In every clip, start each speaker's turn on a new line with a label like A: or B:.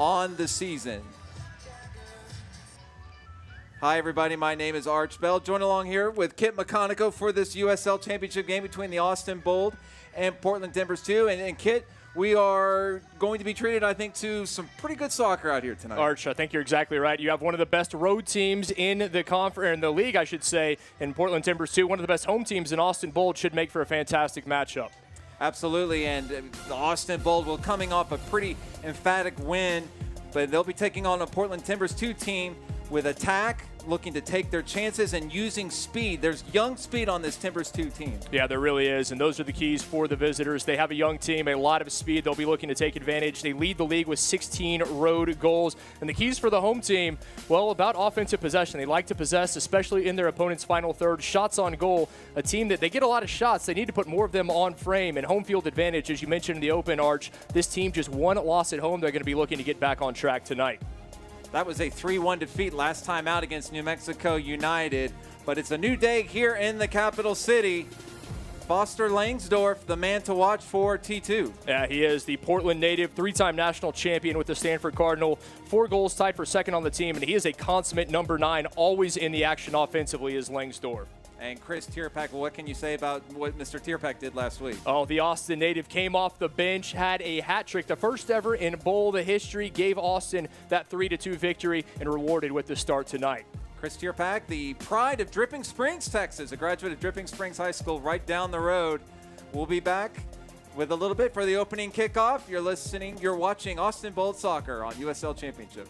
A: on the season. Hi, everybody. My name is Arch Bell. Join along here with Kit McConico for this USL Championship game between the Austin Bold and Portland Timbers 2. And Kit, we are going to be treated, I think, to some pretty good soccer out here tonight.
B: Arch, I think you're exactly right. You have one of the best road teams in the league, I should say, in Portland Timbers 2. One of the best home teams in Austin Bold. Should make for a fantastic matchup.
A: Absolutely, and the Austin Bold will coming off a pretty emphatic win, but they'll be taking on a Portland Timbers 2 team with attack, looking to take their chances and using speed. There's young speed on this Timbers 2 team.
B: Yeah, there really is, and those are the keys for the visitors. They have a young team, a lot of speed. They'll be looking to take advantage. They lead the league with 16 road goals. And the keys for the home team, well, about offensive possession. They like to possess, especially in their opponent's final third. Shots on goal, a team that they get a lot of shots. They need to put more of them on frame. And home field advantage, as you mentioned in the open, Arch, this team just one loss at home. They're going to be looking to get back on track tonight.
A: That was a 3-1 defeat last time out against New Mexico United. But it's a new day here in the capital city. Foster Langsdorff, the man to watch for T2.
B: Yeah, he is the Portland native, three-time national champion with the Stanford Cardinal. 4 goals, tied for second on the team, and he is a consummate number 9, always in the action offensively, is Langsdorff.
A: And Chris Tierpak, what can you say about what Mr. Tierpak did last week?
B: Oh, the Austin native came off the bench, had a hat trick, the first ever in Bold history, gave Austin that 3-2 victory, and rewarded with the start tonight.
A: Chris Tierpak, the pride of Dripping Springs, Texas, a graduate of Dripping Springs High School right down the road. We'll be back with a little bit for the opening kickoff. You're watching Austin Bold Soccer on USL Championship.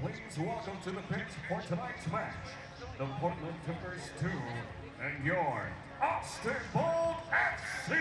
C: Please welcome to the pitch for tonight's match, the Portland Timbers 2 and your Austin Bold FC.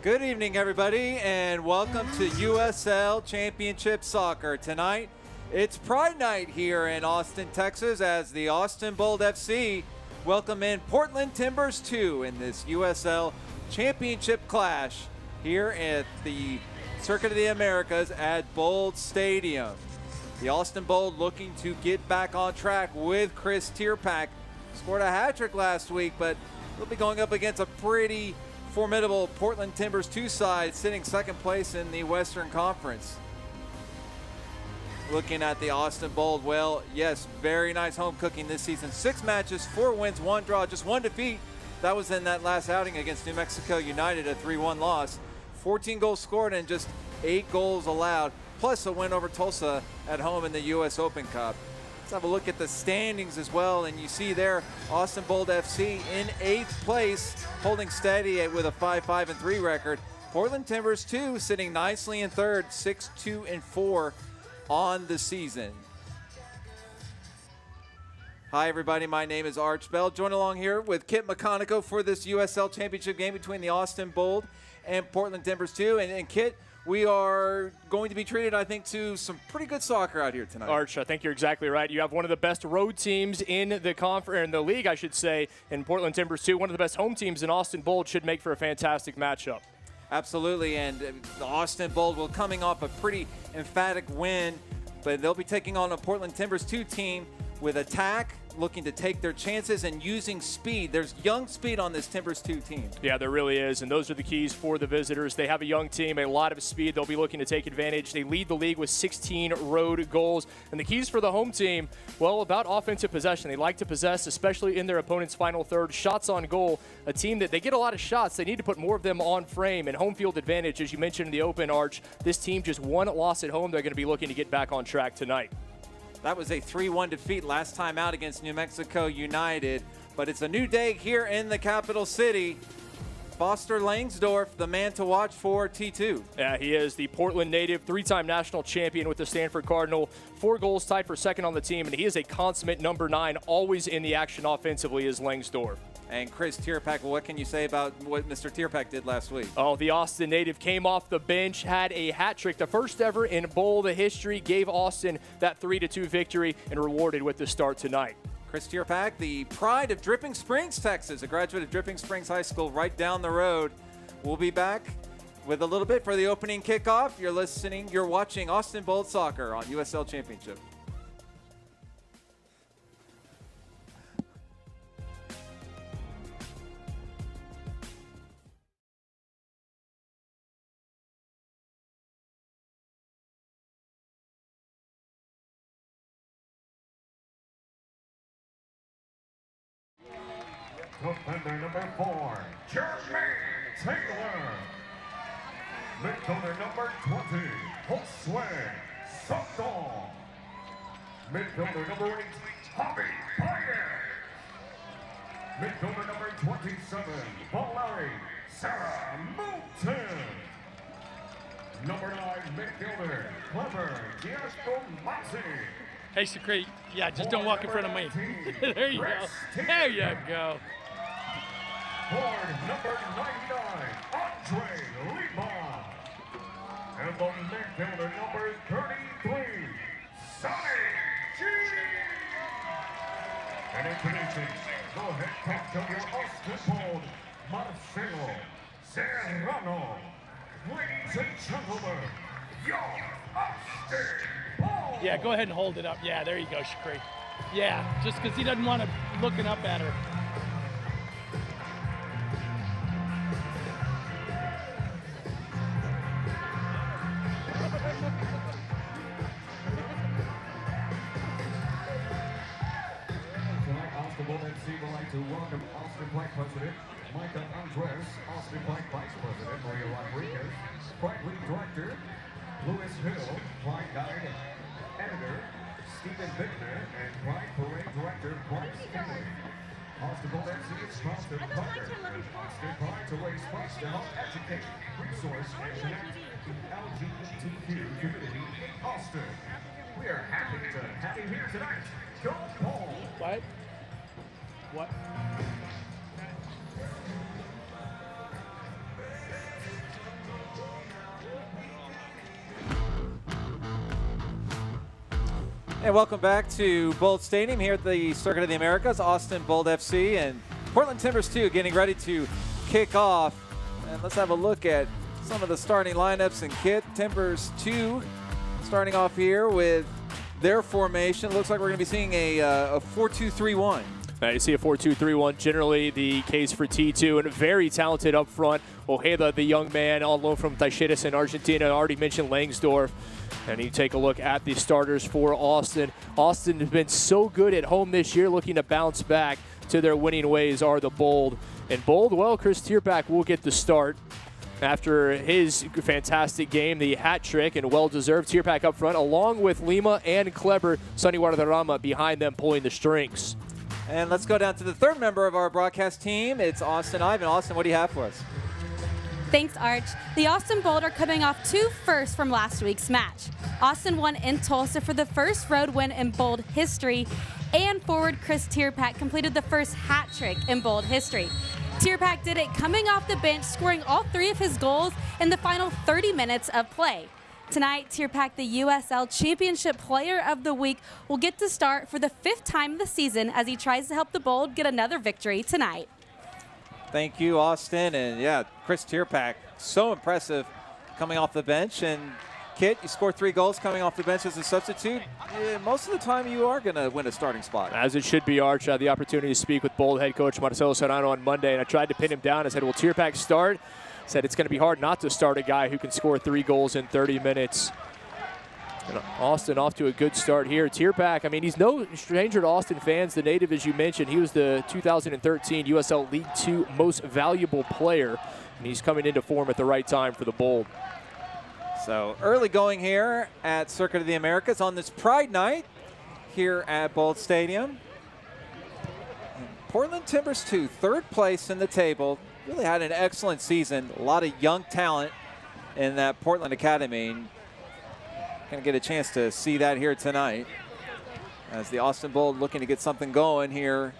A: Good evening, everybody, and welcome to USL Championship Soccer. Tonight, it's Pride Night here in Austin, Texas, as the Austin Bold FC welcome in Portland Timbers 2 in this USL Championship clash here at the Circuit of the Americas at Bold Stadium. The Austin Bold looking to get back on track with Chris Tierpak. Scored a hat trick last week, but they'll be going up against a pretty formidable Portland Timbers 2 side sitting second place in the Western Conference. Looking at the Austin Bold, well, yes, very nice home cooking this season. 6 matches, 4 wins, 1 draw, just 1 defeat. That was in that last outing against New Mexico United, a 3-1 loss. 14 goals scored and just 8 goals allowed, plus a win over Tulsa at home in the U.S. Open Cup. Let's have a look at the standings as well, and you see there Austin Bold FC in 8th place, holding steady with a 5-5-3 record. Portland Timbers 2 sitting nicely in 3rd, 6-2-4 on the season. Hi everybody, my name is Arch Bell. Join along here with Kit McConico for this USL Championship game between the Austin Bold and Portland Timbers 2. And Kit, we are going to be treated, I think, to some pretty good soccer out here tonight.
B: Arch, I think you're exactly right. You have one of the best road teams in the league, I should say, in Portland Timbers 2. One of the best home teams in Austin Bold should make for a fantastic matchup.
A: Absolutely, and the Austin Bold will coming off a pretty emphatic win, but they'll be taking on a Portland Timbers 2 team with attack, looking to take their chances and using speed. There's young speed on this Timbers 2 team.
B: Yeah, there really is, and those are the keys for the visitors. They have a young team, a lot of speed. They'll be looking to take advantage. They lead the league with 16 road goals. And the keys for the home team, well, about offensive possession. They like to possess, especially in their opponent's final third. Shots on goal, a team that they get a lot of shots. They need to put more of them on frame. And home field advantage, as you mentioned in the open, Arch, this team just 1 loss at home. They're going to be looking to get back on track tonight.
A: That was a 3-1 defeat last time out against New Mexico United. But it's a new day here in the capital city. Foster Langsdorff, the man to watch for T2.
B: Yeah, he is the Portland native, 3-time national champion with the Stanford Cardinal. 4 goals, tied for second on the team, and he is a consummate number 9, always in the action offensively, is Langsdorff.
A: And Chris Tierpak, what can you say about what Mr. Tierpak did last week?
B: Oh, the Austin native came off the bench, had a hat trick, the first ever in Bold history, gave Austin that 3-2 victory, and rewarded with the start tonight.
A: Chris Tierpak, the pride of Dripping Springs, Texas, a graduate of Dripping Springs High School right down the road. We'll be back with a little bit for the opening kickoff. You're watching Austin Bold Soccer on USL Championship.
C: Defender number 4, Jeremy Taylor. Midfielder number 20, Josue Soto. Midfielder number 8, Javi Paez. Midfielder number 27, Valerie Saramutin. Number 9, midfielder, Clever Giacomazzi.
D: Hey, Secrete, yeah, just don't walk in front of me. There you go. There you go.
C: Forward number 99, Andre Lima. And the midfielder number 33, Sonny G. And introducing the head coach of your Austin Bold, Marcelo Serrano. Ladies and gentlemen, your Austin Bold.
D: Yeah, go ahead and hold it up. Yeah, there you go, Secrete. Yeah, just because he doesn't want to looking up at her.
C: Would like to welcome Austin Pike President Micah Andres, Austin Pike Vice President Maria Rodriguez, Pride League Director Louis Hill, Pride Guide Editor Stephen Bittner, and Pride Parade Director Bryce Kelly. Austin Bold FC is proud to partner with Austin Pride to raise funds to help educate, resource, and connect the LGBTQ community in Austin. We are happy to have you here tonight. Go Paul!
D: What? What?
A: And welcome back to Bold Stadium here at the Circuit of the Americas. Austin Bold FC and Portland Timbers 2 getting ready to kick off. And let's have a look at some of the starting lineups and kit. Timbers 2 starting off here with their formation. Looks like we're going to be seeing a 4-2-3-1.
B: You see a 4-2-3-1, generally the case for T2, and very talented up front. Ojeda, the young man, on loan from Talleres in Argentina. I already mentioned Langsdorff. And you take a look at the starters for Austin. Austin has been so good at home this year, looking to bounce back to their winning ways are the Bold. And Bold, well, Chris Tierpak will get the start after his fantastic game, the hat trick, and well-deserved. Tierpak up front, along with Lima and Kleber, Sonny Guadarrama behind them pulling the strings.
A: And let's go down to the third member of our broadcast team. It's Austin Ivan. Austin, what do you have for us?
E: Thanks, Arch. The Austin Bold are coming off 2 firsts from last week's match. Austin won in Tulsa for the first road win in Bold history, and forward Chris Tierpak completed the first hat trick in Bold history. Tierpak did it coming off the bench, scoring all 3 of his goals in the final 30 minutes of play. Tonight, Tierpak, the USL Championship Player of the Week, will get to start for the 5th time of the season as he tries to help the Bold get another victory tonight.
A: Thank you, Austin. And yeah, Chris Tierpak, so impressive coming off the bench. And Kit, you scored 3 goals coming off the bench as a substitute. Yeah, most of the time you are going to win a starting spot.
B: As it should be, Arch. I had the opportunity to speak with Bold head coach Marcelo Serrano on Monday, and I tried to pin him down. I said, will Tierpak start? Said it's going to be hard not to start a guy who can score 3 goals in 30 minutes. And Austin off to a good start here. Tierpak, I mean, he's no stranger to Austin fans. The native, as you mentioned, he was the 2013 USL League 2 most valuable player, and he's coming into form at the right time for the Bold.
A: So early going here at Circuit of the Americas on this Pride Night here at Bold Stadium. And Portland Timbers 2, 3rd place in the table. Really had an excellent season. A lot of young talent in that Portland Academy. Going to get a chance to see that here tonight as the Austin Bold looking to get something going here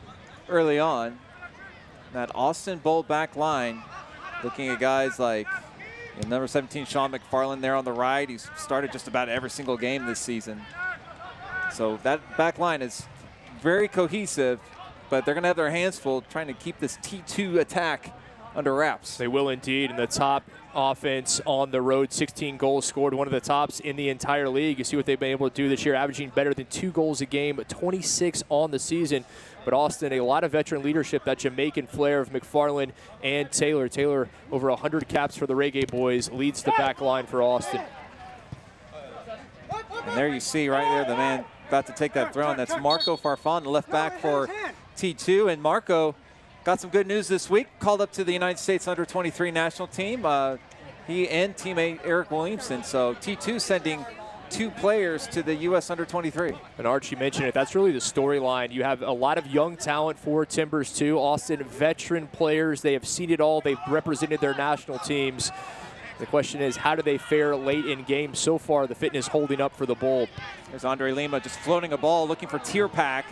A: early on. That Austin Bold back line, looking at guys like number 17, Sean McFarland there on the right. He's started just about every single game this season. So that back line is very cohesive, but they're going to have their hands full trying to keep this T2 attack under wraps.
B: They will indeed, and the top offense on the road, 16 goals scored, one of the tops in the entire league. You see what they've been able to do this year, averaging better than 2 goals a game, 26 on the season. But Austin, a lot of veteran leadership, that Jamaican flair of McFarland and Taylor. Taylor, over 100 caps for the Reggae Boys, leads the back line for Austin.
A: And there you see right there the man about to take that throw, and that's Marco Farfan, the left back for T2. And Marco got some good news this week, called up to the United States Under-23 national team. He and teammate Eric Williamson. So T2 sending 2 players to the U.S. Under-23.
B: And Archie mentioned it. That's really the storyline. You have a lot of young talent for Timbers too. Austin, veteran players. They have seen it all. They've represented their national teams. The question is, how do they fare late in games? So far, the fitness holding up for the Bold.
A: There's Andre Lima just floating a ball, looking for Tierpak.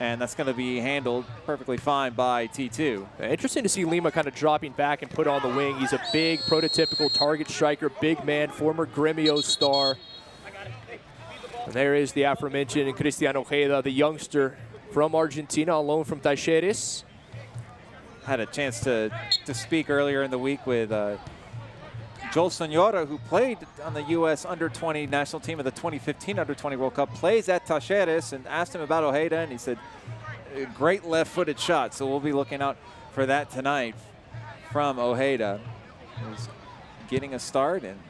A: And that's going to be handled perfectly fine by T2.
B: Interesting to see Lima kind of dropping back and put on the wing. He's a big, prototypical target striker, big man, former Gremio star. And there is the aforementioned Cristiano Ojeda, the youngster from Argentina, on loan from Talleres.
A: Had a chance to speak earlier in the week with Joel Sonora, who played on the U.S. Under-20 national team of the 2015 Under-20 World Cup, plays at Talleres, and asked him about Ojeda, and he said, a great left-footed shot. So we'll be looking out for that tonight from Ojeda. He's getting a start, and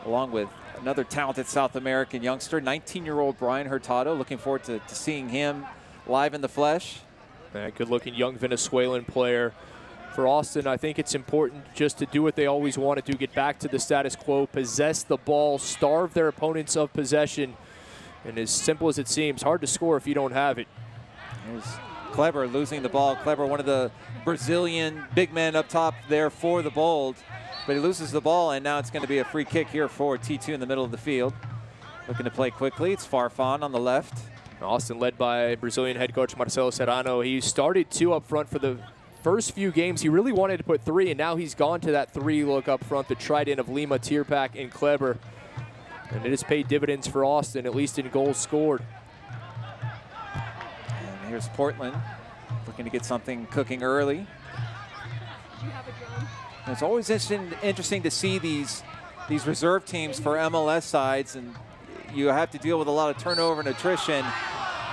A: along with another talented South American youngster, 19-year-old Brian Hurtado. Looking forward to seeing him live in the flesh.
B: Yeah, good-looking young Venezuelan player. For Austin, I think it's important just to do what they always want to do, get back to the status quo, possess the ball, starve their opponents of possession. And as simple as it seems, hard to score if you don't have it.
A: There's Kleber losing the ball. Kleber, one of the Brazilian big men up top there for the Bold. But he loses the ball, and now it's going to be a free kick here for T2 in the middle of the field. Looking to play quickly. It's Farfan on the left.
B: Austin led by Brazilian head coach Marcelo Serrano. He started 2 up front for the first few games. He really wanted to put 3, and now he's gone to that 3 look up front, the trident of Lima, Tierpak, and Kleber. And it has paid dividends for Austin, at least in goals scored.
A: And here's Portland looking to get something cooking early. And it's always interesting to see these reserve teams for MLS sides, and you have to deal with a lot of turnover and attrition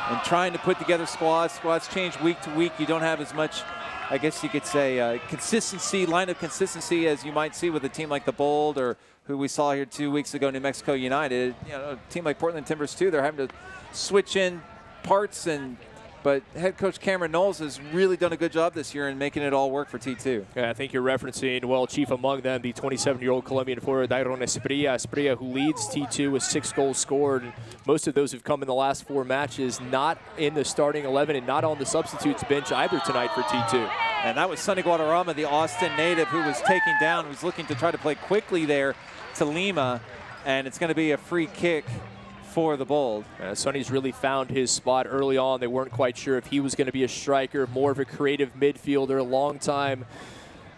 A: and trying to put together squads. Squads change week to week. You don't have as much, I guess you could say, consistency, lineup consistency as you might see with a team like the Bold or who we saw here 2 weeks ago, New Mexico United. You know, a team like Portland Timbers too, they're having to switch in parts, but head coach Cameron Knowles has really done a good job this year in making it all work for T2.
B: Yeah, I think you're referencing, well, chief among them, the 27-year-old Colombian forward, Dairon Esprilla, who leads T2 with 6 goals scored. And most of those have come in the last 4 matches, not in the starting 11 and not on the substitutes bench either tonight for T2.
A: And that was Sonny Guadarrama, the Austin native, who was taken down, who's looking to try to play quickly there to Lima, and it's going to be a free kick for the Bold.
B: Sonny's really found his spot early on. They weren't quite sure if he was going to be a striker, more of a creative midfielder, a long-time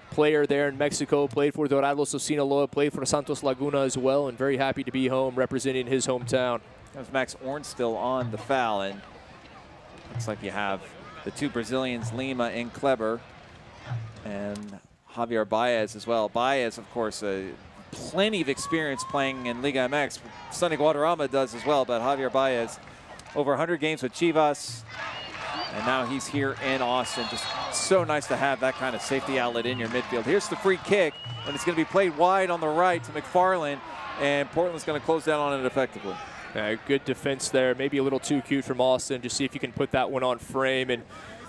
B: player there in Mexico, played for Dorados of Sinaloa, played for Santos Laguna as well, and very happy to be home representing his hometown.
A: That was Max Ornstill on the foul, and looks like you have the 2 Brazilians, Lima and Kleber, and Javier Baez as well. Baez, of course, plenty of experience playing in Liga MX. Sonny Guadarrama does as well, but Javier Baez, over 100 games with Chivas, and now he's here in Austin. Just so nice to have that kind of safety outlet in your midfield. Here's the free kick, and it's going to be played wide on the right to McFarland, and Portland's going to close down on it effectively.
B: Good defense there. Maybe a little too cute from Austin. Just see if you can put that one on frame and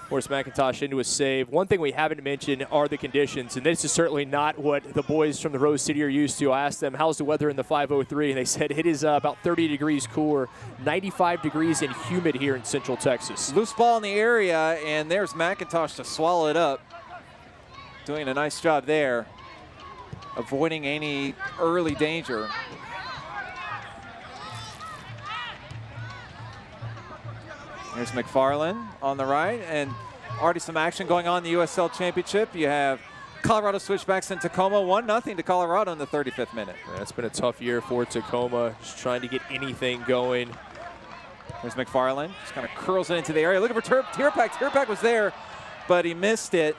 B: force McIntosh into a save. One thing we haven't mentioned are the conditions, and this is certainly not what the boys from the Rose City are used to. I asked them, how's the weather in the 503? And they said it is about 30 degrees cooler, 95 degrees and humid here in Central Texas.
A: Loose ball in the area, and there's McIntosh to swallow it up. Doing a nice job there, avoiding any early danger. Here's McFarland on the right, and already some action going on in the USL Championship. You have Colorado switchbacks in Tacoma, 1-0 to Colorado in the 35th minute.
B: Yeah, it's been a tough year for Tacoma, just trying to get anything going.
A: There's McFarland, just kind of curls it into the area. Looking for Tierpak. Tierpak was there, but he missed it.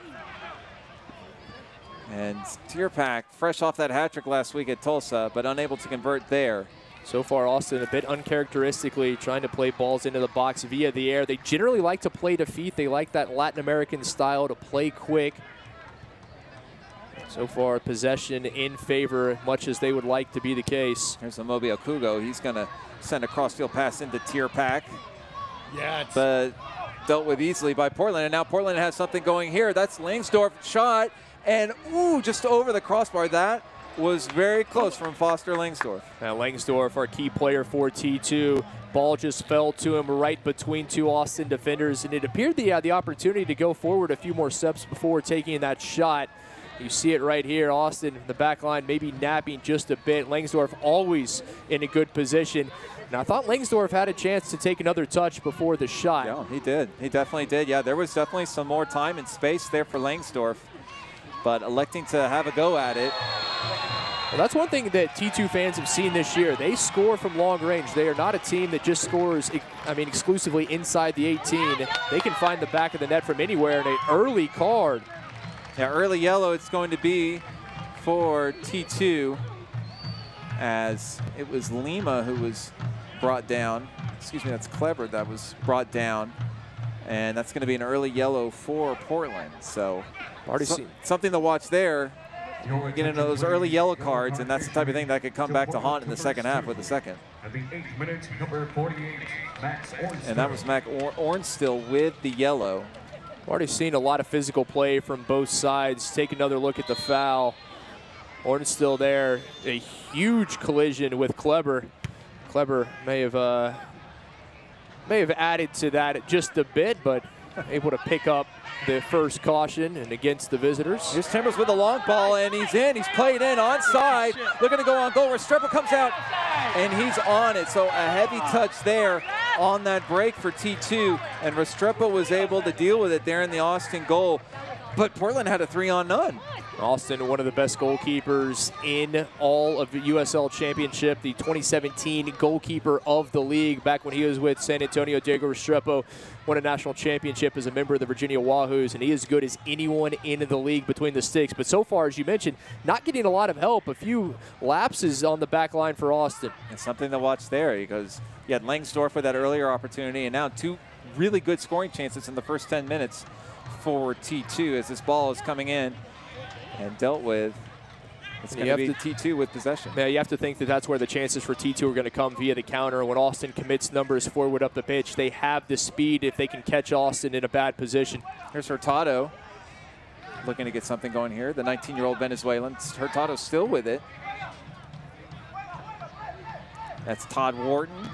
A: And Tierpak, fresh off that hat trick last week at Tulsa, but unable to convert there.
B: So far, Austin a bit uncharacteristically trying to play balls into the box via the air. They generally like to play to feet. They like that Latin American style to play quick. So far, possession in favor, much as they would like to be the case.
A: Here's the Mobi Okugo. He's going to send a crossfield pass into Tierpak.
D: Yeah,
A: but dealt with easily by Portland. And now Portland has something going here. That's Langsdorff shot. And, ooh, just over the crossbar. That was very close from Foster Langsdorff.
B: Langsdorff, our key player for T2. Ball just fell to him right between 2 Austin defenders, and it appeared he had the opportunity to go forward a few more steps before taking that shot. You see it right here. Austin, the back line, maybe napping just a bit. Langsdorff always in a good position. And I thought Langsdorff had a chance to take another touch before the shot.
A: Yeah, he did. He definitely did. Yeah, there was definitely some more time and space there for Langsdorff, but electing to have a go at it.
B: Well, that's one thing that T2 fans have seen this year. They score from long range. They are not a team that just scores, exclusively inside the 18. They can find the back of the net from anywhere, and an early card.
A: Yeah, early yellow it's going to be for T2, as it was Lima who was brought down. Excuse me, that's Kleber that was brought down. And that's going to be an early yellow for Portland. So something to watch there. Get into those early yellow cards, and that's the type of thing that could come back to haunt in the second half with the second.
C: At the 8th minute, number 48, Max Ornstill.
A: And that was Mac Ornstill with the yellow.
B: Already seen a lot of physical play from both sides. Take another look at the foul. Ornstill there, a huge collision with Kleber. Kleber may have added to that just a bit, but able to pick up the first caution and against the visitors.
A: Here's Timbers with the long ball, and he's in. He's played in onside. Looking to go on goal. Restrepo comes out, and he's on it. So a heavy touch there on that break for T2, and Restrepo was able to deal with it there in the Austin goal. But Portland had a 3-on-none.
B: Austin, one of the best goalkeepers in all of the USL Championship, the 2017 goalkeeper of the league back when he was with San Antonio. Diego Restrepo won a national championship as a member of the Virginia Wahoos, and he is as good as anyone in the league between the sticks. But so far, as you mentioned, not getting a lot of help. A few lapses on the back line for Austin.
A: And something to watch there, because you had Langsdorff with that earlier opportunity, and now two really good scoring chances in the first 10 minutes for T2 as this ball is coming in and dealt with. It's going to be T2 with possession.
B: Yeah, you have to think that that's where the chances for T2 are going to come via the counter. When Austin commits numbers forward up the pitch, they have the speed if they can catch Austin in a bad position.
A: Here's Hurtado looking to get something going here. The 19-year-old Venezuelan. Hurtado still with it. That's Todd Wharton.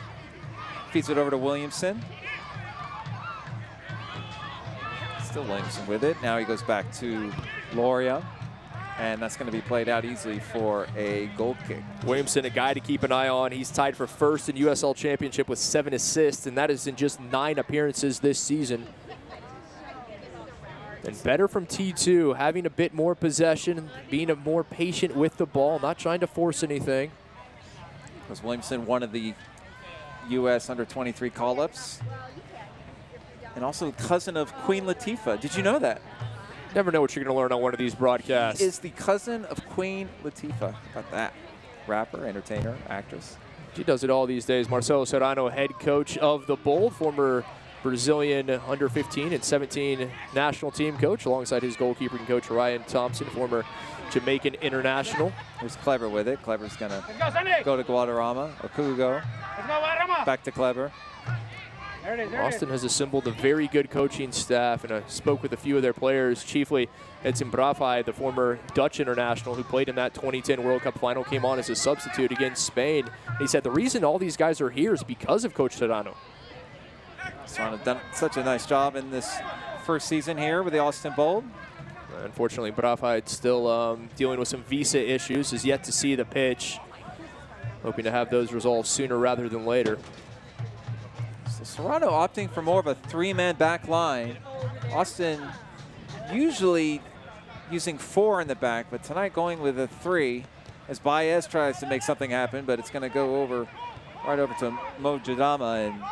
A: Feeds it over to Williamson. Still Williamson with it. Now he goes back to Loria. And that's going to be played out easily for a goal kick.
B: Williamson, a guy to keep an eye on. He's tied for first in USL Championship with 7 assists, and that is in just 9 appearances this season. And better from T2, having a bit more possession, being more patient with the ball, not trying to force anything.
A: Was Williamson one of the U.S. under-23 call-ups? And also cousin of Queen Latifah. Did you know that?
B: Never know what you're going to learn on one of these broadcasts.
A: He is the cousin of Queen Latifah. About that. Rapper, entertainer, actress.
B: She does it all these days. Marcelo Serrano, head coach of the Bold, former Brazilian under-15 and 17 national team coach, alongside his goalkeeping coach Ryan Thompson, former Jamaican international.
A: Here's Clever with it. Clever's going to go to Guadarrama. Okugo. Back to Clever.
B: Austin has assembled a very good coaching staff, and I spoke with a few of their players, chiefly Edson Brafai, the former Dutch international who played in that 2010 World Cup final, came on as a substitute against Spain. And he said the reason all these guys are here is because of Coach Serrano.
A: Serrano done such a nice job in this first season here with the Austin Bold.
B: Unfortunately, Brafai still dealing with some visa issues, is yet to see the pitch. Hoping to have those resolved sooner rather than later.
A: Serrano opting for more of a 3-man back line. Austin usually using 4 in the back, but tonight going with a 3 as Baez tries to make something happen, but it's going to go right over to Mo Jadama and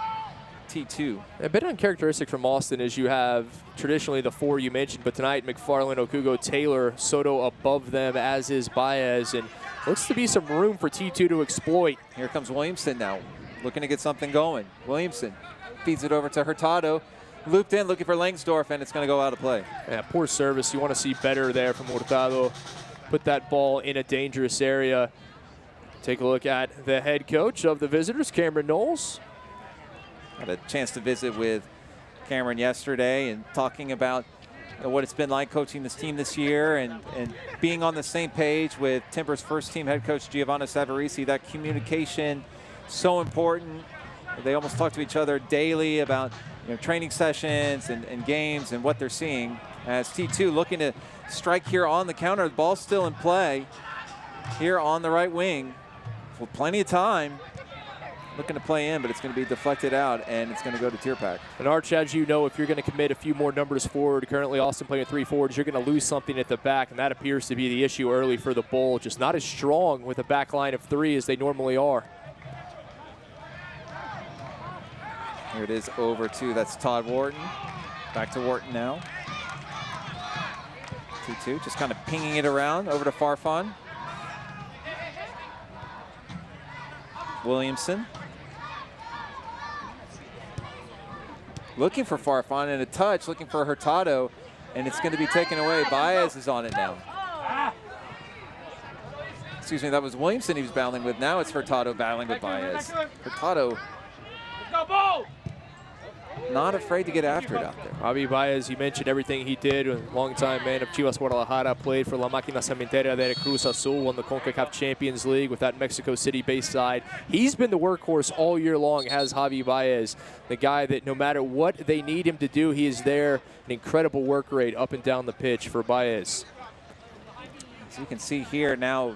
A: T2.
B: A bit uncharacteristic from Austin is you have traditionally the 4 you mentioned, but tonight McFarland, Okugo, Taylor, Soto above them, as is Baez, and looks to be some room for T2 to exploit.
A: Here comes Williamson now, looking to get something going. Williamson feeds it over to Hurtado. Looped in, looking for Langsdorff, and it's going to go out of play.
B: Yeah, poor service. You want to see better there from Hurtado. Put that ball in a dangerous area. Take a look at the head coach of the visitors, Cameron Knowles.
A: Had a chance to visit with Cameron yesterday and talking about what it's been like coaching this team this year and being on the same page with Timbers' first team head coach, Giovanni Savarese. That communication, so important. They almost talk to each other daily about training sessions and games and what they're seeing. As T2 looking to strike here on the counter. The ball's still in play here on the right wing with plenty of time. Looking to play in, but it's going to be deflected out, and it's going to go to Tierpak.
B: And Arch, as you know, if you're going to commit a few more numbers forward, currently Austin playing with 3 forwards, you're going to lose something at the back, and that appears to be the issue early for the Bull. Just not as strong with a back line of 3 as they normally are.
A: Here it is over to, that's Todd Wharton. Back to Wharton now. T2 just kind of pinging it around over to Farfan. Williamson. Looking for Farfan and a touch, looking for Hurtado, and it's going to be taken away. Baez is on it now. Excuse me, that was Williamson he was battling with. Now it's Hurtado battling with Baez. Hurtado not afraid to get after it out there.
B: Javi Baez, you mentioned everything he did. A longtime man of Chivas Guadalajara, played for La Máquina Cementera de Cruz Azul, won the CONCACAF Champions League with that Mexico City-based side. He's been the workhorse all year long, has Javi Baez, the guy that no matter what they need him to do, he is there. An incredible work rate up and down the pitch for Baez.
A: As you can see here now,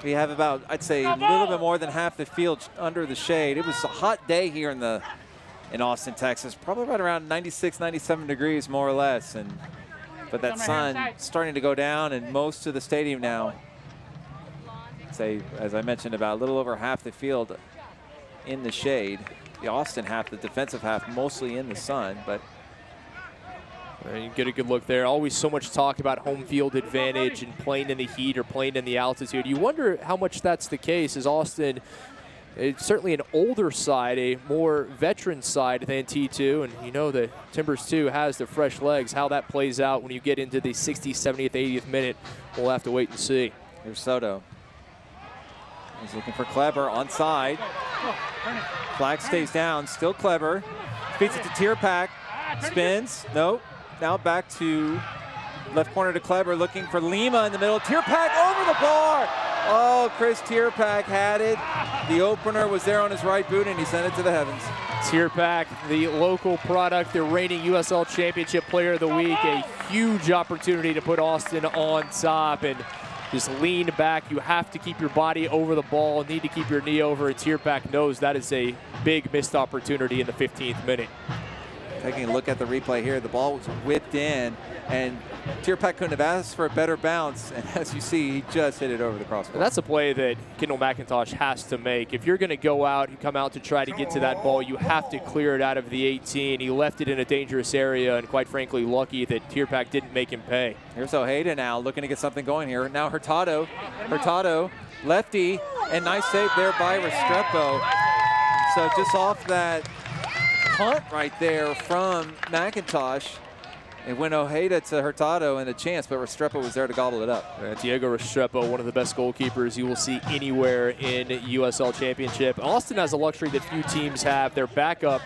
A: we have about, I'd say, a little bit more than half the field under the shade. It was a hot day here in Austin, Texas, probably right around 96, 97 degrees, more or less. And But that sun starting to go down in most of the stadium now. Say, as I mentioned, about a little over half the field in the shade. The Austin half, the defensive half, mostly in the sun, but
B: you get a good look there. Always so much talk about home field advantage and playing in the heat or playing in the altitude. You wonder how much that's the case, as Austin, it's certainly an older side, a more veteran side than T2, and you know that Timbers 2 has the fresh legs. How that plays out when you get into the 60th, 70th, 80th minute, we'll have to wait and see.
A: Here's Soto. He's looking for Kleber onside. Flag stays down, still Kleber. Feeds it to Tierpak, spins, nope. Now back to left corner to Kleber, looking for Lima in the middle. Tierpak over the bar. Oh, Chris Tierpak had it. The opener was there on his right boot, and he sent it to the heavens.
B: Tierpak, the local product, the reigning USL Championship Player of the Week. A huge opportunity to put Austin on top and just lean back. You have to keep your body over the ball, need to keep your knee over, and Tierpak knows that is a big missed opportunity in the 15th minute.
A: Taking a look at the replay here, the ball was whipped in, and Tierpak couldn't have asked for a better bounce, and as you see, he just hit it over the crossbar.
B: And that's a play that Kendall McIntosh has to make. If you're going to go out and come out to try to get to that ball, you have to clear it out of the 18. He left it in a dangerous area, and quite frankly, lucky that Tierpak didn't make him pay.
A: Here's Ojeda now, looking to get something going here. Now Hurtado, lefty, and nice save there by Restrepo. So just off that punt right there from McIntosh, it went Ojeda to Hurtado and a chance, but Restrepo was there to gobble it up.
B: Diego Restrepo, one of the best goalkeepers you will see anywhere in USL Championship. Austin has a luxury that few teams have. Their backup,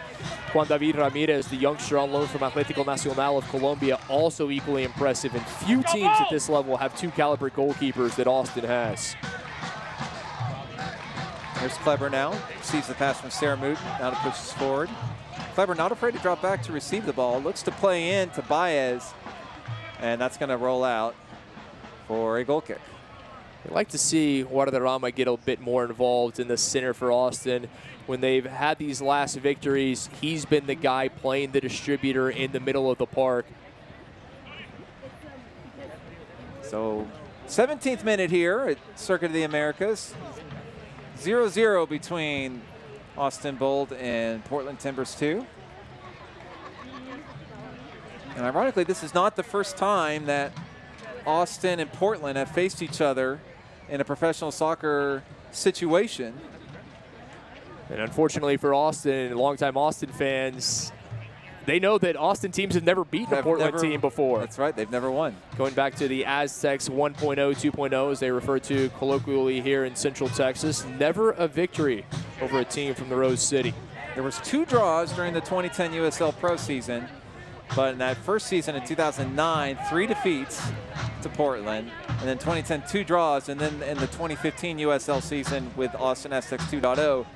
B: Juan David Ramirez, the youngster on loan from Atlético Nacional of Colombia, also equally impressive. And few teams at this level have two caliber goalkeepers that Austin has.
A: Here's Kleber now. Sees the pass from Saramoot. Now to push us forward. Kleber not afraid to drop back to receive the ball. Looks to play in to Baez. And that's going to roll out for a goal kick.
B: I'd like to see Guadarrama get a bit more involved in the center for Austin. When they've had these last victories, he's been the guy playing the distributor in the middle of the park.
A: So 17th minute here at Circuit of the Americas. 0-0 between Austin Bold and Portland Timbers 2. And ironically, this is not the first time that Austin and Portland have faced each other in a professional soccer situation.
B: And unfortunately for Austin and longtime Austin fans, they know that Austin teams have never beaten a Portland team before.
A: That's right, they've never won.
B: Going back to the Aztecs 1.0, 2.0, as they refer to colloquially here in Central Texas, never a victory over a team from the Rose City.
A: There was 2 draws during the 2010 USL Pro season, but in that first season in 2009, 3 defeats to Portland, and then 2010, 2 draws, and then in the 2015 USL season with Austin Aztecs 2.0,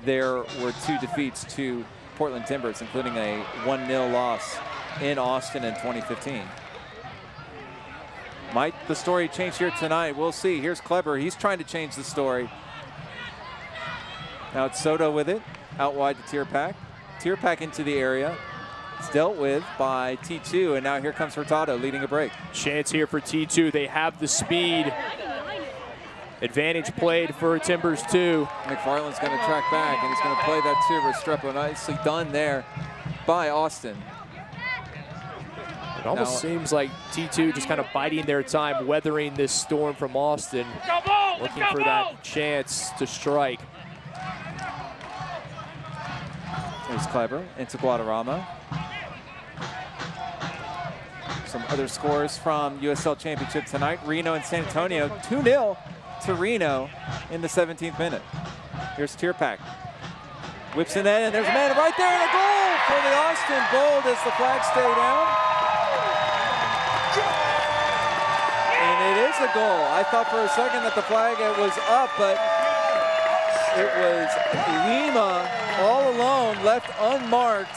A: there were 2 defeats to Portland Timbers, including a 1-0 loss in Austin in 2015. Might the story change here tonight? We'll see. Here's Kleber. He's trying to change the story. Now it's Soto with it, out wide to Tierpak. Tierpak into the area. It's dealt with by T2, and now here comes Hurtado leading a break.
B: Chance here for T2. They have the speed. Advantage played for Timbers 2.
A: McFarland's going to track back, and he's going to play that to Restrepo. Nicely done there by Austin.
B: It almost seems like T2 just kind of biding their time, weathering this storm from Austin, looking for that chance to strike.
A: There's Kleber into Guadarrama. Some other scores from USL Championship tonight. Reno and San Antonio, 2-0 to Reno in the 17th minute. Here's Tierpak. Whips in that, and there's a man right there, and a goal for the Austin Bold as the flags stay down. And it is a goal. I thought for a second that the flag was up, but it was Lima all alone, left unmarked.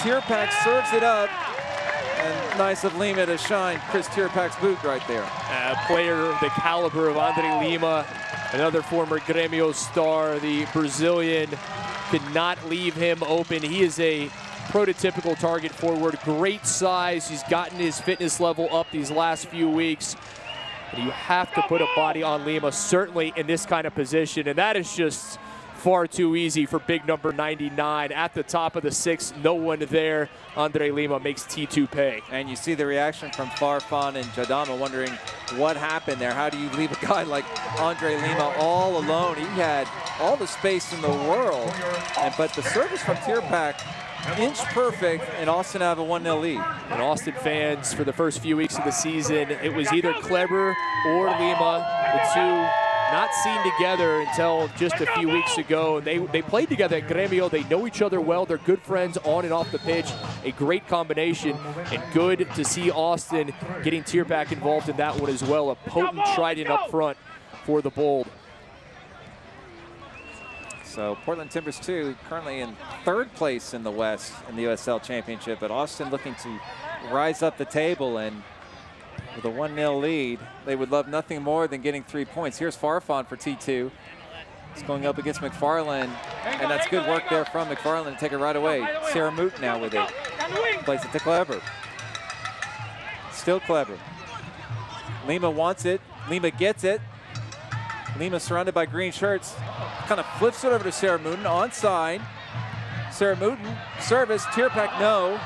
A: Tierpak serves it up. And nice of Lima to shine Chris Tierpak's boot right there.
B: A player the caliber of Andre Lima, another former Gremio star, the Brazilian, could not leave him open. He is a prototypical target forward, great size. He's gotten his fitness level up these last few weeks. And you have to put a body on Lima, certainly in this kind of position. And that is just far too easy for big number 99. At the top of the six, no one there. Andre Lima makes T2 pay.
A: And you see the reaction from Farfan and Jadama wondering what happened there. How do you leave a guy like Andre Lima all alone? He had all the space in the world. But the service from Tierpak, inch perfect, and Austin have a 1-0 lead.
B: And Austin fans, for the first few weeks of the season, it was either Kleber or Lima, the two not seen together until just a few weeks ago. They played together at Gremio. They know each other well. They're good friends on and off the pitch. A great combination, and good to see Austin getting Tierpak involved in that one as well. A potent trident up front for the Bold.
A: So Portland Timbers 2 currently in 3rd place in the West in the USL Championship, but Austin looking to rise up the table, and with a 1-0 lead, they would love nothing more than getting 3 points. Here's Farfan for T2. He's going up against McFarland, and that's good work there from McFarland to take it right away. Sarah Moot now with it. Plays it to Kleber. Still Kleber. Lima wants it. Lima gets it. Lima surrounded by green shirts. Kind of flips it over to Sarah Mooten, onside. Sarah Mooten, service, Tierpak no,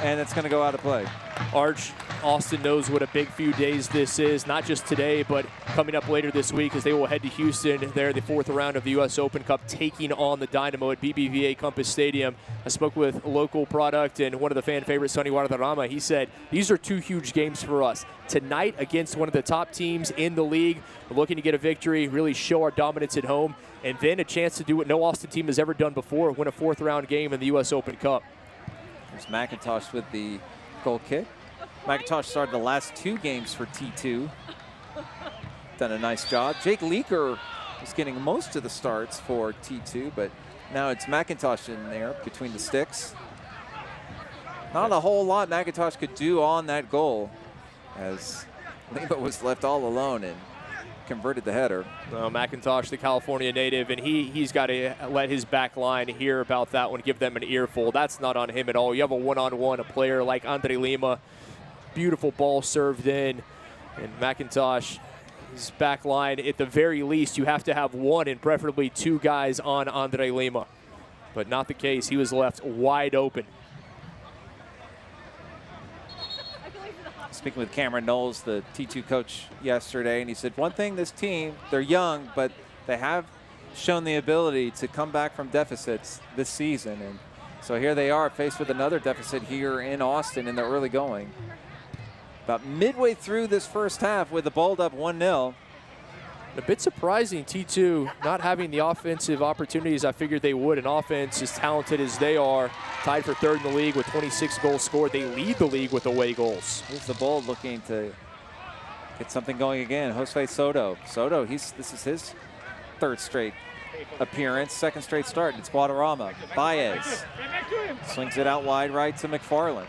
A: and it's going to go out of play.
B: Arch, Austin knows what a big few days this is, not just today, but coming up later this week as they will head to Houston. They're the 4th round of the U.S. Open Cup, taking on the Dynamo at BBVA Compass Stadium. I spoke with local product and one of the fan favorites, Sonny Guadarrama. He said, these are 2 huge games for us. Tonight against one of the top teams in the league. We're looking to get a victory, really show our dominance at home, and then a chance to do what no Austin team has ever done before, win a 4th round game in the U.S. Open Cup.
A: There's McIntosh with the goal kick. McIntosh started the last 2 games for T2. Done a nice job. Jake Leaker is getting most of the starts for T2, but now it's McIntosh in there between the sticks. Not a whole lot McIntosh could do on that goal, as Lima was left all alone and converted the header.
B: McIntosh, the California native, and he's got to let his back line hear about that one, give them an earful. That's not on him at all. You have a one-on-one, a player like Andre Lima. Beautiful ball served in, and McIntosh, his back line, at the very least, you have to have 1 and preferably 2 guys on Andre Lima. But not the case. He was left wide open.
A: Speaking with Cameron Knowles, the T2 coach, yesterday, and he said one thing, this team, they're young, but they have shown the ability to come back from deficits this season. And so here they are faced with another deficit here in Austin in the early going. About midway through this first half with the Bold up 1-0.
B: A bit surprising, T2 not having the offensive opportunities I figured they would. An offense as talented as they are, tied for 3rd in the league with 26 goals scored. They lead the league with away goals.
A: Here's the Bold looking to get something going again. Jose Soto. Soto, this is his 3rd straight appearance, 2nd straight start. It's Guadarrama. Baez swings it out wide right to McFarland.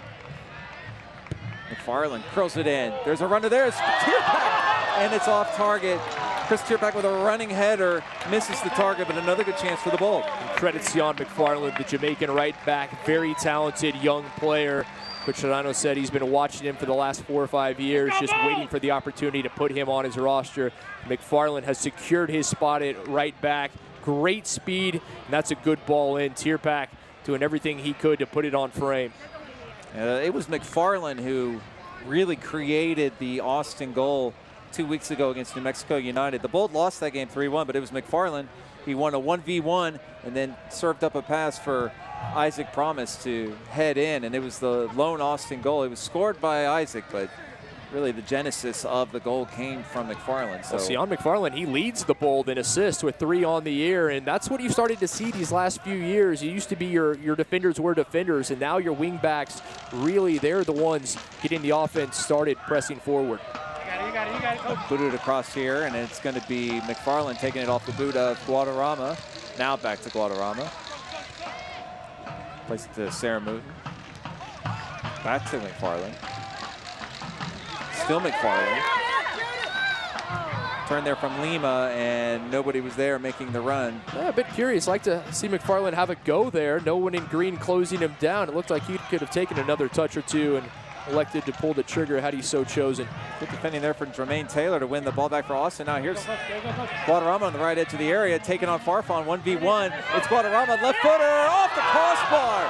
A: McFarland curls it in. There's a runner there. It's Tierpak, and it's off target. Chris Tierpak with a running header misses the target, but another good chance for the Bold.
B: Credits Jan McFarland, the Jamaican right back, very talented young player. Coach Serrano said he's been watching him for the last 4 or 5 years, just waiting for the opportunity to put him on his roster. McFarland has secured his spot at right back. Great speed, and that's a good ball in. Tierpak doing everything he could to put it on frame.
A: It was McFarland who really created the Austin goal 2 weeks ago against New Mexico United. The Bold lost that game 3-1, but it was McFarland. He won a 1v1 and then served up a pass for Isaac Promise to head in, and it was the lone Austin goal. It was scored by Isaac, but really the genesis of the goal came from McFarland. So
B: Jan McFarland, he leads the Bold in assists with 3 on the year, and that's what you started to see these last few years. You used to be your defenders were defenders, and now your wing backs, really, they're the ones getting the offense started pressing forward.
D: You got it.
A: Booted across here, and it's going to be McFarland taking it off the boot of Guadarrama. Now back to Guadarrama. Plays it to Sarah Mooten. Back to McFarland. Still McFarland. return there from Lima, and nobody was there making the run.
B: Yeah, a bit curious. Like to see McFarland have a go there. No one in green closing him down. It looked like he could have taken another touch or two and elected to pull the trigger had he so chosen.
A: Good defending there from Jermaine Taylor to win the ball back for Austin. Now here's Guadarrama on the right edge of the area, taking on Farfan, 1v1. It's Guadarrama, left footer, off the crossbar.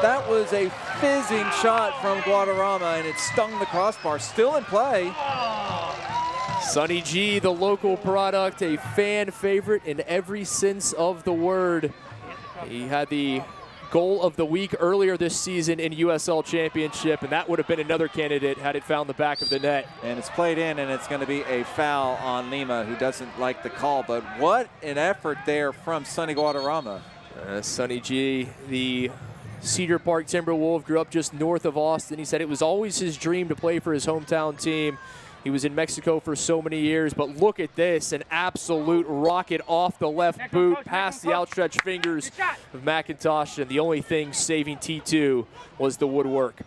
A: That was a fizzing shot from Guadarrama, and it stung the crossbar. Still in play.
B: Sonny G, the local product, a fan favorite in every sense of the word. He had the goal of the week earlier this season in USL Championship, and that would have been another candidate had it found the back of the net.
A: And it's played in, and it's going to be a foul on Lima, who doesn't like the call. But what an effort there from Sonny Guadarrama.
B: Sonny G, the Cedar Park Timberwolf, grew up just north of Austin. He said it was always his dream to play for his hometown team. He was in Mexico for so many years, but look at this, an absolute rocket off the left boot, past the outstretched fingers of McIntosh, and the only thing saving T2 was the woodwork.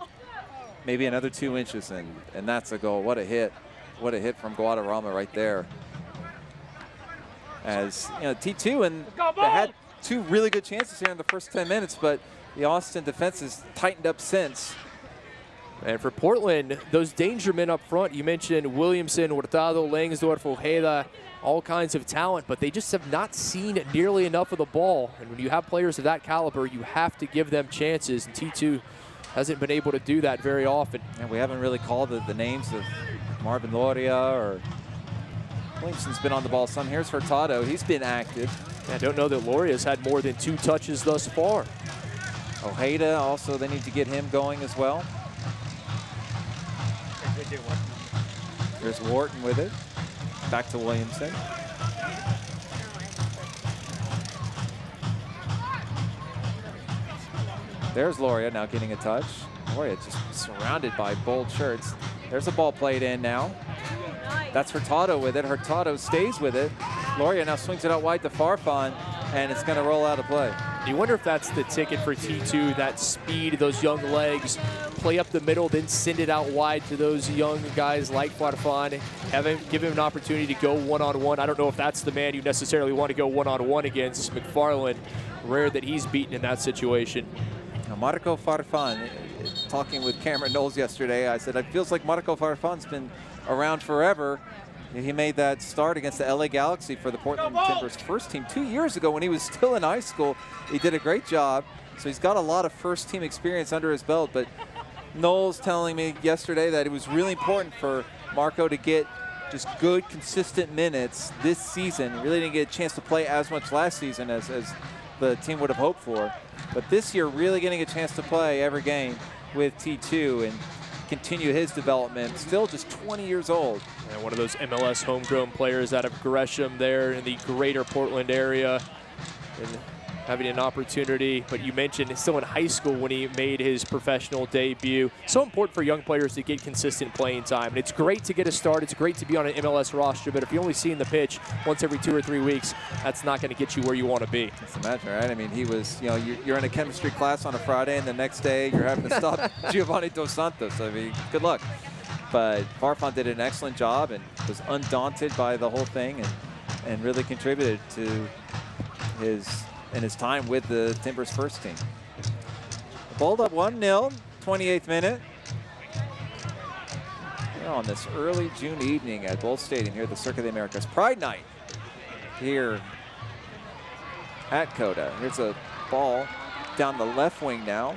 A: Maybe another 2 inches, and that's a goal. What a hit. What a hit from Guadarrama right there. As, you know, T2, and they had 2 really good chances here in the first 10 minutes, but the Austin defense has tightened up since.
B: And for Portland, those danger men up front, you mentioned Williamson, Hurtado, Langsdorf, Ojeda, all kinds of talent, but they just have not seen nearly enough of the ball. And when you have players of that caliber, you have to give them chances, and T2 hasn't been able to do that very often.
A: And we haven't really called the names of Marvin Loria, or Williamson's been on the ball some. Here's Hurtado. He's been active.
B: I don't know that Loria's had more than 2 touches thus far.
A: Ojeda also, they need to get him going as well. There's Wharton with it. Back to Williamson. There's Loria now getting a touch. Loria just surrounded by bold shirts. There's a ball played in now. That's Hurtado with it. Hurtado stays with it. Loria now swings it out wide to Farfan, and it's going to roll out of play.
B: You wonder if that's the ticket for T2, that speed, those young legs, play up the middle, then send it out wide to those young guys like Farfan, give him an opportunity to go one-on-one. I don't know if that's the man you necessarily want to go one-on-one against. McFarland, rare that he's beaten in that situation.
A: Now Marco Farfan, talking with Cameron Knowles yesterday, I said, it feels like Marco Farfan's been around forever. He made that start against the LA Galaxy for the Portland Timbers first team 2 years ago when he was still in high school. He did a great job. So he's got a lot of first team experience under his belt. But Knowles telling me yesterday that it was really important for Marco to get just good, consistent minutes this season. Really didn't get a chance to play as much last season as the team would have hoped for. But this year, really getting a chance to play every game with T2 and continue his development. Still just 20 years old.
B: And one of those MLS homegrown players out of Gresham there in the greater Portland area. And having an opportunity, but you mentioned he's still in high school when he made his professional debut. So important for young players to get consistent playing time. And it's great to get a start. It's great to be on an MLS roster, but if you're only seeing the pitch once every 2 or 3 weeks, that's not going to get you where you want to be.
A: Just imagine, right? I mean, he was, you know, you're in a chemistry class on a Friday, and the next day you're having to stop Giovanni Dos Santos. I mean, good luck. But Farfan did an excellent job and was undaunted by the whole thing, and really contributed to his time with the Timbers first team. Balled up 1-0, 28th minute. We're on this early June evening at Bull Stadium here at the Circuit of the Americas. Pride Night here at Coda. Here's a ball down the left wing now.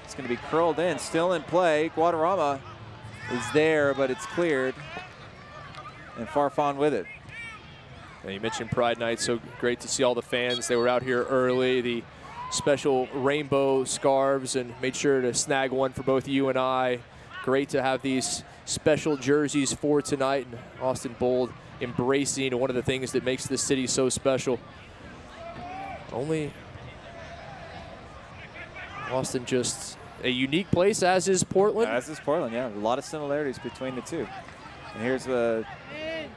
A: It's going to be curled in, still in play. Guadarrama is there, but it's cleared. And Farfan with it.
B: And you mentioned Pride Night, so great to see all the fans. They were out here early, the special rainbow scarves, and made sure to snag one for both you and I. Great to have these special jerseys for tonight. And Austin Bold embracing one of the things that makes this city so special. Only Austin just a unique place, as is Portland.
A: As is Portland, yeah. A lot of similarities between the two. And here's the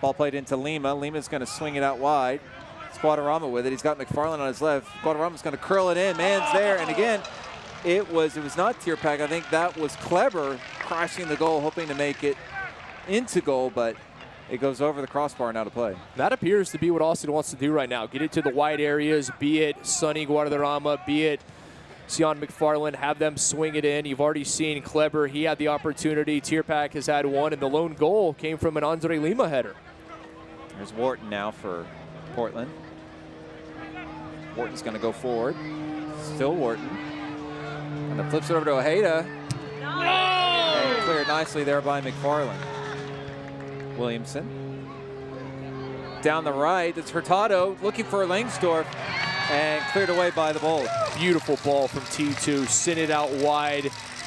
A: ball played into Lima. Lima's going to swing it out wide. It's Guadarrama with it. He's got McFarland on his left. Guadarrama's going to curl it in. Man's there. And again, it was not Tierpak. I think that was Kleber crashing the goal, hoping to make it into goal. But it goes over the crossbar and out of play.
B: That appears to be what Austin wants to do right now. Get it to the wide areas, be it Sonny Guadarrama, be it Sion McFarland, have them swing it in. You've already seen Kleber. He had the opportunity. Tierpak has had one, and the lone goal came from an Andre Lima header.
A: There's Wharton now for Portland. Wharton's going to go forward. Still Wharton. And it flips it over to Ojeda. And cleared nicely there by McFarland. Williamson. Down the right, it's Hurtado looking for Langsdorff and cleared away by the Bold.
B: Beautiful ball from T2. Sent it out wide.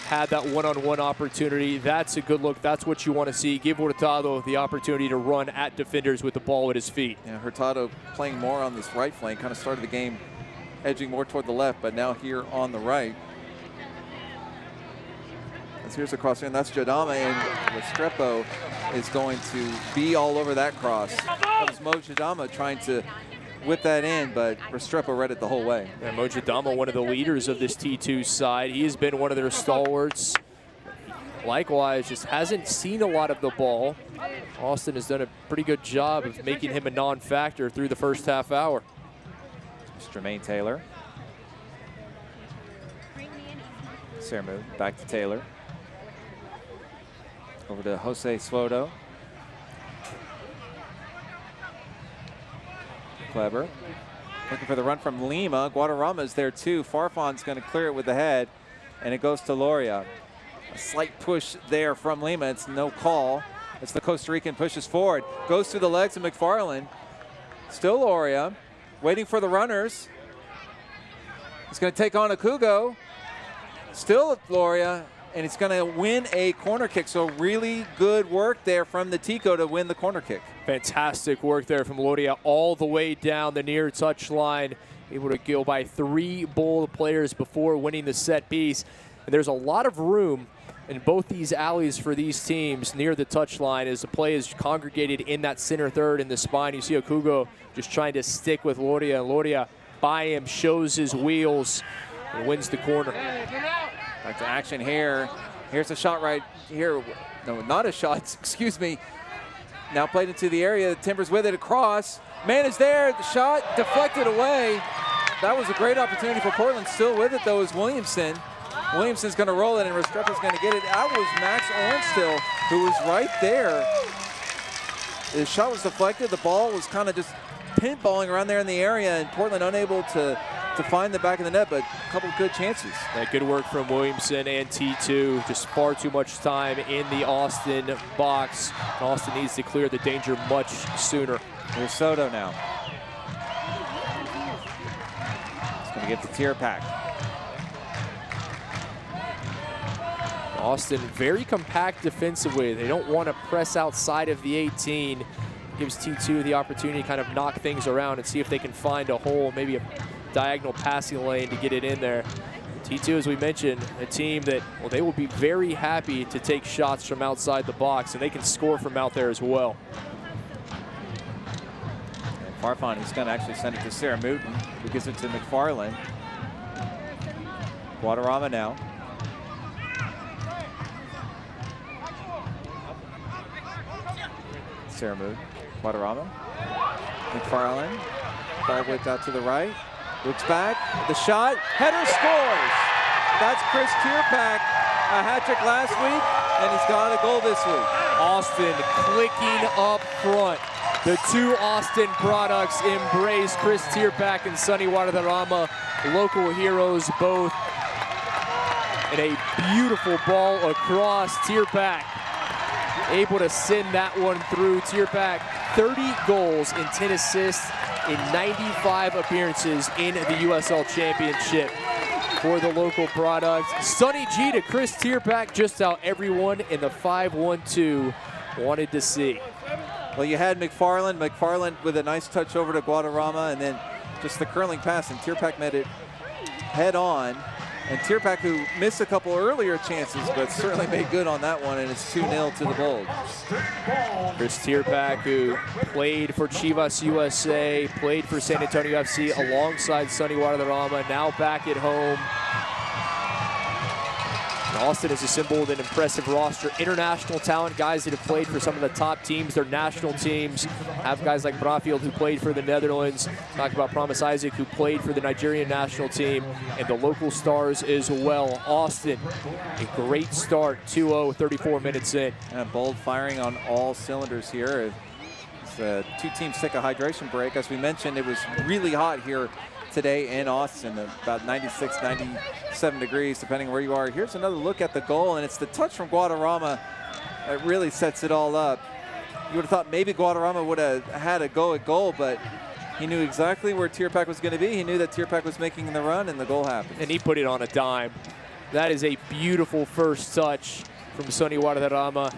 B: Had that one-on-one opportunity. That's a good look. That's what you want to see. Give Hurtado the opportunity to run at defenders with the ball at his feet.
A: Yeah, Hurtado playing more on this right flank. Kind of started the game edging more toward the left, but now here on the right. As here's the cross here, and that's Jadama, and Restrepo is going to be all over that cross. That was Mo Jadama trying to whip that in, but Restrepo read it the whole way.
B: Yeah, Mo Jadama, one of the leaders of this T2 side. He has been one of their stalwarts. Likewise, just hasn't seen a lot of the ball. Austin has done a pretty good job of making him a non-factor through the first half hour.
A: Jermaine Taylor. Sermu back to Taylor. Over to Jose Swoto. Kleber. Looking for the run from Lima. Guadarrama is there too. Farfan's going to clear it with the head, and it goes to Loria. A slight push there from Lima. It's no call. It's the Costa Rican pushes forward. Goes through the legs of McFarland. Still Loria. Waiting for the runners. He's going to take on Akugo. Still Loria, and he's going to win a corner kick. So really good work there from the Tico to win the corner kick.
B: Fantastic work there from Loria all the way down the near touch line. Able to go by 3 Bull players before winning the set piece. And there's a lot of room in both these alleys for these teams near the touch line as the play is congregated in that center third in the spine. You see Akugo just trying to stick with Loria. And Loria by him shows his wheels and wins the corner.
A: Back to action here. Here's a shot right here. No, not a shot, excuse me. Now played into the area. Timbers with it across. Man is there. The shot deflected away. That was a great opportunity for Portland. Still with it, though, is Williamson. Williamson's going to roll it, and Restrepo's going to get it. That was Max Ornstill, who was right there. His shot was deflected. The ball was kind of just pinballing around there in the area, and Portland unable to find the back of the net, but a couple of good chances.
B: Yeah, good work from Williamson and T2. Just far too much time in the Austin box. Austin needs to clear the danger much sooner.
A: Here's Soto now. He's going to get the Tierpak.
B: Austin very compact defensively. They don't want to press outside of the 18. Gives T2 the opportunity to kind of knock things around and see if they can find a hole, maybe a diagonal passing lane to get it in there. T2, as we mentioned, a team that, well, they will be very happy to take shots from outside the box, and they can score from out there as well.
A: And Farfan, he's going to actually send it to Sarah Mooten, who gives it to McFarland. Guadarrama now. Sarah Mooten. Guadarrama. McFarland. Ball whipped out to the right. Looks back. The shot. Header scores. That's Chris Tierpak. A hat trick last week, and he's got a goal this week.
B: Austin clicking up front. The 2 Austin products embrace Chris Tierpak and Sonny Guadarrama, local heroes both. And a beautiful ball across. Tierpak able to send that one through. Tierpak, 30 goals and 10 assists in 95 appearances in the USL Championship for the local product. Sonny G to Chris Tierpak, just how everyone in the 5-1-2 wanted to see.
A: Well, you had McFarland. McFarland with a nice touch over to Guadarrama, and then just the curling pass, and Tierpak met it head on. And Tierpak, who missed a couple earlier chances, but certainly made good on that one, and it's 2-0 to the Bold.
B: Chris Tierpak, who played for Chivas USA, played for San Antonio FC alongside Sonny Guadarrama, now back at home. Austin has assembled an impressive roster. International talent, guys that have played for some of the top teams, their national teams. Have guys like Brafield, who played for the Netherlands. Talk about Promise Isaac, who played for the Nigerian national team, and the local stars as well. Austin, a great start, 2-0, 34 minutes in.
A: And Bold firing on all cylinders here. As two teams take a hydration break. As we mentioned, it was really hot here today in Austin, about 96, 97 degrees, depending where you are. Here's another look at the goal, and it's the touch from Guadarrama that really sets it all up. You would have thought maybe Guadarrama would have had a go at goal, but he knew exactly where Tierpak was going to be. He knew that Tierpak was making the run, and the goal happened.
B: And he put it on a dime. That is a beautiful first touch from Sonny Guadarrama.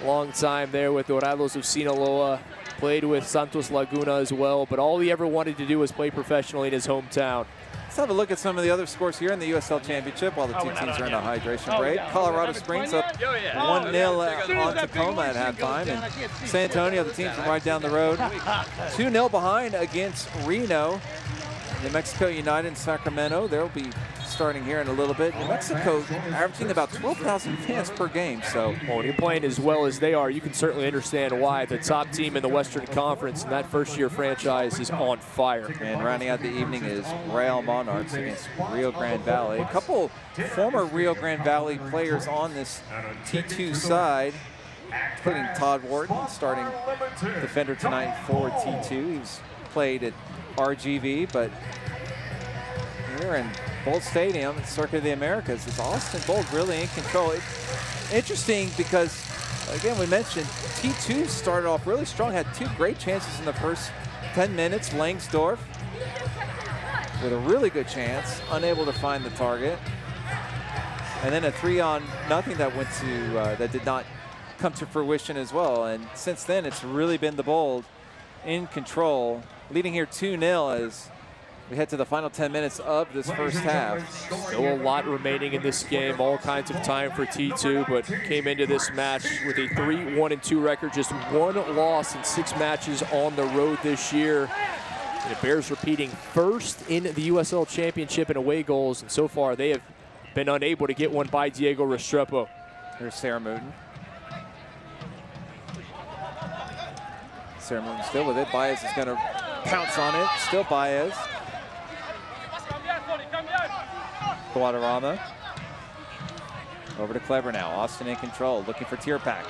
B: Long time there with Dorados of Sinaloa. Played with Santos Laguna as well, but all he ever wanted to do was play professionally in his hometown.
A: Let's have a look at some of the other scores here in the USL Championship while the two teams are in a hydration break. Colorado Springs up 1-0 on Tacoma at halftime, and San Antonio, the team from right down the road, 2-0 behind against Reno. New Mexico United and Sacramento, they'll be starting here in a little bit. New Mexico averaging about 12,000 fans per game. So
B: well, when you're playing as well as they are, you can certainly understand why the top team in the Western Conference and that first-year franchise is on fire.
A: And rounding out the evening is Real Monarchs against Rio Grande Valley. A couple former Rio Grande Valley players on this T2 side, including Todd Wharton, starting defender tonight for T2. He's played at RGV, but here in Bold Stadium, Circuit of the Americas, is Austin Bold really in control. It's interesting because, again, we mentioned T2 started off really strong, had two great chances in the first 10 minutes. Langsdorff with a really good chance, unable to find the target. And then a 3-0 that went to, that did not come to fruition as well. And since then, it's really been the Bold in control, leading here 2-0 as we head to the final 10 minutes of this first half.
B: Still a lot remaining in this game, all kinds of time for T2, but came into this match with a 3-1-2 record, just one loss in 6 matches on the road this year. And it bears repeating, first in the USL Championship in away goals, and so far they have been unable to get one by Diego Restrepo.
A: Here's Sarah Mooten. Sarah Mooten still with it. Baez is going to pounce on it. Still Baez. Guadarrama. Over to Clever now. Austin in control, looking for Tierpak.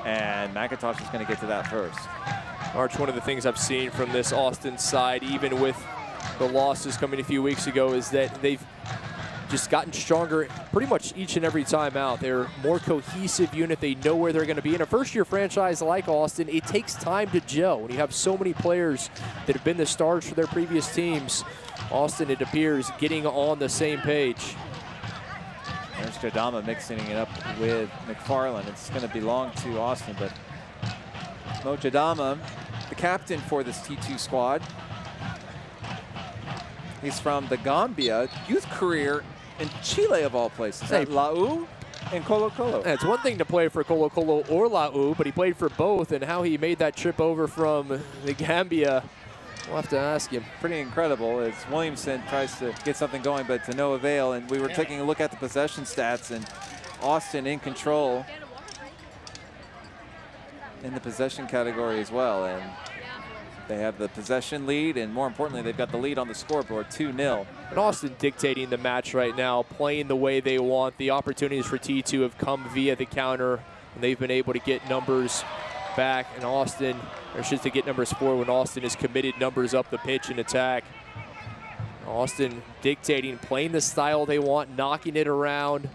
A: And McIntosh is going to get to that first.
B: Arch, one of the things I've seen from this Austin side, even with the losses coming a few weeks ago, is that they've just gotten stronger pretty much each and every time out. They're a more cohesive unit. They know where they're going to be. In a first-year franchise like Austin, it takes time to gel. When you have so many players that have been the stars for their previous teams, Austin, it appears, getting on the same page.
A: There's Jadama mixing it up with McFarland. It's going to belong to Austin, but Mo Jadama, the captain for this T2 squad. He's from the Gambia, youth career in Chile of all places. At Lau and Colo Colo.
B: It's one thing to play for Colo Colo or Lau, but he played for both, and how he made that trip over from the Gambia, we'll have to ask him.
A: Pretty incredible as Williamson tries to get something going, but to no avail. And we were taking a look at the possession stats, and Austin in control in the possession category as well. And they have the possession lead, and more importantly, they've got the lead on the scoreboard, 2-0.
B: And Austin dictating the match right now, playing the way they want. The opportunities for T2 have come via the counter, and they've been able to get numbers back. And Austin, or just to get numbers forward when Austin has committed numbers up the pitch in attack. Austin dictating, playing the style they want, knocking it around.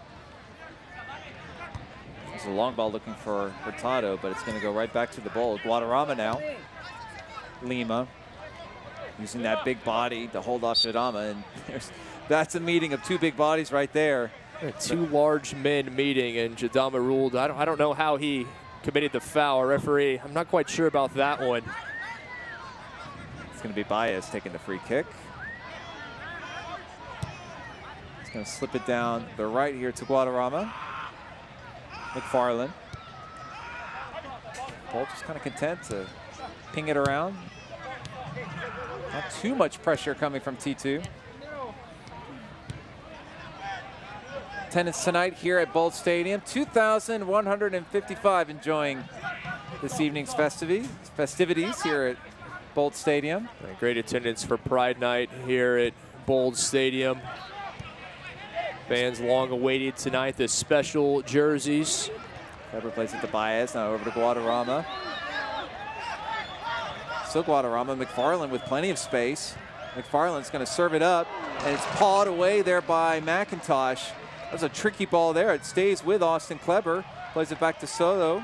A: There's a long ball looking for Hurtado, but it's going to go right back to the Bold. Guadarrama now. Lima using that big body to hold off Jadama, and that's a meeting of two big bodies right there.
B: Two large men meeting, and Jadama ruled. I don't know how he committed the foul. Referee, I'm not quite sure about that one.
A: It's going to be Baez taking the free kick. He's going to slip it down the right here to Guadarrama. McFarland. Bolt just kind of content to ping it around. Not too much pressure coming from T2. attendance tonight here at Bold Stadium. 2,155 enjoying this evening's festivities here at Bold Stadium.
B: Great attendance for Pride Night here at Bold Stadium. Fans long awaited tonight, the special jerseys.
A: Kleber plays it to Baez, now over to Guadarrama. Still Guadarrama, McFarland with plenty of space. McFarland's going to serve it up, and it's pawed away there by McIntosh. That was a tricky ball there. It stays with Austin Kleber. Plays it back to Soto.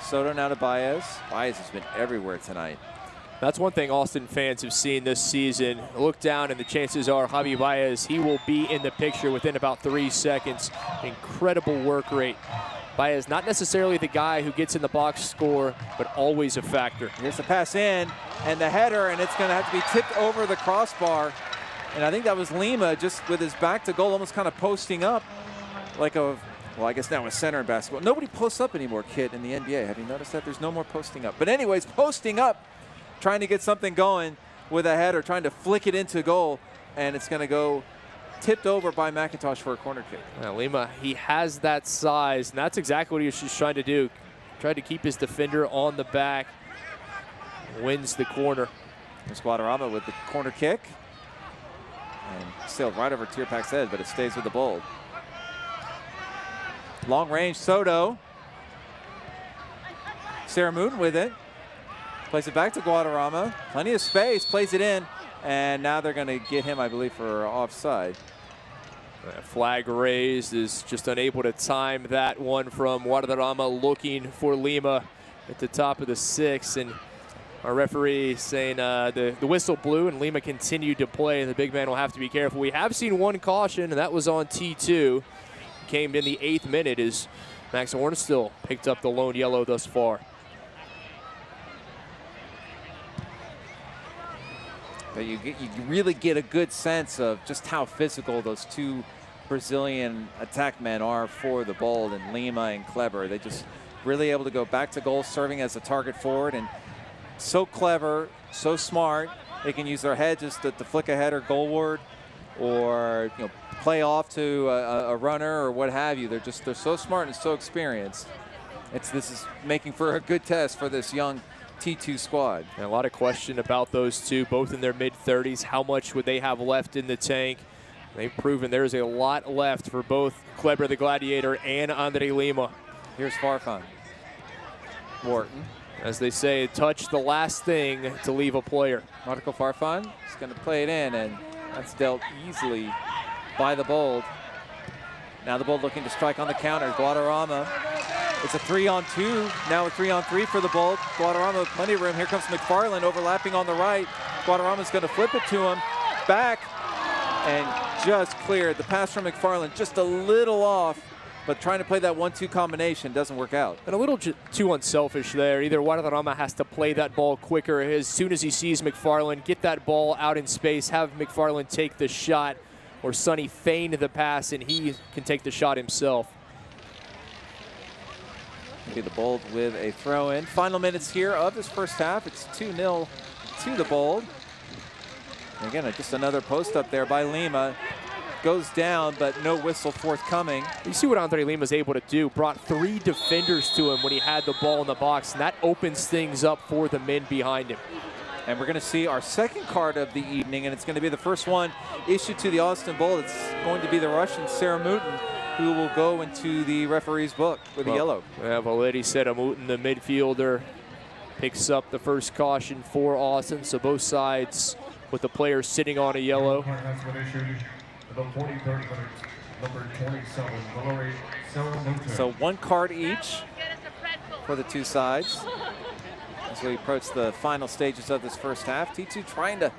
A: Soto now to Baez. Baez has been everywhere tonight.
B: That's one thing Austin fans have seen this season. Look down, and the chances are Javi Baez, he will be in the picture within about 3 seconds. Incredible work rate. Baez, not necessarily the guy who gets in the box score, but always a factor.
A: Here's the pass in, and the header, and it's going to have to be tipped over the crossbar. And I think that was Lima just with his back to goal, almost kind of posting up like a, well, I guess now a center in basketball. Nobody posts up anymore, Kit, in the NBA. Have you noticed that? There's no more posting up. But anyways, posting up, trying to get something going with a header, trying to flick it into goal, and it's going to go tipped over by McIntosh for a corner kick.
B: Lima, he has that size, and that's exactly what he was just trying to do. Tried to keep his defender on the back. Wins the corner.
A: There's Guadarrama with the corner kick. And sailed right over Tierpak's head, but it stays with the Bold. Long range, Soto. Saramoon with it. Plays it back to Guadarrama. Plenty of space, plays it in. And now they're going to get him, I believe, for offside.
B: Flag raised, is just unable to time that one from Guadarrama, looking for Lima at the top of the 6. And our referee saying the whistle blew and Lima continued to play, and the big man will have to be careful. We have seen one caution, and that was on T2. Came in the 8th minute as Max Hornstill picked up the lone yellow thus far.
A: But you really get a good sense of just how physical those two Brazilian attack men are for the Bold, and Lima and Kleber. They just really able to go back to goal, serving as a target forward, and so clever, so smart. They can use their head just to flick a header goalward, or play off to a runner or what have you. They're so smart and so experienced. This is making for a good test for this young T2 squad.
B: And a lot of question about those two, both in their mid-30s. How much would they have left in the tank? They've proven there's a lot left for both Kleber the Gladiator and Andre Lima.
A: Here's Farfan. Wharton.
B: As they say, touch the last thing to leave a player.
A: Marco Farfan is going to play it in, and that's dealt easily by the Bold. Now the Bold looking to strike on the counter. Guadarrama. It's a 3-on-2, now a 3-on-3 for the Bold. Guadarrama with plenty of room. Here comes McFarland overlapping on the right. Guadarrama's going to flip it to him. Back, and just cleared. The pass from McFarland just a little off, but trying to play that 1-2 combination doesn't work out.
B: And a little too unselfish there. Either Guadarrama has to play that ball quicker as soon as he sees McFarland, get that ball out in space, have McFarland take the shot, or Sonny feign the pass, and he can take the shot himself.
A: Be the Bold with a throw-in. Final minutes here of this first half. It's 2-0 to the Bold. And again, just another post up there by Lima. Goes down, but no whistle forthcoming.
B: You see what Andre Lima's able to do. Brought 3 defenders to him when he had the ball in the box, and that opens things up for the men behind him.
A: And we're going to see our second card of the evening, and it's going to be the first one issued to the Austin Bold. It's going to be the Russian Saramutin, who will go into the referee's book with a yellow.
B: Yeah, Valeti Saramutin, the midfielder, picks up the first caution for Austin. So both sides with the players sitting on a yellow.
C: Has been issued. The 43rd minute, number 27, Valerie Saramutin.
A: So 1 card each for the two sides as we approach the final stages of this first half. T2 trying to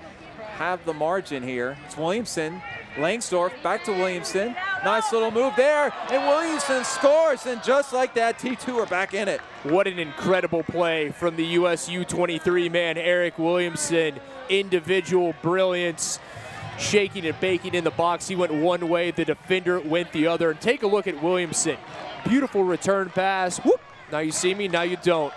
A: have the margin here. It's Williamson. Langsdorff back to Williamson. Nice little move there, and Williamson scores, and just like that, T2 are back in it.
B: What an incredible play from the US U23 man, Eric Williamson. Individual brilliance, shaking and baking in the box. He went one way, the defender went the other. And take a look at Williamson. Beautiful return pass. Whoop, now you see me, now you don't.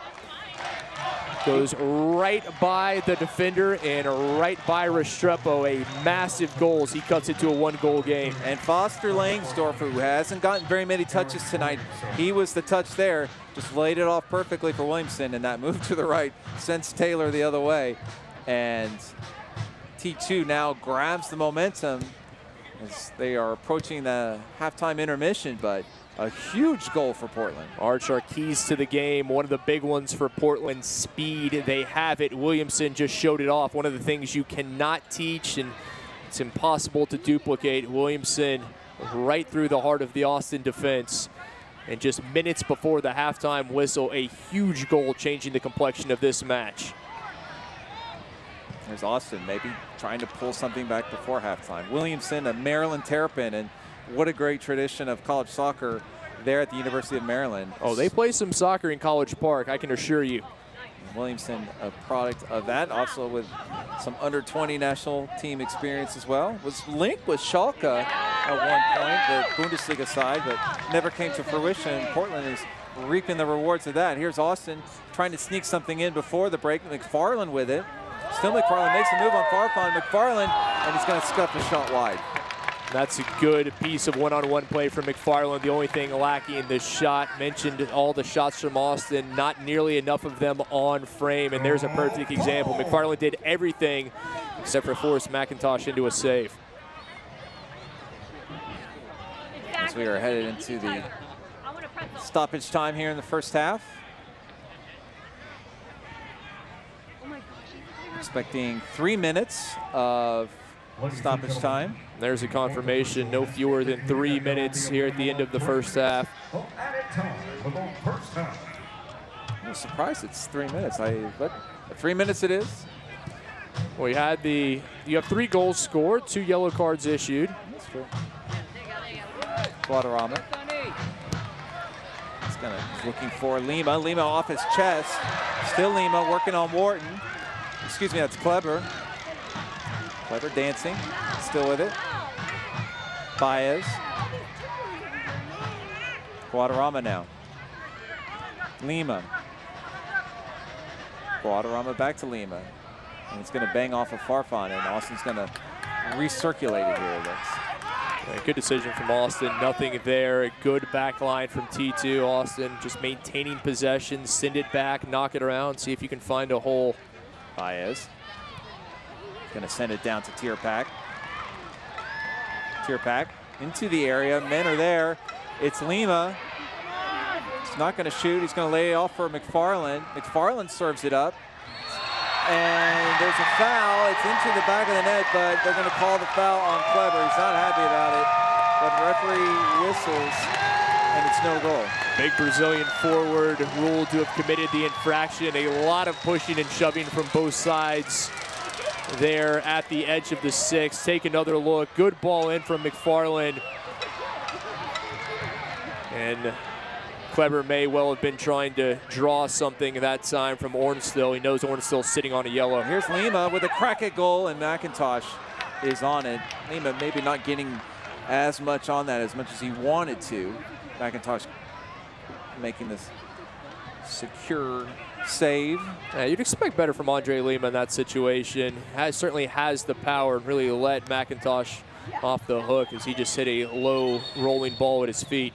B: Goes right by the defender and right by Restrepo. A massive goal as he cuts it to a 1-goal game.
A: And Foster Langsdorf, who hasn't gotten very many touches tonight, he was the touch there. Just laid it off perfectly for Williamson, and that move to the right sends Taylor the other way. And T2 now grabs the momentum as they are approaching the halftime intermission, but a huge goal for Portland.
B: Arch, our keys to the game. One of the big ones for Portland, speed. They have it. Williamson just showed it off. One of the things you cannot teach, and it's impossible to duplicate. Williamson right through the heart of the Austin defense. And just minutes before the halftime whistle, a huge goal changing the complexion of this match.
A: There's Austin maybe trying to pull something back before halftime. Williamson, a Maryland Terrapin, and what a great tradition of college soccer there at the University of Maryland.
B: Oh, they play some soccer in College Park, I can assure you.
A: Williamson, a product of that, also with some under-20 national team experience as well. Was linked with Schalke at one point, the Bundesliga side, but never came to fruition. Portland is reaping the rewards of that. Here's Austin trying to sneak something in before the break. McFarland with it. Still McFarland makes a move on Farfan. McFarland, and he's going to scuff a shot wide.
B: That's a good piece of one-on-one play from McFarland. The only thing lacking in this shot, mentioned all the shots from Austin, not nearly enough of them on frame, and there's a perfect example. McFarland did everything except for force McIntosh into a save.
A: As we are headed into the stoppage time here in the first half. Expecting 3 minutes of stoppage time.
B: There's a confirmation, no fewer than 3 minutes here at the end of the first half.
A: I'm surprised it's 3 minutes. But 3 minutes it is.
B: Well, you have 3 goals scored, 2 yellow cards issued.
A: That's true. Guadarrama. He's looking for Lima. Lima off his chest. Still Lima working on Wharton. Excuse me, that's Kleber. Kleber dancing, still with it. Baez. Guadarrama now. Lima. Guadarrama back to Lima. And it's going to bang off of Farfan, and Austin's going to recirculate it here.
B: Yeah, good decision from Austin. Nothing there. A good back line from T2. Austin just maintaining possession, send it back, knock it around, see if you can find a hole.
A: Baez. Going to send it down to Tierpak. Tierpak into the area. Men are there. It's Lima. He's not going to shoot. He's going to lay it off for McFarland. McFarland serves it up. And there's a foul. It's into the back of the net, but they're going to call the foul on Kleber. He's not happy about it. But the referee whistles, and it's no goal.
B: Big Brazilian forward ruled to have committed the infraction. A lot of pushing and shoving from both sides there at the edge of the 6. Take another look. Good ball in from McFarland. And Kleber may well have been trying to draw something that time from Ornstill. He knows Ornstill's sitting on a yellow.
A: Here's Lima with a crack at goal, and McIntosh is on it. Lima maybe not getting as much on that as much as he wanted to. McIntosh making this secure save.
B: Yeah, you'd expect better from Andre Lima in that situation. Certainly has the power and really let McIntosh off the hook as he just hit a low rolling ball at his feet.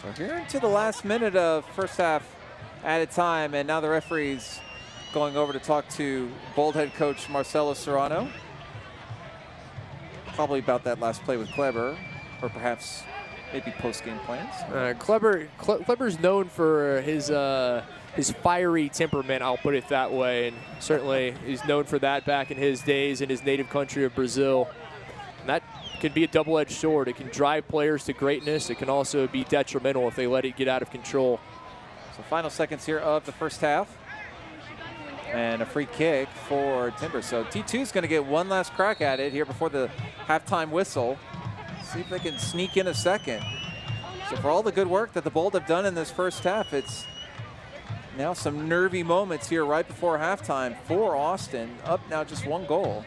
A: So here into the last minute of first half added time, and now the referee's going over to talk to Bold head coach Marcelo Serrano. Probably about that last play with Kleber, or perhaps maybe post-game plans.
B: Kleber's known for his fiery temperament, I'll put it that way, and certainly he's known for that back in his days in his native country of Brazil. And that can be a double-edged sword. It can drive players to greatness. It can also be detrimental if they let it get out of control.
A: So final seconds here of the first half. And a free kick for Timbers. So T2 is going to get one last crack at it here before the halftime whistle. See if they can sneak in a second. So for all the good work that the Bold have done in this first half, it's now some nervy moments here right before halftime for Austin. Up now just 1 goal.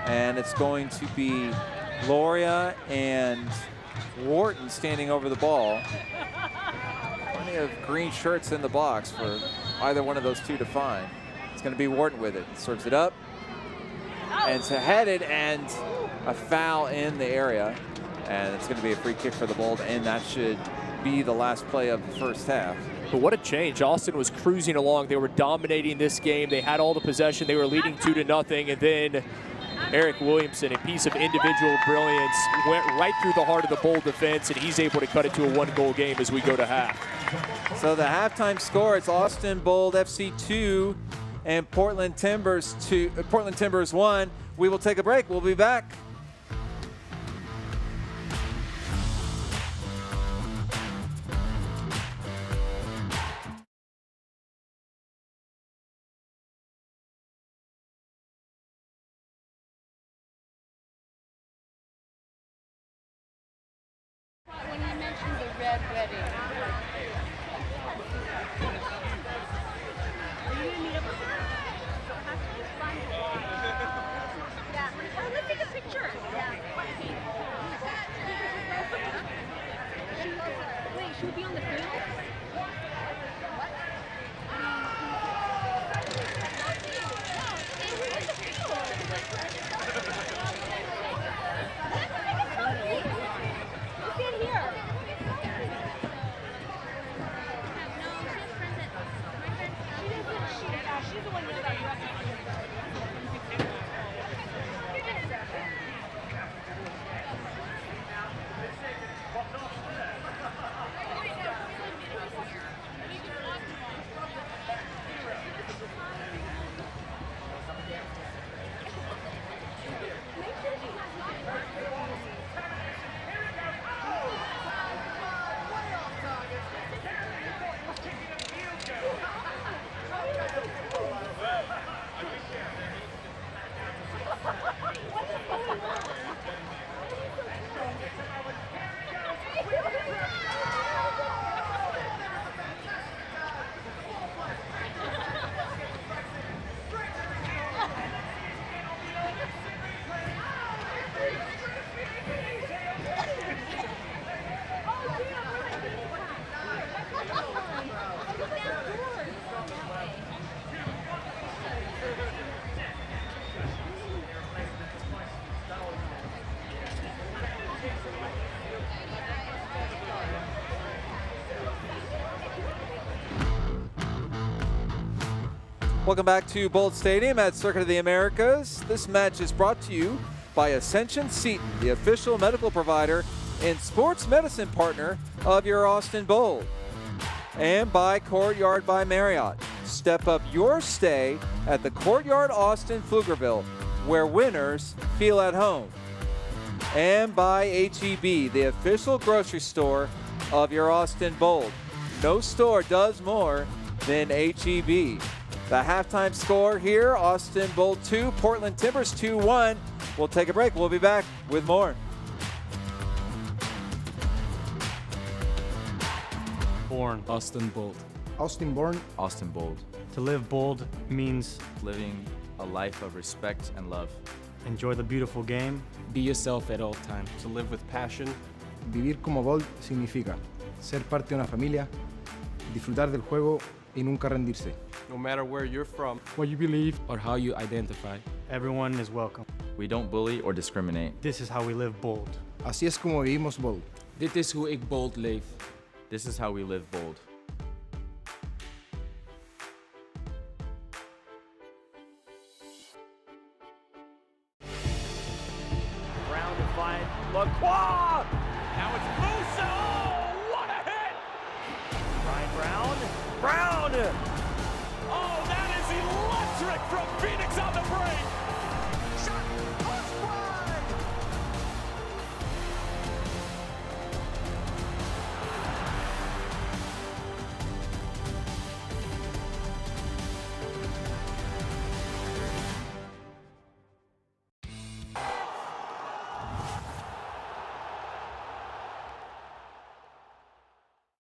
A: And it's going to be Loria and Wharton standing over the ball. plenty of green shirts in the box for either one of those two to find. It's going to be Wharton with it. Serves it up. And it's headed, and a foul in the area. And it's going to be a free kick for the Bold, and that should be the last play of the first half.
B: But what a change. Austin was cruising along. They were dominating this game. They had all the possession. They were leading 2-0. And then Eric Williamson, a piece of individual brilliance, went right through the heart of the Bold defense, and he's able to cut it to a one-goal game as we go to half.
A: So the halftime score, it's Austin Bold FC 2 and Portland Timbers 1. We will take a break. We'll be back.
F: When you mentioned the red wedding. Are you gonna meet up with her? Yeah. Oh, let's take a picture. Yeah. Wait, should we be on the field?
A: Welcome back to Bold Stadium at Circuit of the Americas. This match is brought to you by Ascension Seton, the official medical provider and sports medicine partner of your Austin Bold. And by Courtyard by Marriott. Step up your stay at the Courtyard Austin Pflugerville, where winners feel at home. And by H-E-B, the official grocery store of your Austin Bold. No store does more than H-E-B. The halftime score here, Austin Bold 2, Portland Timbers 2-1. We'll take a break. We'll be back with more.
G: Born Austin Bold.
H: Austin born,
I: Austin Bold.
G: To live bold means
I: Living a life of respect and love.
G: enjoy the beautiful game.
J: Be yourself at all times.
K: To live with passion.
H: vivir como Bold significa ser parte de una familia, disfrutar del juego y nunca rendirse.
K: No matter where you're from,
J: What you believe or how you identify.
G: Everyone is welcome.
I: We don't bully or discriminate.
G: This is how we live bold.
H: Así es como vivimos Bold.
J: Dit is hoe ik bold leef.
I: This is how we live bold.
L: Brown to find Lacroix. Now it's Musa. Oh, what a hit! Ryan Brown. Brown. Oh, that is electric from Phoenix on the break. Shot. Push wide.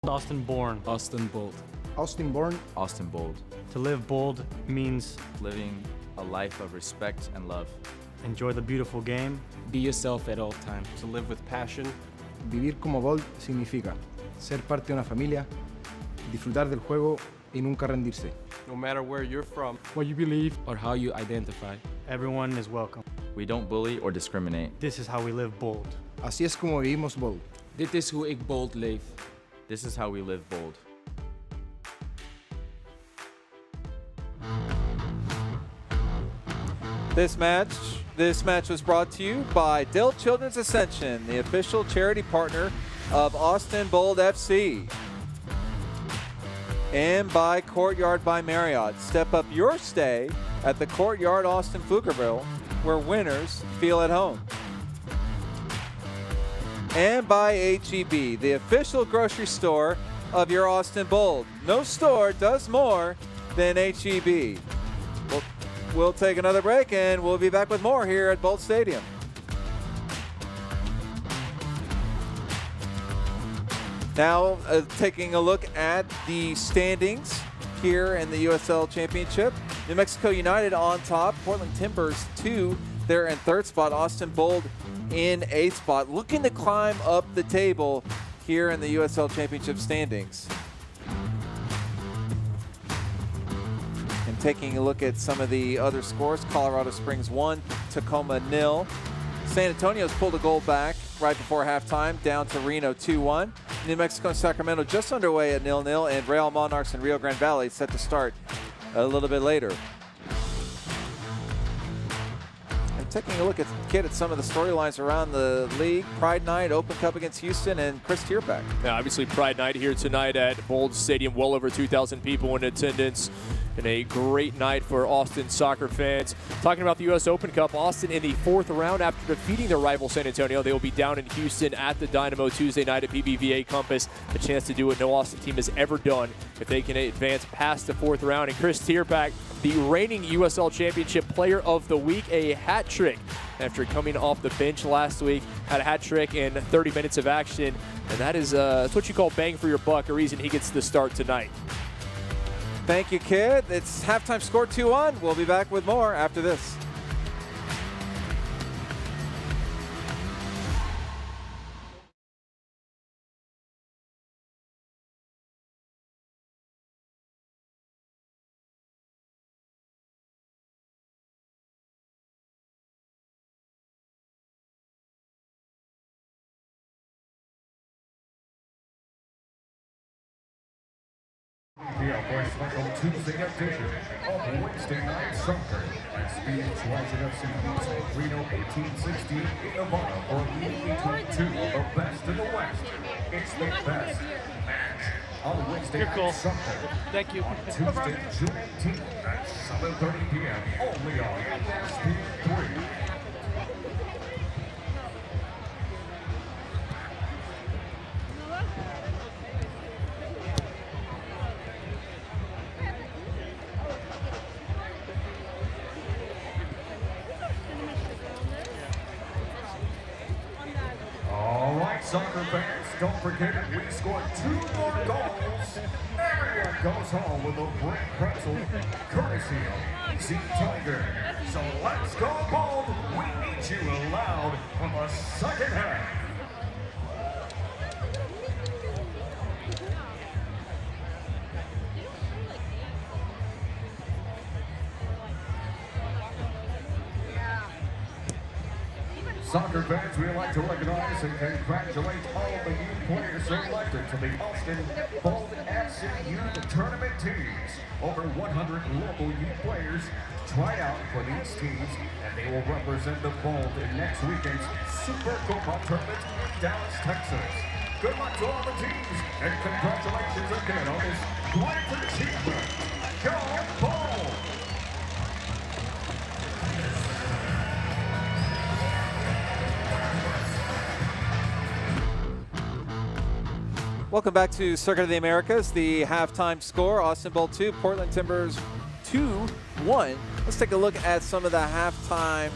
G: Austin born.
J: Austin Bold.
H: Austin born,
I: Austin Bold.
G: To live bold means
I: Living a life of respect and love.
G: enjoy the beautiful game.
J: Be yourself at all times.
K: to live with passion.
H: vivir como Bold significa ser parte de una familia, disfrutar del juego y nunca rendirse.
K: No matter where you're from,
J: what you believe, or how you identify.
G: Everyone is welcome.
I: We don't bully or discriminate.
G: This is how we live bold.
H: Así es como vivimos bold.
J: Dit is hoe ik bold leef.
I: This is how we live bold.
A: This match was brought to you by Dill Children's Ascension, the official charity partner of Austin Bold FC. And by Courtyard by Marriott. Step up your stay at the Courtyard Austin Pflugerville, where winners feel at home. And by H-E-B, the official grocery store of your Austin Bold. No store does more than H-E-B. We'll take another break, and we'll be back with more here at Bold Stadium. Now, taking a look at the standings here in the USL Championship. New Mexico United on top, Portland Timbers 2. They're in 3rd spot, Austin Bold in 8th spot. Looking to climb up the table here in the USL Championship standings. And taking a look at some of the other scores, Colorado Springs 1, Tacoma 0. San Antonio's pulled a goal back right before halftime, down to Reno 2-1. New Mexico and Sacramento just underway at 0-0, and Real Monarchs and Rio Grande Valley set to start a little bit later. And taking a look at some of the storylines around the league, Pride Night, Open Cup against Houston, and Chris Tierpak.
B: Yeah, obviously Pride Night here tonight at Bold Stadium, well over 2,000 people in attendance. And a great night for Austin soccer fans. Talking about the U.S. Open Cup, Austin in the 4th round after defeating their rival San Antonio. They will be down in Houston at the Dynamo Tuesday night at BBVA Compass. A chance to do what no Austin team has ever done if they can advance past the 4th round. And Chris Tierpak, the reigning USL Championship Player of the Week, a hat trick after coming off the bench last week. Had a hat trick in 30 minutes of action. And that is that's what you call bang for your buck, a reason he gets the start tonight.
A: Thank you, Kid. It's halftime score 2-1. We'll be back with more after this.
C: For a special Tuesday edition of Wednesday Night Soccer. Experience Washington FC beats Reno 1860 in Nevada for a meeting between two of the best in the West. It's the best match on Wednesday Night Soccer.
D: Thank you.
C: On Tuesday, June 18th at 7:30 p.m. only on ESPN 3. Soccer fans, don't forget we scored 2 more goals. Everyone goes home with a brick pretzel, courtesy of Easy Tiger. So let's go Bold. We need you loud for the second half. Soccer fans, we'd like to recognize and congratulate all of the youth players selected to the Austin Bold FC Youth Tournament teams. Over 100 local youth players try out for these teams, and they will represent the Bold in next weekend's Super Copa Tournament in Dallas, Texas. Good luck to all the teams, and congratulations again on this great achievement. Go Bold!
A: Welcome back to Circuit of the Americas. The halftime score, Austin Bold 2, Portland Timbers 2-1. Let's take a look at some of the halftime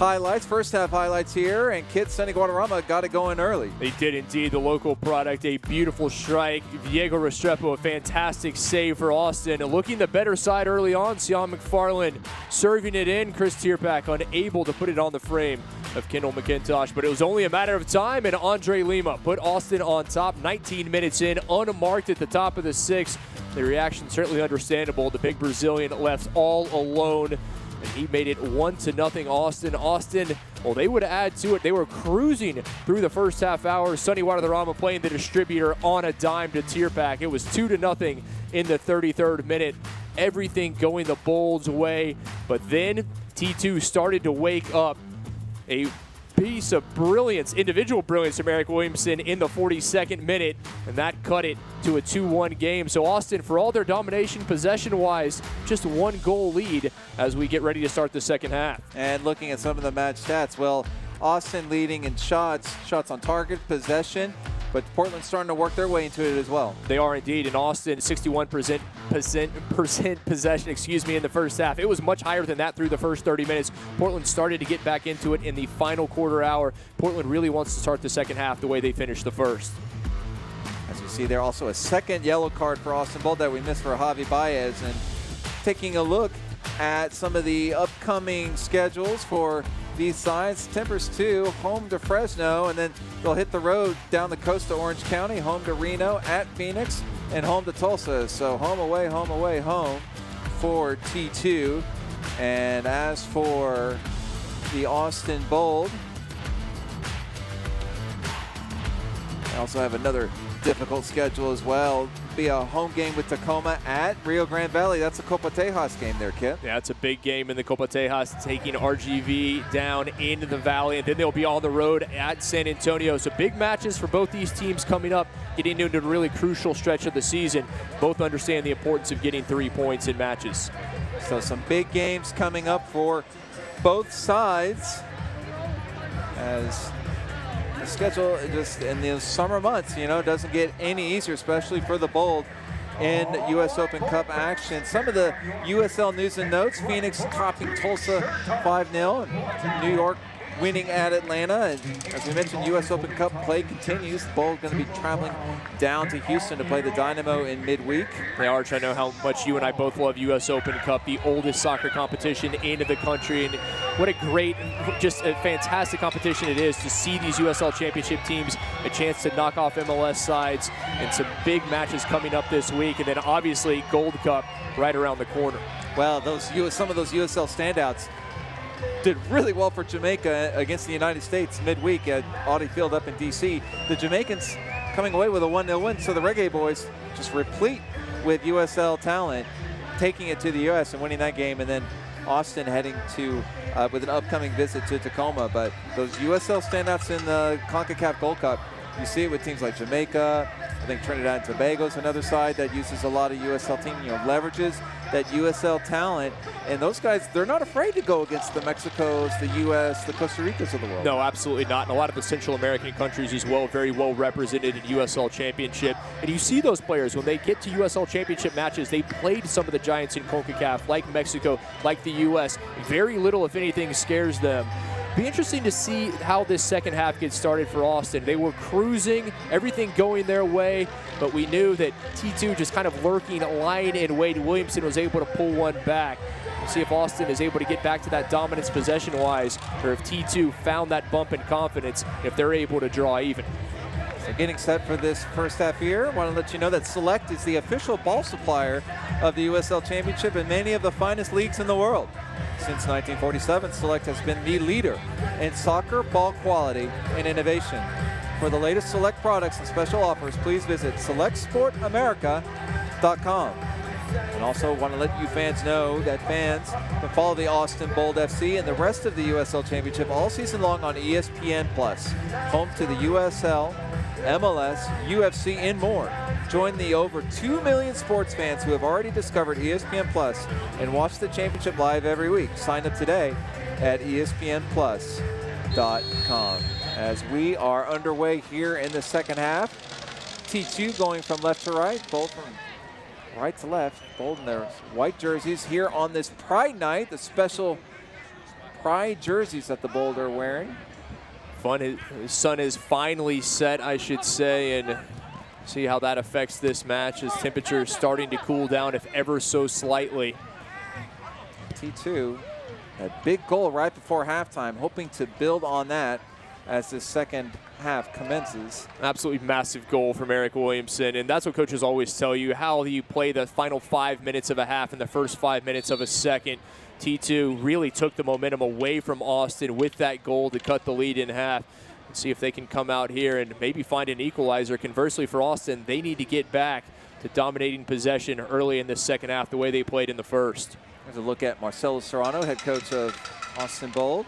A: highlights, first half highlights here, and Kit Sunny Guadarrama got it going early.
B: They did indeed. The local product, a beautiful strike. Diego Restrepo, a fantastic save for Austin. Looking the better side early on, Sean McFarland serving it in. Chris Tierpak unable to put it on the frame of Kendall McIntosh, but it was only a matter of time, and Andre Lima put Austin on top 19 minutes in, unmarked at the top of the sixth. The reaction certainly understandable. The big Brazilian left all alone, and he made it 1-0 Austin. Austin, well, they would add to it. They were cruising through the first half hour. Sunny Guadarrama playing the distributor on a dime to Tierpak. It was 2-0 in the 33rd minute. Everything going the Bolds' way, but then T2 started to wake up. A piece of brilliance, individual brilliance from Eric Williamson in the 42nd minute, and that cut it to a 2-1 game. So Austin, for all their domination possession-wise, just 1 goal lead as we get ready to start the second half.
A: And looking at some of the match stats, well, Austin leading in shots on target, possession, but Portland's starting to work their way into it as well.
B: They are indeed. In Austin, 61% possession, in the first half. It was much higher than that through the first 30 minutes. Portland started to get back into it in the final quarter hour. Portland really wants to start the second half the way they finished the first.
A: As you see there, also a second yellow card for Austin Bold that we missed for Javi Baez. And taking a look at some of the upcoming schedules for these sides, Timbers 2, home to Fresno, and then they'll hit the road down the coast to Orange County, home to Reno, at Phoenix, and home to Tulsa. So home, away, home for T2. And as for the Austin Bold, they also have another difficult schedule as well. Be a home game with Tacoma at Rio Grande Valley. That's a Copa Tejas game there, Kip.
B: Yeah, it's a big game in the Copa Tejas, taking RGV down into the valley, and then they'll be on the road at San Antonio. So big matches for both these teams coming up, getting into a really crucial stretch of the season. Both understand the importance of getting 3 points in matches.
A: So some big games coming up for both sides as the schedule just in the summer months, doesn't get any easier, especially for the Bold in U.S. Open Cup action. Some of the USL news and notes: Phoenix topping Tulsa 5-0, and New York winning at Atlanta. And as we mentioned, U.S. Open Cup play continues. The Bold going to be traveling down to Houston to play the Dynamo in midweek.
B: Hey, Arch, I know how much you and I both love U.S. Open Cup, the oldest soccer competition in the country. And what a great, just a fantastic competition it is to see these USL Championship teams a chance to knock off MLS sides, and some big matches coming up this week. And then obviously Gold Cup right around the corner.
A: Well, some of those USL standouts did really well for Jamaica against the United States midweek at Audi Field up in D.C. The Jamaicans coming away with a 1-0 win, so the Reggae Boys just replete with USL talent, taking it to the U.S. and winning that game, and then Austin heading to with an upcoming visit to Tacoma. But those USL standouts in the CONCACAF Gold Cup, you see it with teams like Jamaica. I think Trinidad and Tobago is another side that uses a lot of USL team, leverages that USL talent. And those guys, they're not afraid to go against the Mexicos, the US, the Costa Ricas of the world.
B: No, absolutely not. And a lot of the Central American countries as well, very well represented in USL Championship. And you see those players, when they get to USL Championship matches, they played some of the giants in CONCACAF, like Mexico, like the US. Very little, if anything, scares them. Be interesting to see how this second half gets started for Austin. They were cruising, everything going their way, but we knew that T2 just kind of lurking, lying in wait. Williamson was able to pull one back. We'll see if Austin is able to get back to that dominance possession-wise, or if T2 found that bump in confidence, if they're able to draw even.
A: So getting set for this first half here, I want to let you know that Select is the official ball supplier of the USL Championship and many of the finest leagues in the world. Since 1947, Select has been the leader in soccer ball quality and innovation. For the latest Select products and special offers, please visit selectsportamerica.com. And also want to let you fans know that fans can follow the Austin Bold FC and the rest of the USL Championship all season long on ESPN+, home to the USL, MLS, UFC, and more. Join the over 2 million sports fans who have already discovered ESPN Plus and watch the championship live every week. Sign up today at espnplus.com. As we are underway here in the second half, T2 going from left to right, both from right to left, bold in their white jerseys here on this Pride Night, the special pride jerseys that the Bold are wearing.
B: His sun is finally set, I should say, and see how that affects this match as temperatures starting to cool down, if ever so slightly.
A: T2, a big goal right before halftime, hoping to build on that as the second half commences.
B: Absolutely massive goal from Eric Williamson, and that's what coaches always tell you, how you play the final 5 minutes of a half and the first 5 minutes of a second. T2 really took the momentum away from Austin with that goal to cut the lead in half. And see if they can come out here and maybe find an equalizer. Conversely for Austin, they need to get back to dominating possession early in the second half the way they played in the first.
A: There's a look at Marcelo Serrano, head coach of Austin Bold.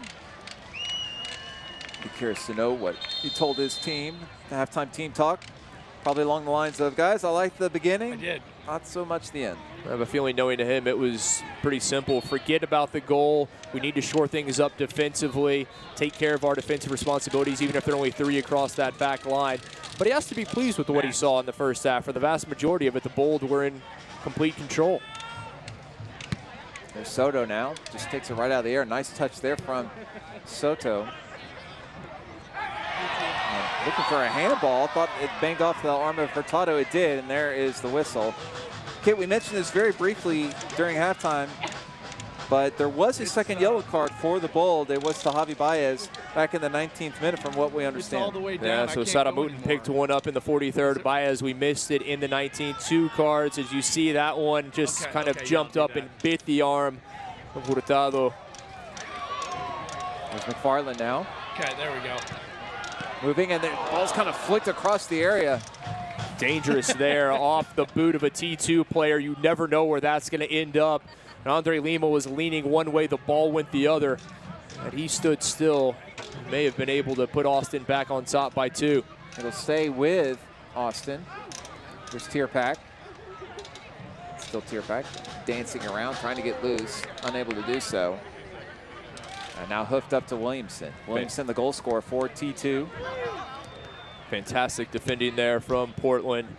A: Be curious to know what he told his team, the halftime team talk. Probably along the lines of, guys, I like the beginning.
D: I did.
A: Not so much the end.
B: I have a feeling, knowing to him, it was pretty simple. Forget about the goal. We need to shore things up defensively, take care of our defensive responsibilities, even if they're only 3 across that back line. But he has to be pleased with what he saw in the first half. For the vast majority of it, the Bold were in complete control.
A: There's Soto now. Just takes it right out of the air. Nice touch there from Soto. Looking for a handball. Thought it banged off the arm of Hurtado. It did, and there is the whistle. Kit, we mentioned this very briefly during halftime, but there was a second yellow card for the Bold. It was to Javi Baez back in the 19th minute from what we understand.
D: All the way down.
B: Yeah, so Sadamutin picked one up in the 43rd. Baez, we missed it in the 19th. 2 cards. As you see, that one just kind of jumped up and bit the arm of Hurtado.
A: There's McFarland now.
D: Okay, there we go.
A: Moving, and the ball's kind of flicked across the area.
B: Dangerous there off the boot of a T2 player. You never know where that's going to end up. And Andre Lima was leaning one way, the ball went the other. And he stood still. May have been able to put Austin back on top by 2.
A: It'll stay with Austin. There's Tierpak. Still Tierpak dancing around, trying to get loose, unable to do so. And now hoofed up to Williamson. Williamson, the goal scorer for T2.
B: Fantastic defending there from Portland.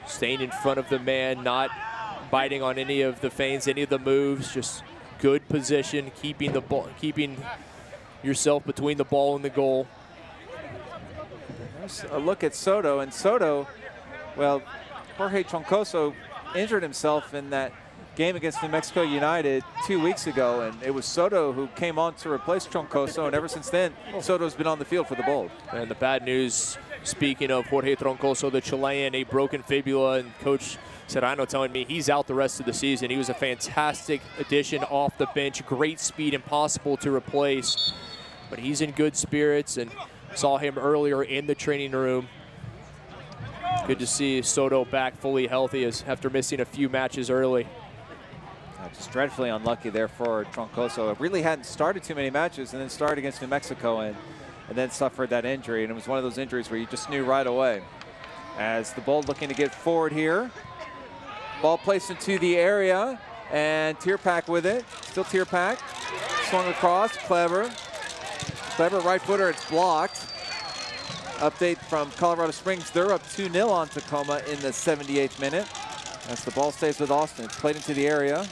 B: Staying in front of the man, not biting on any of the feints, any of the moves. Just good position, keeping the ball, keeping yourself between the ball and the goal.
A: There's a look at Soto, and Soto, well, Jorge Troncoso injured himself in that game against New Mexico United 2 weeks ago, and it was Soto who came on to replace Troncoso, and ever since then, Soto's been on the field for the Bold.
B: And the bad news, speaking of Jorge Troncoso, the Chilean, a broken fibula, and Coach Serrano telling me he's out the rest of the season. He was a fantastic addition off the bench, great speed, impossible to replace, but he's in good spirits, and saw him earlier in the training room. Good to see Soto back fully healthy after missing a few matches early.
A: Just dreadfully unlucky there for Troncoso. It really hadn't started too many matches, and then started against New Mexico and then suffered that injury. And it was one of those injuries where you just knew right away. As the Bold looking to get forward here. Ball placed into the area, and Tierpak with it. Still Tierpak. Swung across, Clever. Clever right footer, it's blocked. Update from Colorado Springs, they're up 2-0 on Tacoma in the 78th minute. As the ball stays with Austin, it's played into the area.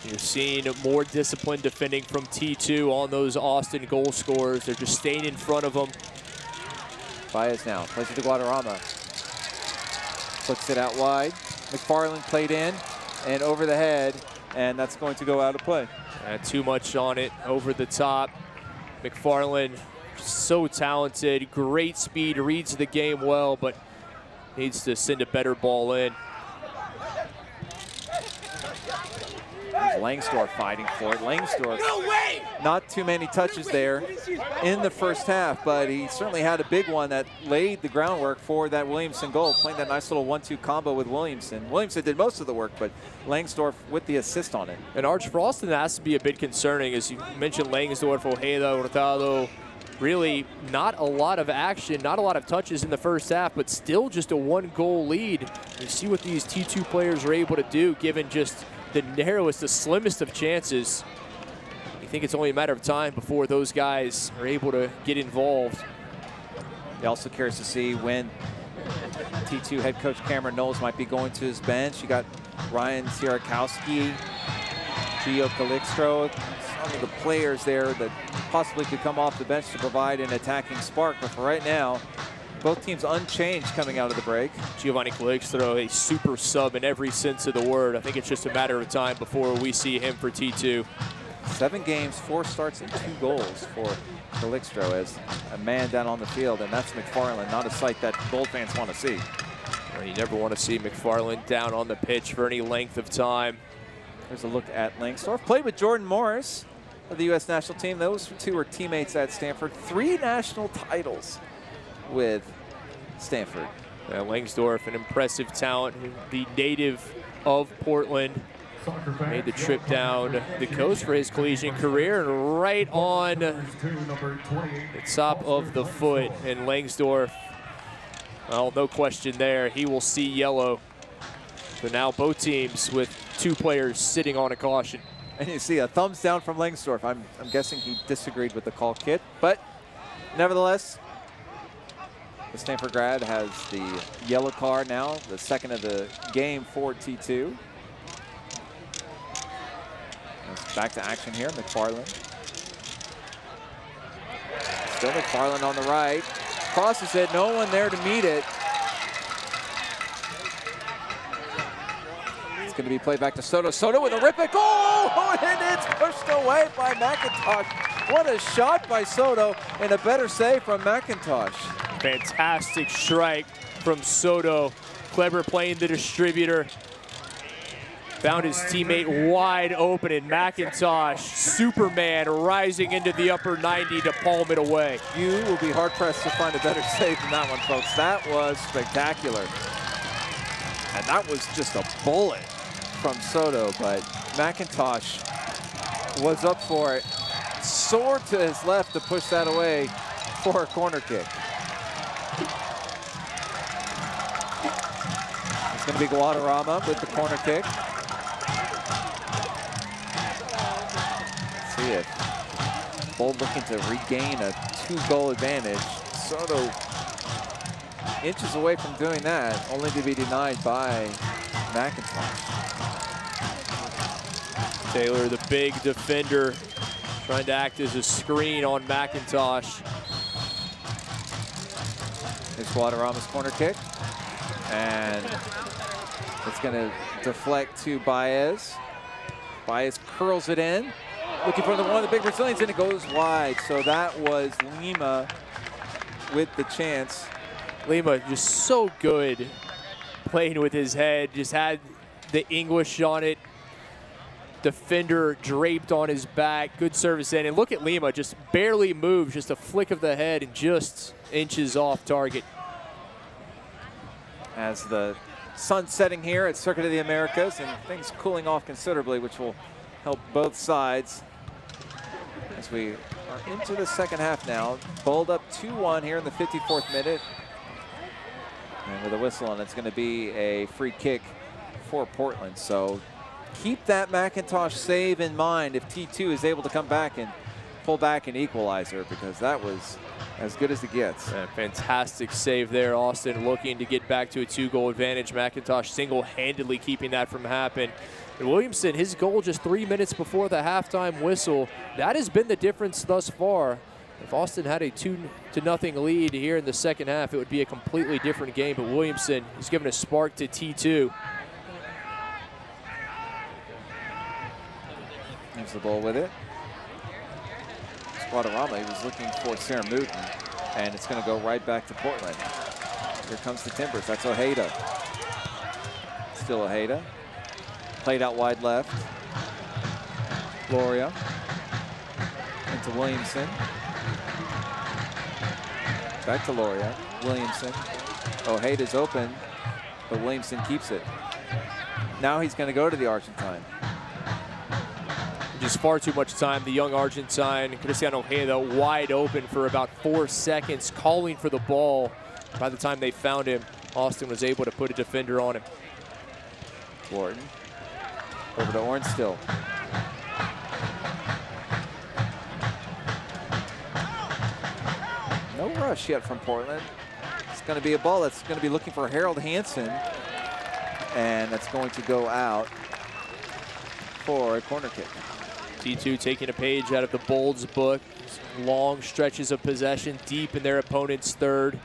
B: You're seeing more disciplined defending from T2 on those Austin goal scorers. They're just staying in front of them.
A: Baez now, plays it to Guadarrama. Flicks it out wide. McFarland played in and over the head, and that's going to go out of play.
B: Too much on it, over the top. McFarland, so talented, great speed, reads the game well, but needs to send a better ball in.
A: Langsdorff fighting for it. Langsdorff, not too many touches there in the first half, but he certainly had a big one that laid the groundwork for that Williamson goal, playing that nice little 1-2 combo with Williamson. Williamson did most of the work, but Langsdorff with the assist on it.
B: And Arch, for Austin, that has to be a bit concerning. As you mentioned, Langsdorff, Ojeda, Hurtado, really not a lot of action, not a lot of touches in the first half, but still just a 1-goal lead. You see what these T2 players are able to do, given just the narrowest, the slimmest of chances. You think it's only a matter of time before those guys are able to get involved.
A: He also curious to see when T2 head coach Cameron Knowles might be going to his bench. You got Ryan Sierakowski Gio Calixto, some of the players there that possibly could come off the bench to provide an attacking spark. But for right now, both teams unchanged coming out of the break.
B: Giovanni Calixto, a super sub in every sense of the word. I think it's just a matter of time before we see him for T2.
A: 7 games, 4 starts, and 2 goals for Calixto as a man down on the field, and that's McFarland, not a sight that Bold fans want to see.
B: Well, you never want to see McFarland down on the pitch for any length of time.
A: There's a look at Langsdorff. Played with Jordan Morris of the U.S. national team. Those 2 were teammates at Stanford. 3 national titles with Stanford.
B: Langsdorff, an impressive talent, the native of Portland. Made the trip down the coast for his collegiate career, and right on the top of the foot. And Langsdorff, well, no question there, he will see yellow. So now both teams with 2 players sitting on a caution.
A: And you see a thumbs down from Langsdorff. I'm guessing he disagreed with the call, Kit, but nevertheless, the Stanford grad has the yellow card now, the second of the game for T2. Back to action here, McFarland. Still McFarland on the right. Crosses it, no one there to meet it. It's going to be played back to Soto. Soto with a rip it, goal! And it's pushed away by McIntosh. What a shot by Soto, and a better save from McIntosh.
B: Fantastic strike from Soto. Clever playing the distributor. Found his teammate wide open, and McIntosh, Superman, rising into the upper 90 to palm it away.
A: You will be hard-pressed to find a better save than that one, folks. That was spectacular. And that was just a bullet from Soto, but McIntosh was up for it. Soared to his left to push that away for a corner kick. It's going to be Guadarrama with the corner kick. See it. Bold looking to regain a 2-goal advantage. Soto inches away from doing that, only to be denied by McIntosh.
B: Taylor, the big defender, trying to act as a screen on McIntosh.
A: Here's Guadarrama's corner kick. And it's going to deflect to Baez. Baez curls it in. Looking for one of the big Brazilians, and it goes wide. So that was Lima with the chance.
B: Lima just so good playing with his head. Just had the English on it. Defender draped on his back. Good service in. And look at Lima, just barely moves. Just a flick of the head and just inches off target.
A: As the sun setting here at Circuit of the Americas and things cooling off considerably, which will help both sides as we are into the second half now. Bold up 2-1 here in the 54th minute. And with a whistle, and it's going to be a free kick for Portland. So keep that McIntosh save in mind if T2 is able to come back and pull back an equalizer, because that was as good as it gets.
B: A fantastic save there. Austin looking to get back to a 2-goal advantage. McIntosh single-handedly keeping that from happening. And Williamson, his goal just 3 minutes before the halftime whistle. That has been the difference thus far. If Austin had a 2-0 lead here in the second half, it would be a completely different game. But Williamson, he's given a spark to T2.
A: Here's the ball with it. Guadarrama, he was looking for Sarah Mooten, and it's going to go right back to Portland. Here comes the Timbers. That's Ojeda. Still Ojeda. Played out wide left. Gloria. Into Williamson. Back to Loria. Williamson. Ojeda's open, but Williamson keeps it. Now he's going to go to the Argentine.
B: Just far too much time. The young Argentine, Cristiano Ojeda, wide open for about 4 seconds, calling for the ball. By the time they found him, Austin was able to put a defender on him.
A: Gordon. Over to Ornstill. No rush yet from Portland. It's going to be a ball that's going to be looking for Harold Hansen, and that's going to go out for a corner kick.
B: T2 taking a page out of the Bolds book. Long stretches of possession deep in their opponent's third.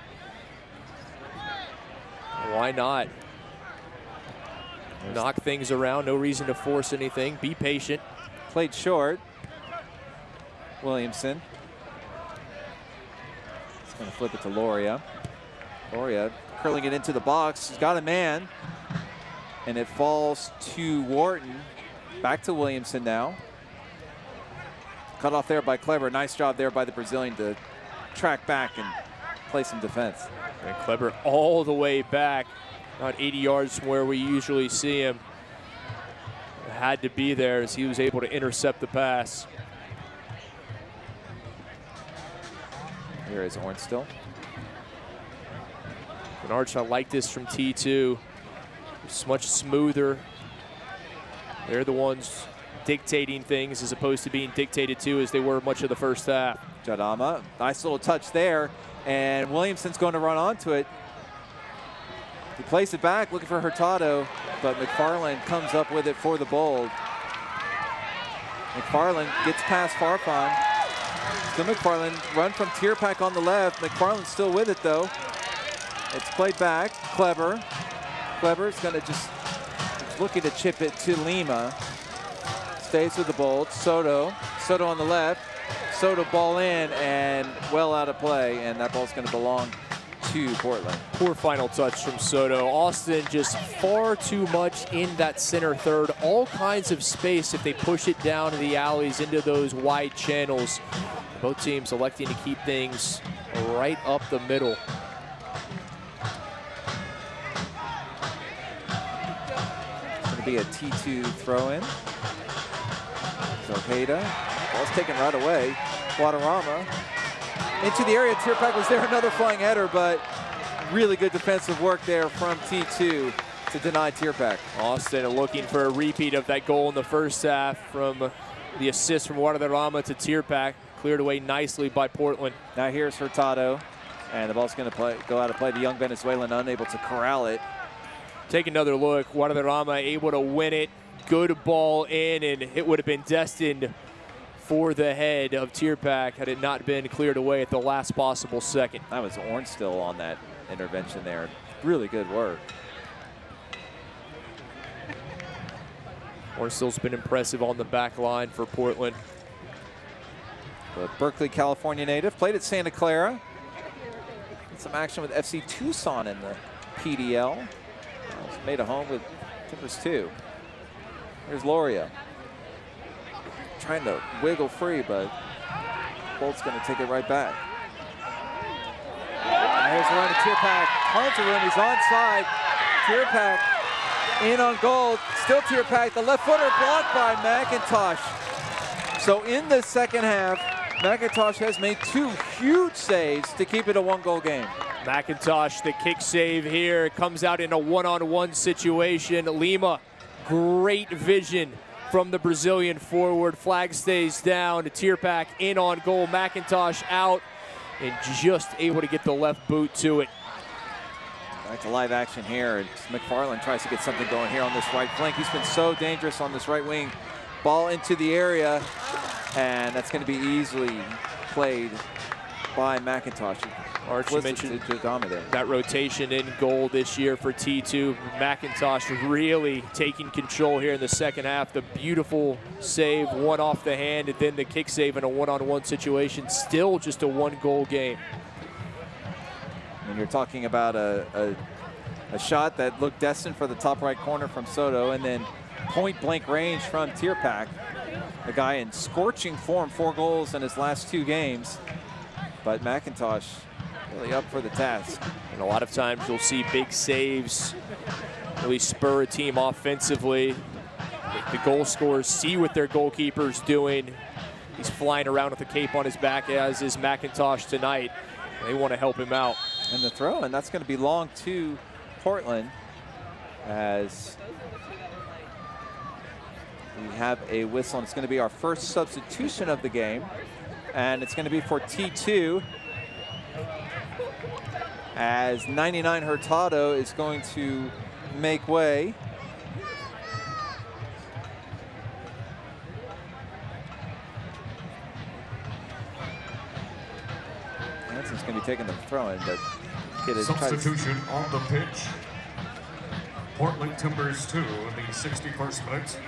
B: Why not? Knock things around, no reason to force anything. Be patient.
A: Played short. Williamson. He's going to flip it to Loria. Loria curling it into the box. He's got a man. And it falls to Wharton. Back to Williamson now. Cut off there by Kleber. Nice job there by the Brazilian to track back and play some defense.
B: And Kleber all the way back, about 80 yards from where we usually see him. Had to be there as he was able to intercept the pass.
A: Here is Ornstill.
B: And Arch, I like this from T2. It's much smoother. They're the ones dictating things as opposed to being dictated to as they were much of the first half.
A: Jadama, nice little touch there. And Williamson's going to run onto it. He plays it back, looking for Hurtado, but McFarland comes up with it for the Bold. McFarland gets past Farfan. Still McFarland, run from Tierpak on the left. McFarland still with it though. It's played back, Kleber. Kleber's gonna just looking to chip it to Lima. Stays with the Bold, Soto. Soto on the left. Soto ball in and well out of play, and that ball's gonna belong to Portland.
B: Poor final touch from Soto. Austin just far too much in that center third. All kinds of space if they push it down to the alleys into those wide channels. Both teams electing to keep things right up the middle.
A: It's gonna be a T2 throw-in. Zojeda, ball's taken right away. Guadarrama into the area. Tierpak was there, another flying header, but really good defensive work there from T2 to deny Tierpak.
B: Austin looking for a repeat of that goal in the first half from the assist from Guadarrama to Tierpak. Cleared away nicely by Portland.
A: Now here's Hurtado, and the ball's going to go out of play. The young Venezuelan unable to corral it.
B: Take another look. Guadarrama able to win it. Good ball in, and it would have been destined for the head of Tierpak had it not been cleared away at the last possible second.
A: That was Ornstill on that intervention there. Really good work.
B: Ornstill's been impressive on the back line for Portland.
A: The Berkeley, California native, played at Santa Clara. Had some action with FC Tucson in the PDL. Made a home with Timbers 2. Here's Loria. Trying to wiggle free, but Bolt's going to take it right back. And here's the run to Tierpak. Hunter, he's onside. Tierpak in on goal. Still Tierpak. The left footer blocked by McIntosh. So in the second half, McIntosh has made 2 huge saves to keep it a 1-goal game.
B: McIntosh, the kick save here, comes out in a one-on-one situation. Lima, great vision from the Brazilian forward. Flag stays down. Tierpak in on goal. McIntosh out and just able to get the left boot to it.
A: Back to live action here. McFarland tries to get something going here on this right flank. He's been so dangerous on this right wing. Ball into the area, and that's going to be easily played by McIntosh.
B: Arch, you mentioned that rotation in goal this year for T2. McIntosh really taking control here in the second half. The beautiful save, one off the hand, and then the kick save in a one-on-one situation. Still just a 1-goal game.
A: And you're talking about a shot that looked destined for the top right corner from Soto, and then point-blank range from Tierpak. A guy in scorching form, 4 goals in his last 2 games. But McIntosh really up for the task.
B: And a lot of times you'll see big saves really spur a team offensively. The goal scorers see what their goalkeeper's doing. He's flying around with a cape on his back, as is McIntosh tonight. They want to help him out.
A: And the throw, and that's going to belong to Portland as we have a whistle. And it's going to be our first substitution of the game. And it's going to be for T2, as 99 Hurtado is going to make way. Hanson's going to be taking the throw in, but
C: substitution on the pitch. Portland Timbers 2 in the 61st minute.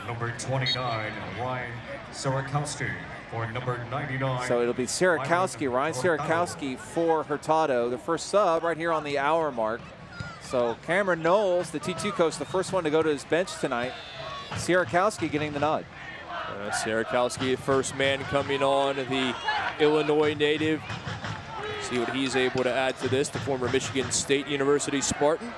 C: Number 29, Ryan Sierakowski for number 99.
A: So it'll be Sierakowski, Ryan Sierakowski for Hurtado, the first sub right here on the hour mark. So Cameron Knowles, the T2 coach, the first one to go to his bench tonight. Sierakowski getting the nod.
B: Sierakowski, first man coming on, the Illinois native. See what he's able to add to this, the former Michigan State University Spartan.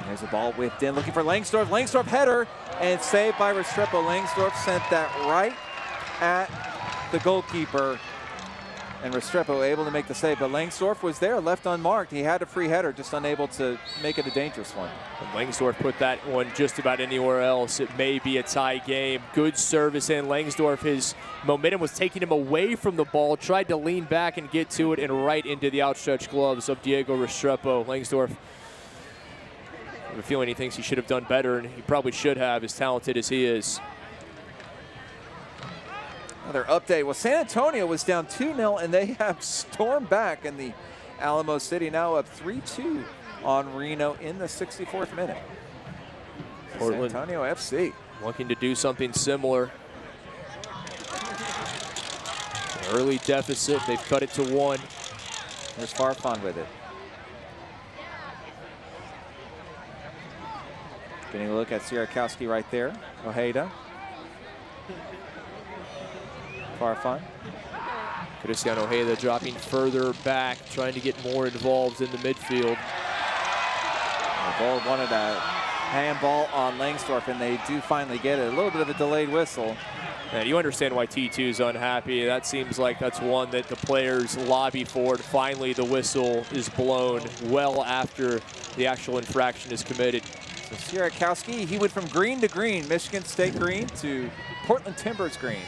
A: There's the ball whipped in, looking for Langsdorff. Langsdorff header, and saved by Restrepo. Langsdorff sent that right at the goalkeeper. And Restrepo able to make the save, but Langsdorff was there, left unmarked. He had a free header, just unable to make it a dangerous one.
B: And Langsdorff put that one just about anywhere else. It may be a tie game. Good service in. Langsdorff, his momentum was taking him away from the ball, tried to lean back and get to it, and right into the outstretched gloves of Diego Restrepo. Langsdorff, I have a feeling he thinks he should have done better, and he probably should have, as talented as he is.
A: Another update. Well, San Antonio was down 2-0, and they have stormed back in the Alamo City, now up 3-2 on Reno in the 64th minute.
B: Portland,
A: San Antonio FC
B: looking to do something similar. An early deficit, they've cut it to 1.
A: There's Farfan with it. Getting a look at Sierakowski right there. Ojeda. Farfan.
B: Cristiano Ojeda dropping further back, trying to get more involved in the midfield.
A: The ball wanted a handball on Langsdorff, and they do finally get it. A little bit of a delayed whistle.
B: And you understand why T2 is unhappy. That seems like that's one that the players lobby for. And finally, the whistle is blown well after the actual infraction is committed.
A: So Sierakowski, he went from green to green, Michigan State green to Portland Timbers green.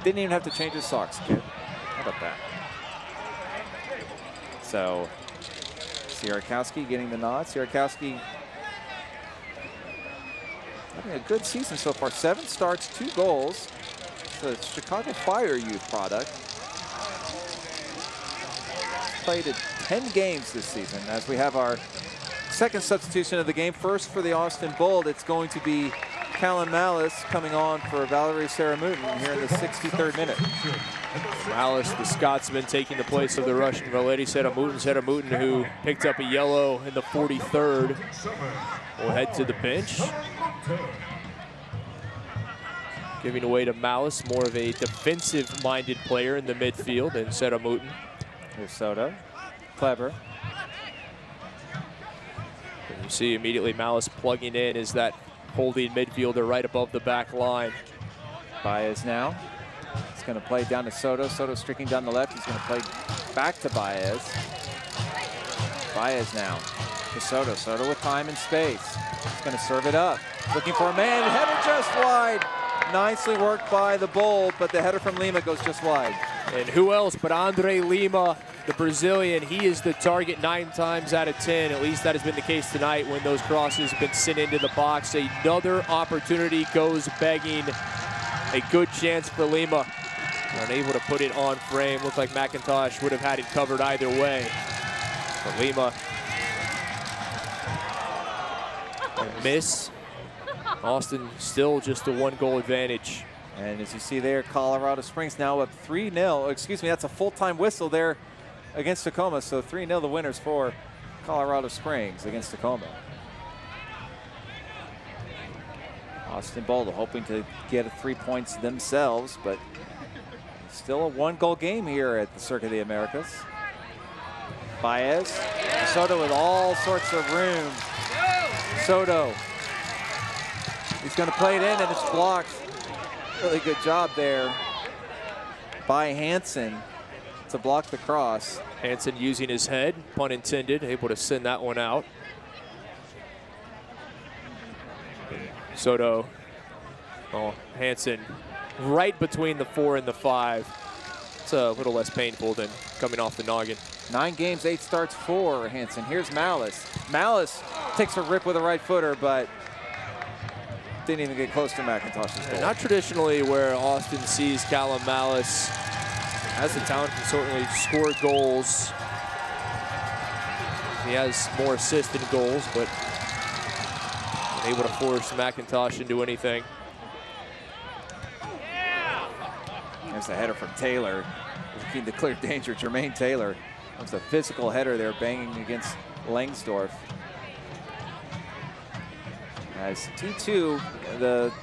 A: Didn't even have to change his socks, kid. How about that? So Sierakowski getting the nod. Sierakowski having a good season so far. 7 starts, 2 goals. It's a Chicago Fire youth product. Played in 10 games this season as we have our second substitution of the game. First for the Austin Bold, it's going to be Callum Malice coming on for Valerie Saramutin here in the 63rd minute.
B: Malice, the Scotsman, taking the place of the Russian Valery Saramutin, who picked up a yellow in the 43rd. Will head to the bench. Giving away to Malice, more of a defensive-minded player in the midfield than Saramutin.
A: Here's Soto. Clever.
B: And you see immediately Malice plugging in as that holding midfielder right above the back line.
A: Baez now. He's going to play down to Soto. Soto streaking down the left. He's going to play back to Baez. Baez now to Soto. Soto with time and space. He's going to serve it up. Looking for a man. Header just wide. Nicely worked by the Bold, but the header from Lima goes just wide.
B: And who else but Andre Lima, the Brazilian. He is the target 9 times out of 10. At least that has been the case tonight when those crosses have been sent into the box. Another opportunity goes begging. A good chance for Lima. Unable to put it on frame. Looked like McIntosh would have had it covered either way. But Lima, a miss. Austin still just a 1-goal advantage.
A: And as you see there, Colorado Springs now up 3-0. Excuse me, that's a full-time whistle there against Tacoma. So 3-0 the winners for Colorado Springs against Tacoma. Austin Bold hoping to get 3 points themselves, but still a 1-goal game here at the Circuit of the Americas. Baez, Soto with all sorts of room. Soto, he's going to play it in and it's blocked. Really good job there by Hansen to block the cross.
B: Hansen using his head, pun intended, able to send that one out. Soto, Hansen right between the 4 and the 5. It's a little less painful than coming off the noggin.
A: 9 games, 8 starts for Hansen. Here's Malice. Malice takes a rip with a right footer, but didn't even get close to McIntosh's goal.
B: Not traditionally where Austin sees Callum Malice Has the talent to certainly score goals. He has more assists than goals, but able to force McIntosh into anything.
A: There's a header from Taylor. Looking to clear danger, Jermaine Taylor. That was a physical header there, banging against Langsdorff. As T2, the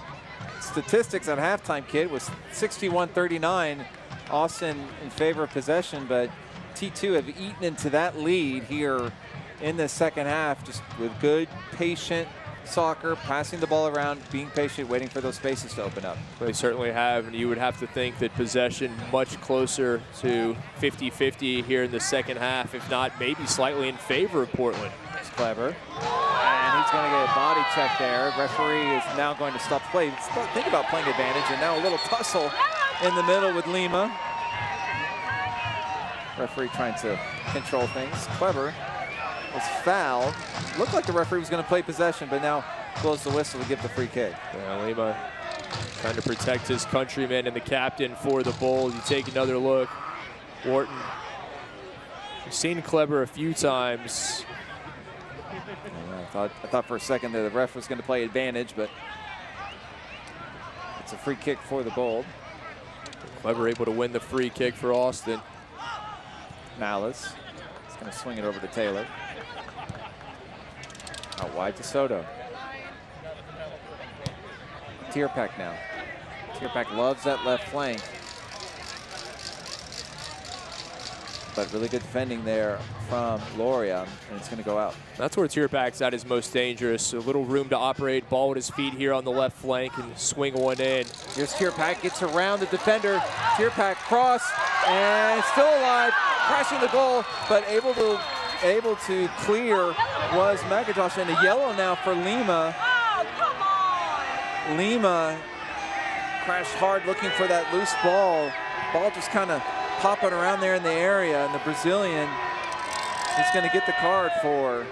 A: statistics at halftime, kid, was 61-39. Austin in favor of possession, but T2 have eaten into that lead here in the second half, just with good, patient soccer, passing the ball around, being patient, waiting for those spaces to open up.
B: They certainly have, and you would have to think that possession much closer to 50-50 here in the second half, if not maybe slightly in favor of Portland.
A: It's clever. And he's going to get a body check there. Referee is now going to stop the play. Think about playing advantage, and now a little tussle in the middle with Lima. Referee trying to control things. Clever was fouled. Looked like the referee was going to play possession, but now blows the whistle to give the free kick.
B: Yeah, Lima trying to protect his countryman and the captain for the Bulls. You take another look. Wharton. We've seen Kleber a few times.
A: I thought for a second that the ref was going to play advantage, but it's a free kick for the Bold.
B: Kleber able to win the free kick for Austin.
A: Malice is going to swing it over to Taylor. Out wide to Soto. Tierpak now. Tierpak loves that left flank. But really good defending there from Loria, and it's going to go out.
B: That's where Tierpak's at his most dangerous. A little room to operate, ball at his feet here on the left flank and swing one in.
A: Here's Tierpak, gets around the defender. Tierpak cross, and still alive, crashing the goal, but able to clear was McIntosh, and a yellow now for Lima.
F: Oh, come on!
A: Lima crashed hard looking for that loose ball. Ball just kind of popping around there in the area, and the Brazilian is going to get the card for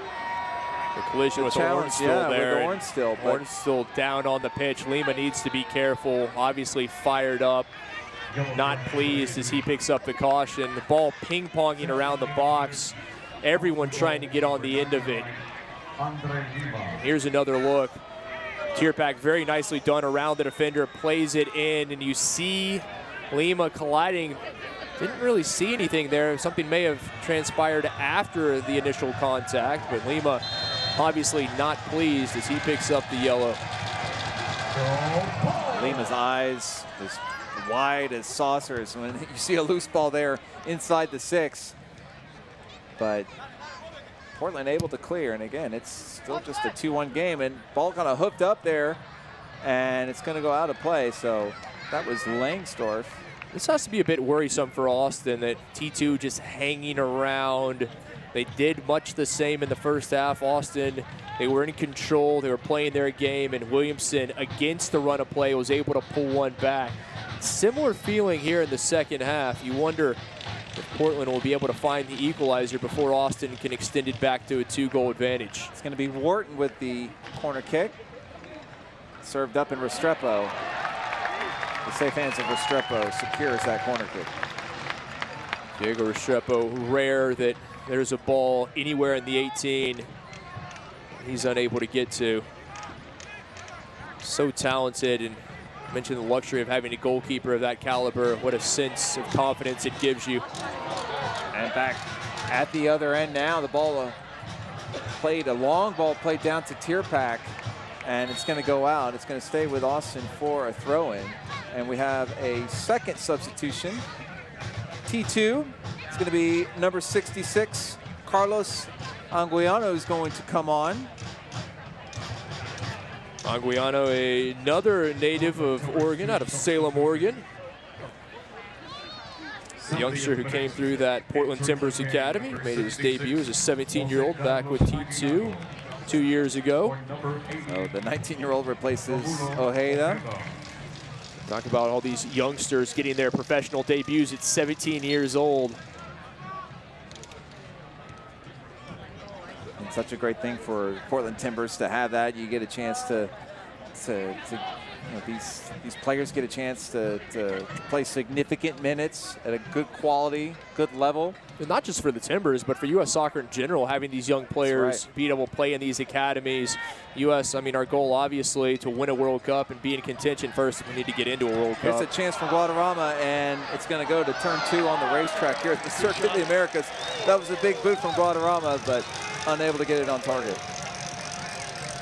B: the collision with
A: Ornstill
B: there.
A: With Ornstill,
B: Ornstill down on the pitch. Lima needs to be careful. Obviously fired up, not pleased as he picks up the caution. The ball ping-ponging around the box. Everyone trying to get on the end of it. Here's another look. Tierpak very nicely done around the defender, plays it in, and you see Lima colliding. Didn't really see anything there. Something may have transpired after the initial contact, but Lima obviously not pleased as he picks up the yellow.
A: Lima's eyes as wide as saucers when you see a loose ball there inside the 6. But Portland able to clear, and again, it's still just a 2-1 game, and ball kind of hooked up there, and it's going to go out of play. So that was Langsdorff.
B: This has to be a bit worrisome for Austin, that T2 just hanging around. They did much the same in the first half. Austin, they were in control, they were playing their game, and Williamson, against the run of play, was able to pull one back. Similar feeling here in the second half. You wonder if Portland will be able to find the equalizer before Austin can extend it back to a 2-goal advantage.
A: It's going to be Wharton with the corner kick. Served up in Restrepo. The safe hands of Restrepo secures that corner kick.
B: Diego Restrepo, rare that there's a ball anywhere in the 18 he's unable to get to. So talented, and mentioned the luxury of having a goalkeeper of that caliber. What a sense of confidence it gives you.
A: And back at the other end now, the ball played, a long ball played down to Tierpak, and it's going to go out. It's going to stay with Austin for a throw-in. And we have a second substitution. T2, it's going to be number 66, Carlos Anguiano is going to come on.
B: Anguiano, another native of Oregon, out of Salem, Oregon. The youngster who came through that Portland Timbers Academy, made his debut as a 17-year-old back with T2 2 years ago.
A: So the 19-year-old replaces Ojeda.
B: Talk about all these youngsters getting their professional debuts at 17 years old.
A: And such a great thing for Portland Timbers to have that. You get a chance to these players get a chance to play significant minutes at a good quality, good level.
B: And not just for the Timbers, but for U.S. soccer in general, having these young players
A: right.
B: be able to play in these academies. U.S., I mean, our goal obviously to win a World Cup and be in contention first. We need to get into a World Cup.
A: Here's a chance from Guadarrama, and it's going to go to turn 2 on the racetrack here at the Circuit of the Americas. That was a big boot from Guadarrama, but unable to get it on target.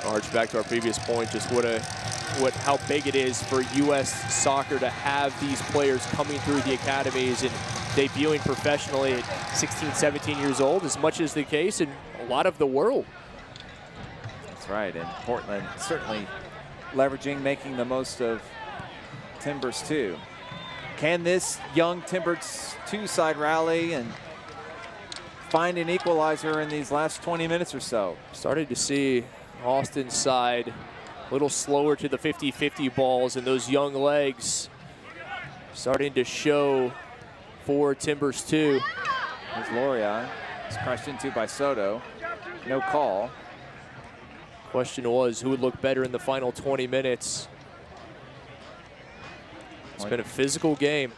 B: Arch, back to our previous point, just how big it is for U.S. soccer to have these players coming through the academies and debuting professionally at 16, 17 years old, as much as the case in a lot of the world.
A: That's right, and Portland certainly leveraging, making the most of Timbers 2. Can this young Timbers 2 side rally and find an equalizer in these last 20 minutes or so?
B: Started to see Austin's side a little slower to the 50-50 balls, and those young legs starting to show for Timbers 2.
A: There's Loria. It's crushed into by Soto. No call.
B: Question was, who would look better in the final 20 minutes? It's been a physical game.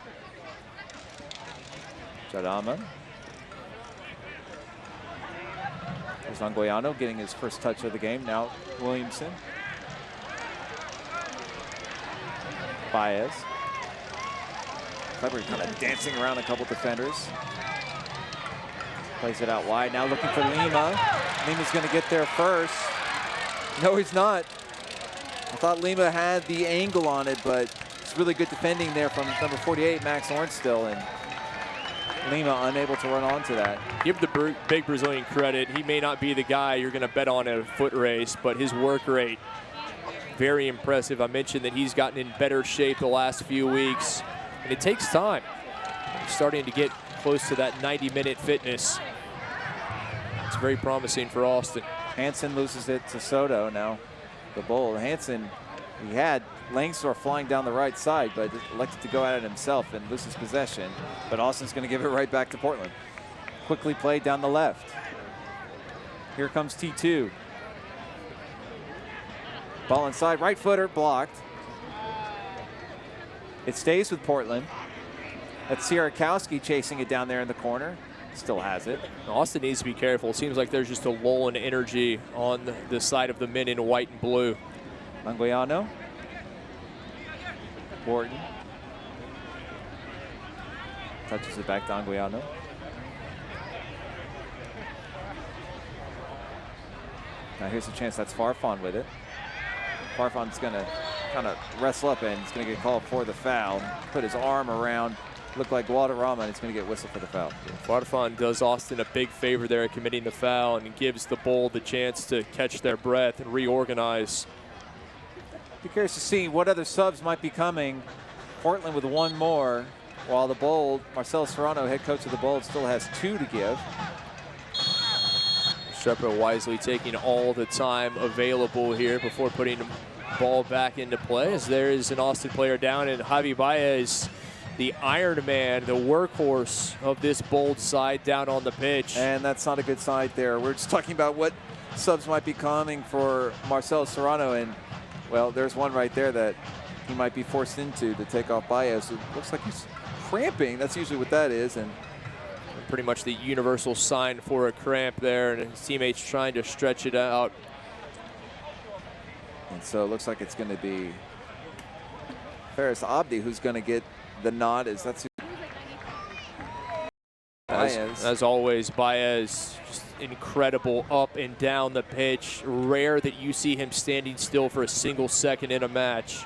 A: Jadama. There's Anguiano getting his first touch of the game. Now Williamson. Baez. Clever kind of dancing around a couple defenders. Plays it out wide. Now looking for Lima. Lima's going to get there first. No, he's not. I thought Lima had the angle on it, but it's really good defending there from number 48, Max Ornstill, and Lima unable to run onto that.
B: Give the big Brazilian credit. He may not be the guy you're going to bet on at a foot race, but his work rate, very impressive. I mentioned that he's gotten in better shape the last few weeks, and it takes time. He's starting to get close to that 90-minute fitness. It's very promising for Austin.
A: Hansen loses it to Soto now. The Bull. Hansen, he had Langsdorff flying down the right side, but elected to go at it himself and loses possession. But Austin's going to give it right back to Portland. Quickly played down the left. Here comes T2. Ball inside, right footer, blocked. It stays with Portland. That's Sierakowski chasing it down there in the corner. Still has it.
B: Austin needs to be careful. It seems like there's just a lull in energy on the side of the men in white and blue.
A: Manguiano. Wharton. Touches it back to Anguiano. Now here's a chance. That's Farfan with it. Farfan's going to kind of wrestle up and he's going to get called for the foul. Put his arm around, look like Guadarrama, and he's going to get whistled for the foul.
B: Farfan does Austin a big favor there committing the foul and gives the Bull the chance to catch their breath and reorganize.
A: Be curious to see what other subs might be coming. Portland with one more, while the Bold, Marcelo Serrano, head coach of the Bold, still has 2 to give.
B: Restrepo wisely taking all the time available here before putting the ball back into play, as there is an Austin player down, and Javi Baez, the Iron Man, the workhorse of this Bold side, down on the pitch.
A: And that's not a good side there. We're just talking about what subs might be coming for Marcelo Serrano, and well, there's one right there that he might be forced into to take off Baez. It looks like he's cramping. That's usually what that is. And
B: pretty much the universal sign for a cramp there, and his teammates trying to stretch it out.
A: And so it looks like it's going to be Faris Abdi who's going to get the nod.
B: As always, Baez, just incredible up and down the pitch. Rare that you see him standing still for a single second in a match.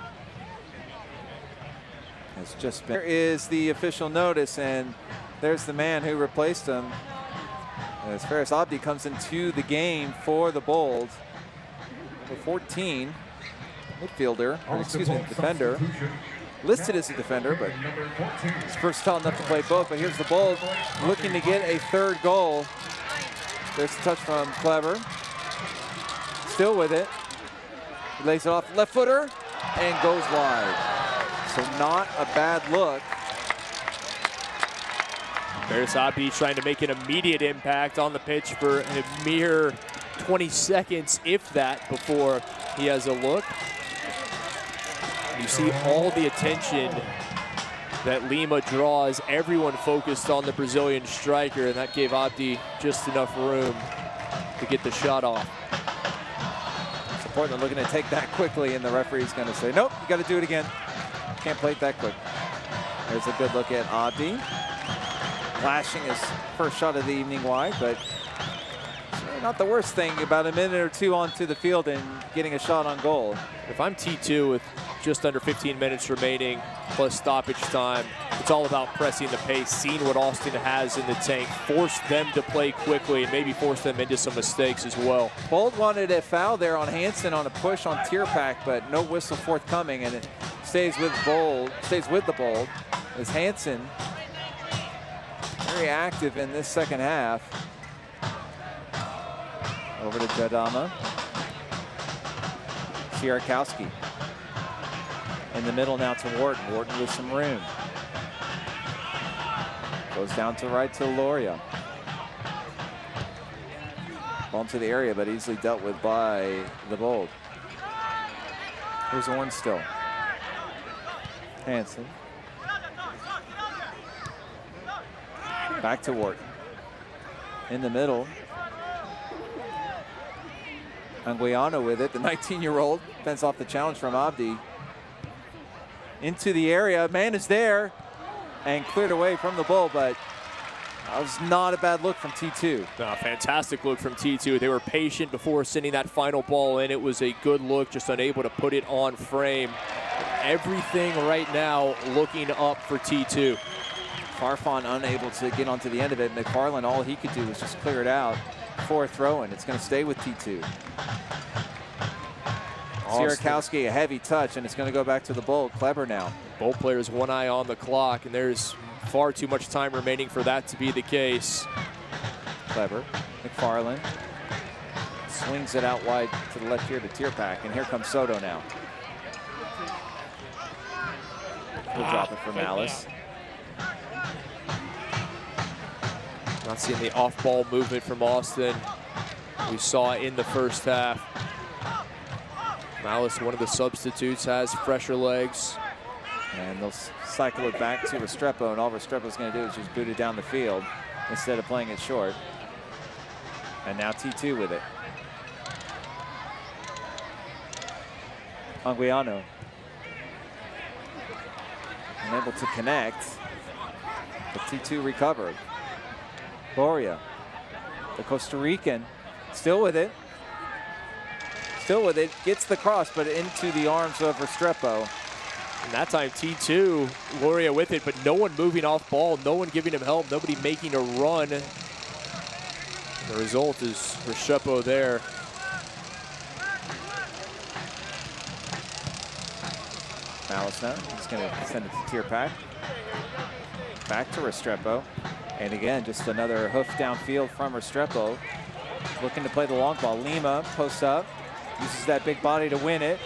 A: It's just been. There is the official notice, and there's the man who replaced him. As Faris Abdi comes into the game for the Bold. Number 14, midfielder, or excuse me, defender. Listed as a defender, but he's versatile enough to play both. But here's the Bold looking to get a 3rd goal. There's a touch from Clever. Still with it. He lays it off left footer and goes wide. So not a bad look.
B: Faris Abdi trying to make an immediate impact on the pitch for a mere 20 seconds, if that, before he has a look. You see all the attention that Lima draws, everyone focused on the Brazilian striker, and that gave Abdi just enough room to get the shot off.
A: So Portland looking to take that quickly, and the referee's going to say, nope, you got to do it again. Can't play it that quick. There's a good look at Abdi. Flashing his first shot of the evening wide, but not the worst thing about a minute or two onto the field and getting a shot on goal.
B: If I'm T2 with just under 15 minutes remaining plus stoppage time, it's all about pressing the pace, seeing what Austin has in the tank, force them to play quickly, and maybe force them into some mistakes as well.
A: Bold wanted a foul there on Hansen on a push on Tierpak, but no whistle forthcoming, and it stays with the Bold as Hansen very active in this second half. Over to Jadama. Sierakowski. In the middle now to Wharton. Wharton with some room. Goes down to right to Loria. Ball into the area, but easily dealt with by the Bold. Here's one still. Hansen. Back to Wharton. In the middle. Anguiano with it, the 19-year-old. Fends off the challenge from Abdi. Into the area, man is there. And cleared away from the Bull, but that was not a bad look from T2.
B: No, fantastic look from T2. They were patient before sending that final ball in. It was a good look, just unable to put it on frame. Everything right now looking up for T2.
A: Farfan unable to get onto the end of it. McFarland, all he could do was just clear it out for a throw-in. It's going to stay with T2. Sierakowski, a heavy touch, and it's going to go back to the Bold. Kleber now.
B: Both players one eye on the clock, and there's far too much time remaining for that to be the case.
A: Kleber, McFarland swings it out wide to the left here to Tierpak, and here comes Soto now. He'll drop it for Malice.
B: Not seeing the off-ball movement from Austin we saw in the first half. Malice, one of the substitutes, has fresher legs.
A: And they'll cycle it back to Restrepo, and all Restrepo's going to do is just boot it down the field instead of playing it short. And now T2 with it. Anguiano. Unable to connect, but T2 recovered. Boria, the Costa Rican, still with it. Still with it, gets the cross, but into the arms of Restrepo.
B: And that time T2, Loria with it, but no one moving off ball, no one giving him help, nobody making a run. And the result is Restrepo there.
A: Malice now, he's going to send it to Tierpak. Back to Restrepo. And again, just another hoof downfield from Restrepo. Looking to play the long ball. Lima posts up, uses that big body to win it.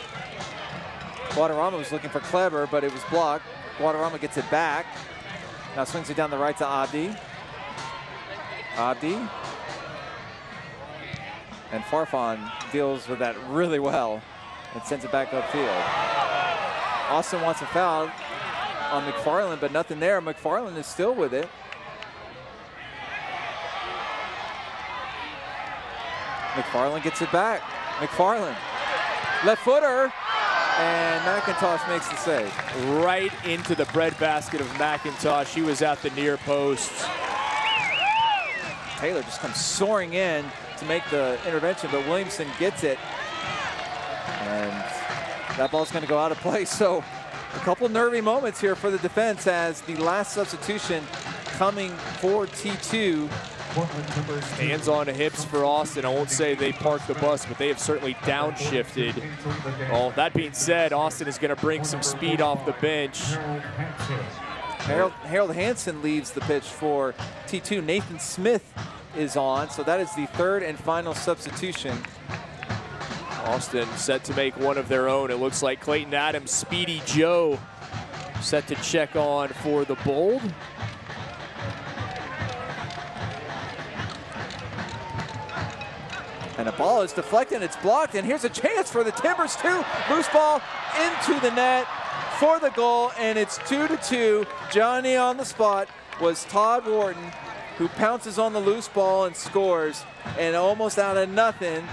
A: Guadarrama was looking for Kleber, but it was blocked. Guadarrama gets it back. Now swings it down the right to Abdi. Abdi. And Farfan deals with that really well and sends it back upfield. Austin wants a foul on McFarland, but nothing there. McFarland is still with it. McFarland gets it back. McFarland, left footer, and McIntosh makes the save.
B: Right into the breadbasket of McIntosh. He was at the near post.
A: Taylor just comes soaring in to make the intervention, but Williamson gets it. And that ball's going to go out of play. So a couple nervy moments here for the defense as the last substitution coming for T2.
B: Hands on hips for Austin. I won't say they parked the bus, but they have certainly downshifted. Well, that being said, Austin is going to bring some speed off the bench.
A: Harold Hansen leaves the pitch for T2. Nathan Smith is on, so that is the third and final substitution.
B: Austin set to make one of their own. It looks like Clayton Adams, Speedy Joe, set to check on for the Bold.
A: And the ball is deflected, it's blocked, and here's a chance for the Timbers too. Loose ball into the net. for the goal, and it's 2-2. Johnny on the spot was Todd Wharton, who pounces on the loose ball and scores, and almost out of nothing,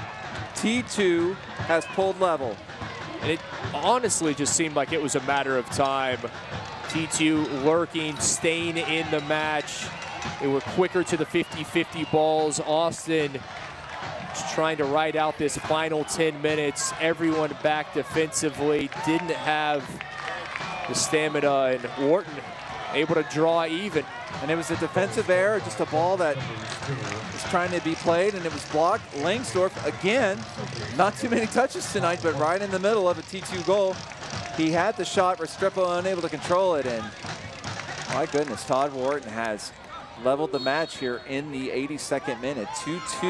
A: T2 has pulled level.
B: And it honestly just seemed like it was a matter of time. T2 lurking, staying in the match. They were quicker to the 50-50 balls. Austin just trying to ride out this final 10 minutes. Everyone back defensively, didn't have the stamina, and Wharton able to draw even.
A: And it was a defensive error, just a ball that was trying to be played, and it was blocked. Langsdorff, again, not too many touches tonight, but right in the middle of a T2 goal. He had the shot, Restrepo unable to control it, and my goodness, Todd Wharton has leveled the match here in the 82nd minute, 2-2.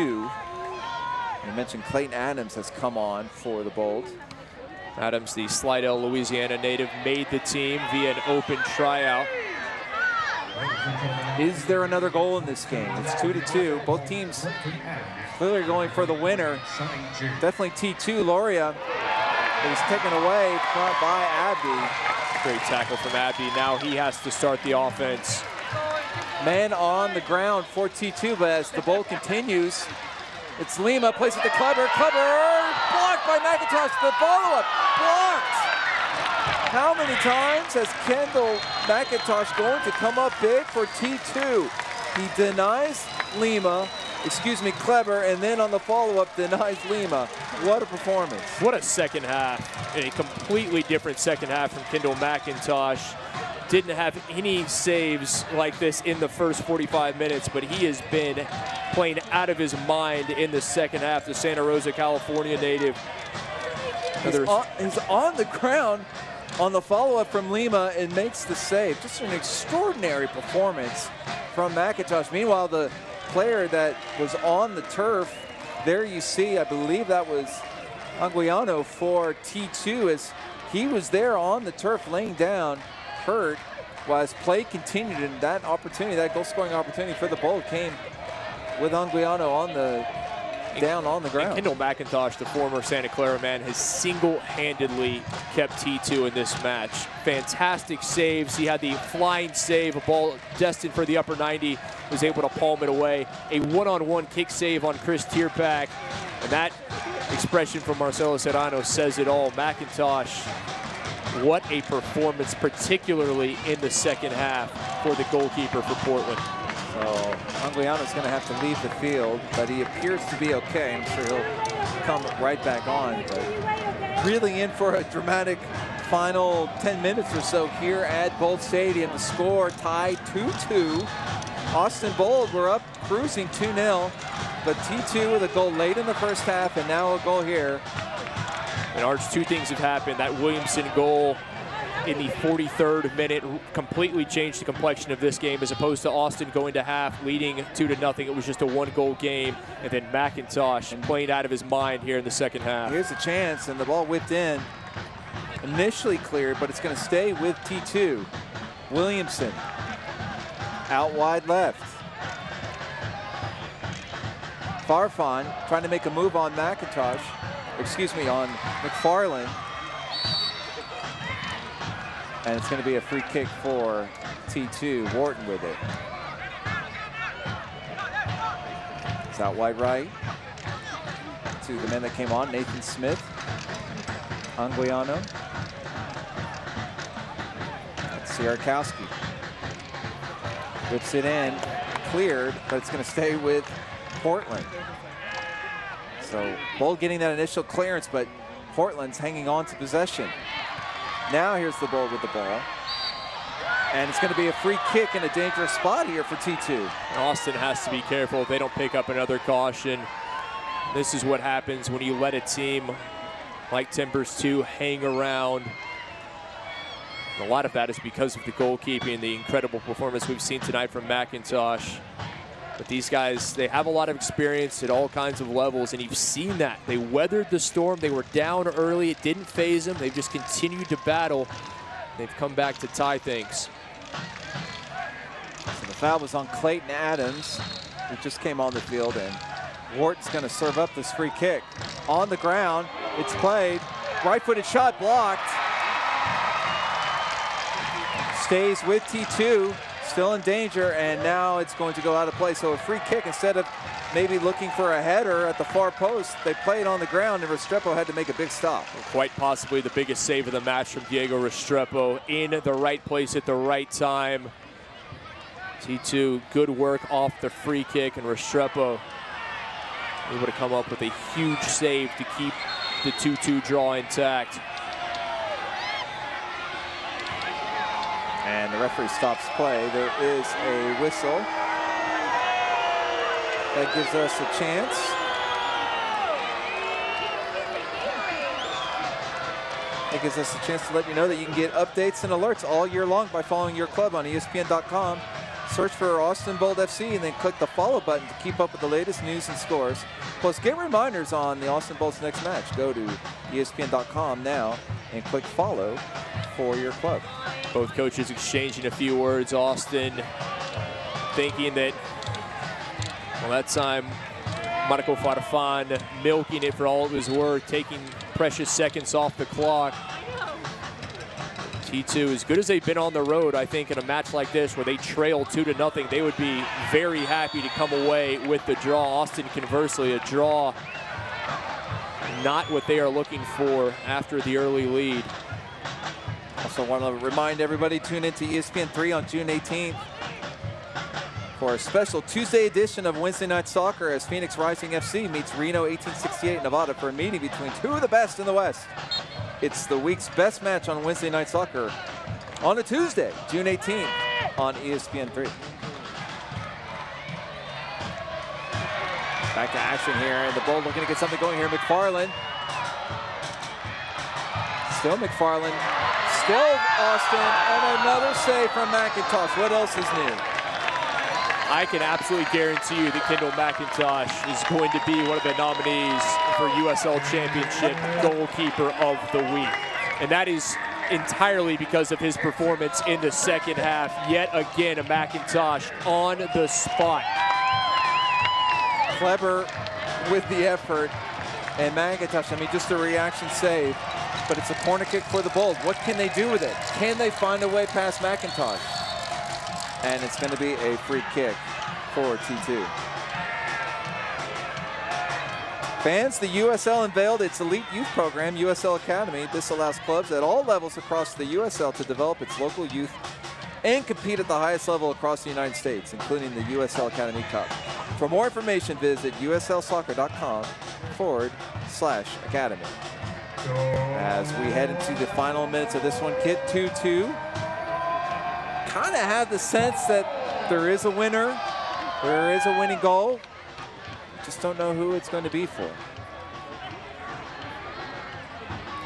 A: You mentioned Clayton Adams has come on for the Bold.
B: Adams, the Slidell, Louisiana native, made the team via an open tryout.
A: Is there another goal in this game? It's 2-2. Both teams clearly going for the winner. Definitely T2. Loria is taken away front by Abdi.
B: Great tackle from Abdi. Now he has to start the offense.
A: Man on the ground for T2, but as the ball continues, it's Lima, plays it to Kleber. Kleber blocked by McIntosh. The follow-up blocked. How many times has Kendall McIntosh going to come up big for T2? He denies Kleber, and then on the follow-up denies Lima. What a performance.
B: What a second half. A completely different second half from Kendall McIntosh. Didn't have any saves like this in the first 45 minutes, but he has been playing out of his mind in the second half. The Santa Rosa, California native.
A: He's on the ground on the follow-up from Lima and makes the save. Just an extraordinary performance from McIntosh. Meanwhile, the player that was on the turf, there you see, I believe that was Anguiano for T2, as he was there on the turf laying down, hurt, while as play continued, and that opportunity, that goal-scoring opportunity for the Bold came with Anguiano on the down on the ground.
B: And Kendall McIntosh, the former Santa Clara man, has single-handedly kept T2 in this match. Fantastic saves. He had the flying save, a ball destined for the upper 90, was able to palm it away. A one-on-one kick save on Chris Tierpak, and that expression from Marcelo Serrano says it all. McIntosh, what a performance, particularly in the second half for the goalkeeper for Portland.
A: So Anguiano's going to have to leave the field, but he appears to be okay. I'm sure he'll come right back on. But really in for a dramatic final 10 minutes or so here at Bold Stadium. The score tied 2-2. Austin Bold were up cruising 2-0, but T2 with a goal late in the first half, and now a goal here.
B: And Arch, two things have happened. That Williamson goal in the 43rd minute completely changed the complexion of this game, as opposed to Austin going to half leading 2-0. It was just a one-goal game, and then McIntosh playing out of his mind here in the second half.
A: Here's a chance, and the ball whipped in. Initially cleared, but it's going to stay with T2. Williamson out wide left. Farfan trying to make a move on McIntosh. Excuse me, on McFarland. And it's going to be a free kick for T2. Wharton with it. It's out wide right to the men that came on. Nathan Smith. Anguiano. Sierrakowski. Whips it in. Cleared, but it's going to stay with Portland. So Bold getting that initial clearance, but Portland's hanging on to possession. Now here's the Bold with the ball. And it's going to be a free kick in a dangerous spot here for T2.
B: Austin has to be careful if they don't pick up another caution. This is what happens when you let a team like Timbers 2 hang around. And a lot of that is because of the goalkeeping, the incredible performance we've seen tonight from McIntosh. But these guys, they have a lot of experience at all kinds of levels, and you've seen that. They weathered the storm. They were down early. It didn't faze them. They've just continued to battle. They've come back to tie things.
A: So the foul was on Clayton Adams, who just came on the field, and Wharton's going to serve up this free kick. On the ground, it's played. Right-footed shot blocked. stays with T2, still in danger, and now it's going to go out of play. So a free kick, instead of maybe looking for a header at the far post, they play it on the ground, and Restrepo had to make a big stop.
B: Quite possibly the biggest save of the match from Diego Restrepo, in the right place at the right time. T2, good work off the free kick, and Restrepo able to come up with a huge save to keep the 2-2 draw intact.
A: And the referee stops play. There is a whistle. That gives us a chance. It gives us a chance to let you know that you can get updates and alerts all year long by following your club on ESPN.com. Search for Austin Bold FC and then click the follow button to keep up with the latest news and scores. Plus, get reminders on the Austin Bolt's next match. Go to ESPN.com now and click follow for your club.
B: Both coaches exchanging a few words. Austin thinking that, well, that time Marco Farfan milking it for all it was worth, taking precious seconds off the clock. T2, as good as they've been on the road, I think in a match like this where they trail 2-0, they would be very happy to come away with the draw. Austin, conversely, a draw, not what they are looking for after the early lead.
A: Also want to remind everybody, tune into ESPN3 on June 18th for a special Tuesday edition of Wednesday Night Soccer as Phoenix Rising FC meets Reno 1868 Nevada for a meeting between two of the best in the West. It's the week's best match on Wednesday Night Soccer on a Tuesday, June 18th on ESPN3. Back to action here, and the Bold looking to get something going here. McFarland. Still McFarland. Still Austin, and another save from McIntosh. What else is new?
B: I can absolutely guarantee you that Kendall McIntosh is going to be one of the nominees for USL Championship Goalkeeper of the Week. And that is entirely because of his performance in the second half. Yet again, a McIntosh on the spot.
A: Clever with the effort. And McIntosh, I mean, just a reaction save. But it's a corner kick for the Bold. What can they do with it? Can they find a way past McIntosh? And it's going to be a free kick for T2. Fans, the USL unveiled its elite youth program, USL Academy. This allows clubs at all levels across the USL to develop its local youth and compete at the highest level across the United States, including the USL Academy Cup. For more information, visit uslsoccer.com/academy. As we head into the final minutes of this one, Kit 2-2. Kind of have the sense that there is a winner, there is a winning goal. Just don't know who it's going to be for.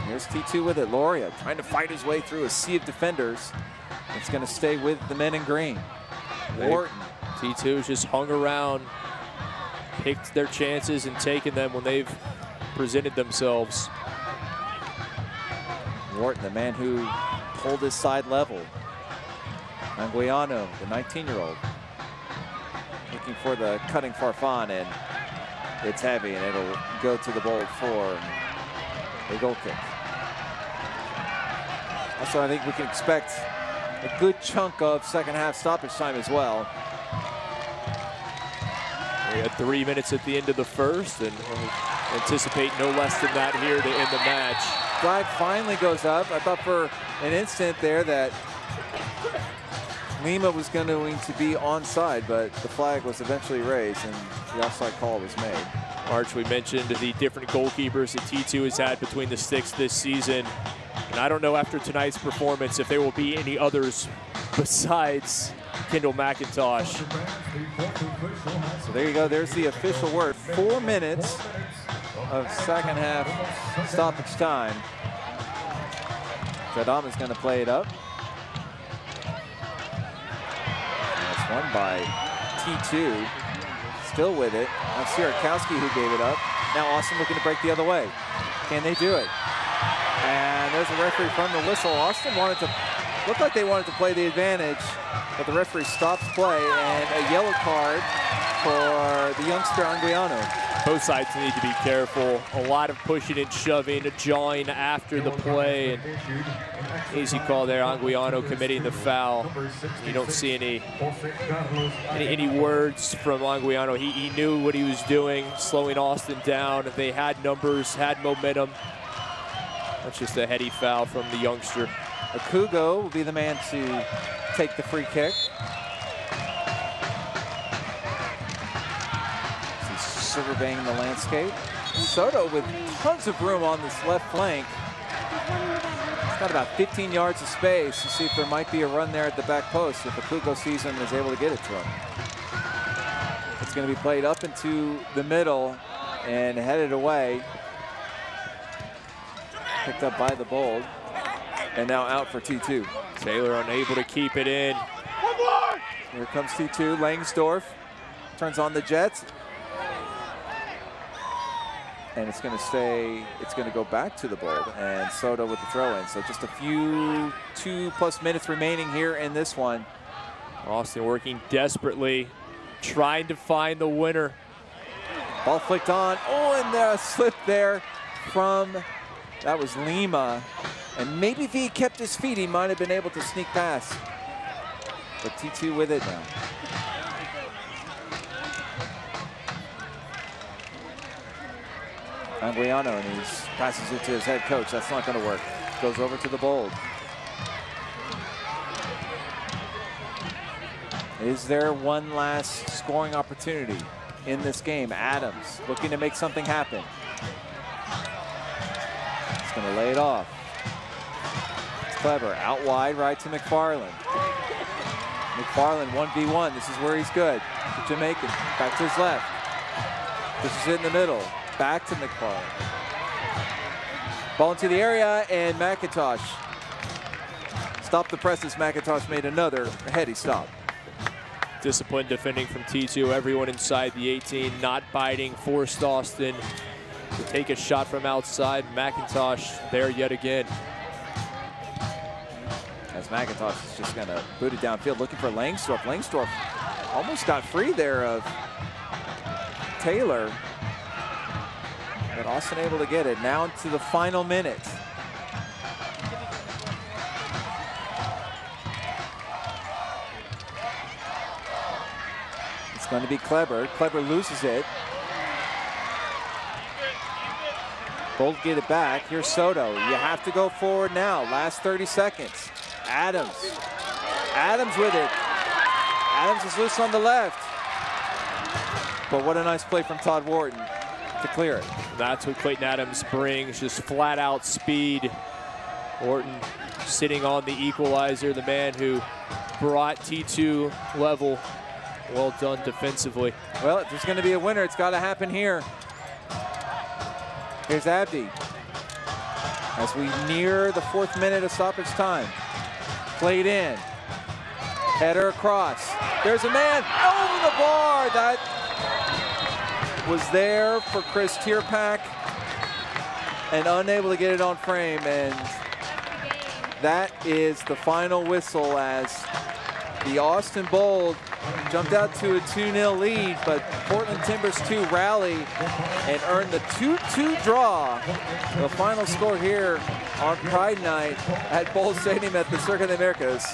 A: Here's T2 with it. Loria trying to fight his way through a sea of defenders. It's going to stay with the men in green. Wharton.
B: T2's just hung around, picked their chances and taken them when they've presented themselves.
A: Wharton, the man who pulled his side level. Anguiano, the 19-year-old, looking for the cutting Farfan, and it's heavy, and it'll go to the Bold for a goal kick. Also, I think we can expect a good chunk of second half stoppage time as well.
B: We had 3 minutes at the end of the first, and we'll anticipate no less than that here to end the match.
A: Flag finally goes up. I thought for an instant there that Lima was going to be onside, but the flag was eventually raised and the offside call was made.
B: Arch, we mentioned the different goalkeepers that T2 has had between the sticks this season. And I don't know after tonight's performance if there will be any others besides Kendall McIntosh.
A: So there you go. There's the official word. 4 minutes of second half stoppage time. Jadam is going to play it up. That's won by T2. Still with it. That's Sierakowski who gave it up. Now Austin looking to break the other way. Can they do it? And there's a referee from the whistle. Austin looked like they wanted to play the advantage, but the referee stops play, and a yellow card for the youngster Anguiano.
B: Both sides need to be careful. A lot of pushing and shoving, jawing after the play. And easy call there, Anguiano committing the foul. You don't see any words from Anguiano. He knew what he was doing, slowing Austin down. They had numbers, had momentum. That's just a heady foul from the youngster.
A: Akugo will be the man to take the free kick. Surveying the landscape. Soto with tons of room on this left flank. He's got about 15 yards of space to see if there might be a run there at the back post if Akugo sees him and is able to get it to him. It's going to be played up into the middle and headed away. Picked up by the Bold. And now out for T2.
B: Taylor unable to keep it in.
A: Here comes T2. Langsdorff turns on the Jets. And it's going to go back to the Bold, and Soto with the throw-in. So just a few 2+ minutes remaining here in this one.
B: Austin working desperately, trying to find the winner.
A: Ball flicked on. Oh, and the slip there from, that was Lima. And maybe if he kept his feet, he might have been able to sneak past. But T2 with it now. Anguiano, and he passes it to his head coach. That's not going to work. Goes over to the Bold. Is there one last scoring opportunity in this game? Adams looking to make something happen. He's going to lay it off. It's clever. Out wide, right to McFarland. McFarland 1v1. This is where he's good. The Jamaican back to his left. This is it in the middle. Back to McFarland. Ball into the area, and McIntosh stopped the press as McIntosh made another heady stop.
B: Disciplined defending from T2. Everyone inside the 18, not biting. Forced Austin to take a shot from outside. McIntosh there yet again.
A: As McIntosh is just going to boot it downfield, looking for Langsdorff. Langsdorff almost got free there of Taylor. But Austin able to get it. Now into the final minute. It's going to be Kleber. Kleber loses it. Bold get it back. Here's Soto. You have to go forward now. Last 30 seconds. Adams. Adams with it. Adams is loose on the left. But what a nice play from Todd Wharton to clear it.
B: That's what Clayton Adams brings, just flat out speed. Wharton sitting on the equalizer, the man who brought T2 level. Well done defensively.
A: Well, if there's going to be a winner, it's got to happen here. Here's Abdi. As we near the 4th minute of stoppage time. Played in. Header across. There's a man over the bar. That was there for Chris Tierpak and unable to get it on frame, and that is the final whistle as the Austin Bold jumped out to a 2-0 lead, but Portland Timbers 2 rally and earn the 2-2 draw. The final score here on Pride Night at Bold Stadium at the Circuit of the Americas.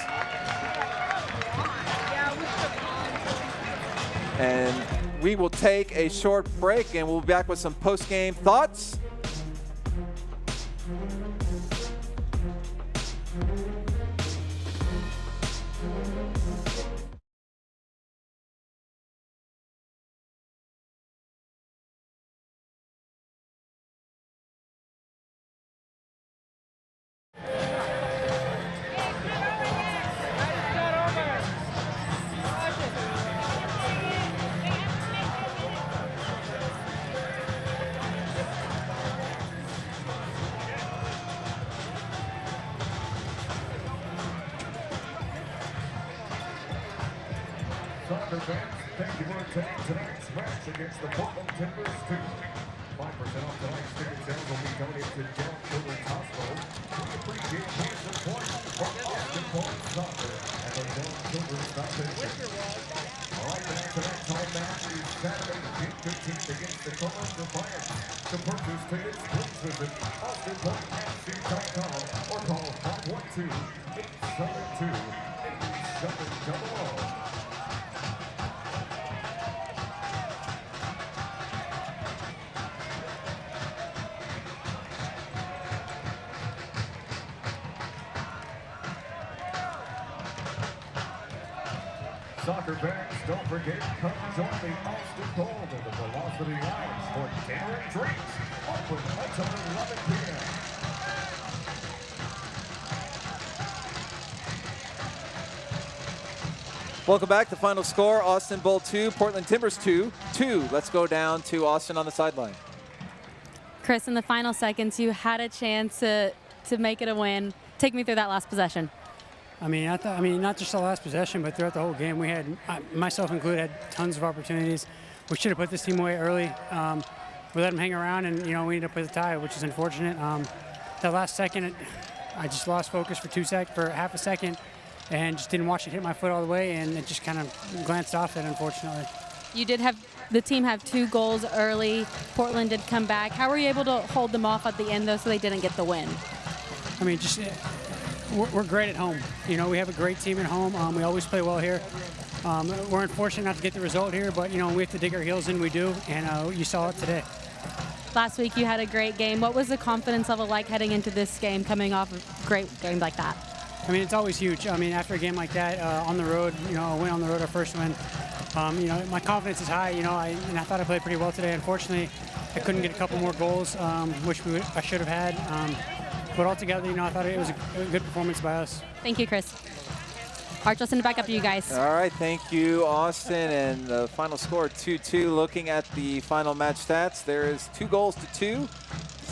A: And we will take a short break, and we'll be back with some post-game thoughts.
C: Soccer fans, thank you for attending tonight's match against the Portland Timbers 2. 5% off tonight's ticket sales will be donated to Down Children's Hospital. We appreciate your support from Austin Bold Soccer and the Down Children's Foundation. All right, tonight's home match is Saturday, June 15th against the Columbus Defiance. To purchase tickets, please visit austinpointfc.com or call 512-872-8700. Soccer fans, don't forget, come join the Austin Bold at the Velocity Lounge for dinner and drinks. Open until 11 p.m.
A: Welcome back. The final score, Austin Bold 2, Portland Timbers 2. Let's go down to Austin on the sideline.
E: Chris, in the final seconds, you had a chance to make it a win. Take me through that last possession.
M: I mean, not just the last possession, but throughout the whole game, we had, myself included, had tons of opportunities. We should have put this team away early. We let them hang around, and we ended up with a tie, which is unfortunate. The last second, I just lost focus for half a second, and just didn't watch it hit my foot all the way, and it just kind of glanced off it, unfortunately.
E: You did have the team have 2 goals early. Portland did come back. How were you able to hold them off at the end, though, so they didn't get the win?
M: I mean, just. We're great at home. We have a great team at home. We always play well here. We're unfortunate not to get the result here, but, we have to dig our heels in. We do, and you saw it today.
E: Last week you had a great game. What was the confidence level like heading into this game, coming off a great game like that?
M: I mean, it's always huge. I mean, after a game like that, on the road, a win on the road, our first win, my confidence is high, and I thought I played pretty well today. Unfortunately, I couldn't get a couple more goals, which I should have had. But altogether, I thought it was a good performance by us.
E: Thank you, Chris. Arch, I'll send it back up to you guys.
A: All right, thank you, Austin. And the final score, 2-2. Looking at the final match stats, there is 2-2.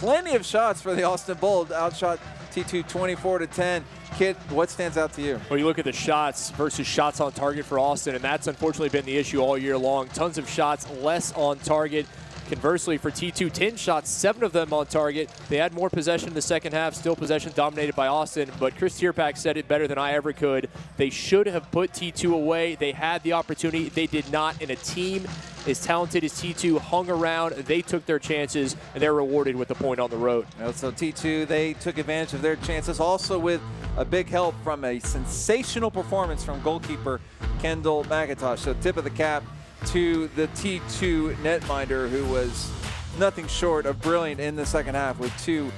A: Plenty of shots for the Austin Bold. Outshot T2 24-10. Kid, what stands out to you?
B: Well, you look at the shots versus shots on target for Austin, and that's unfortunately been the issue all year long. Tons of shots, less on target. Conversely, for T2, 10 shots, 7 of them on target. They had more possession in the second half, still possession dominated by Austin, but Chris Tierpak said it better than I ever could. They should have put T2 away. They had the opportunity. They did not. And a team as talented as T2 hung around. They took their chances, and they're rewarded with the point on the road.
A: So T2, they took advantage of their chances, also with a big help from a sensational performance from goalkeeper Kendall McIntosh. So tip of the cap to the T2 netminder, who was nothing short of brilliant in the second half with 5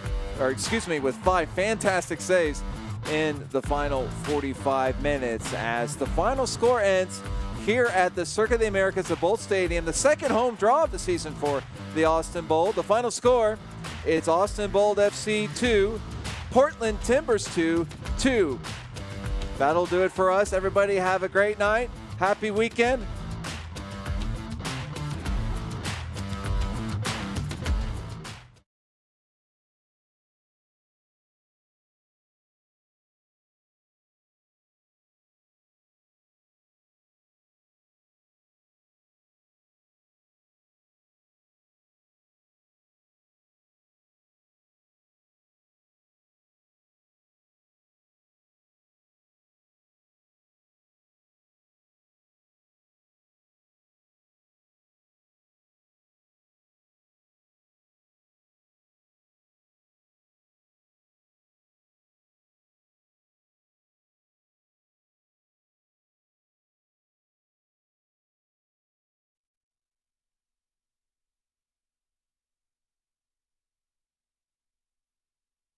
A: fantastic saves in the final 45 minutes. As the final score ends here at the Circuit of the Americas at Bolt Stadium, the second home draw of the season for the Austin Bold. The final score, it's Austin Bold FC 2, Portland Timbers 2. That'll do it for us. Everybody have a great night. Happy weekend.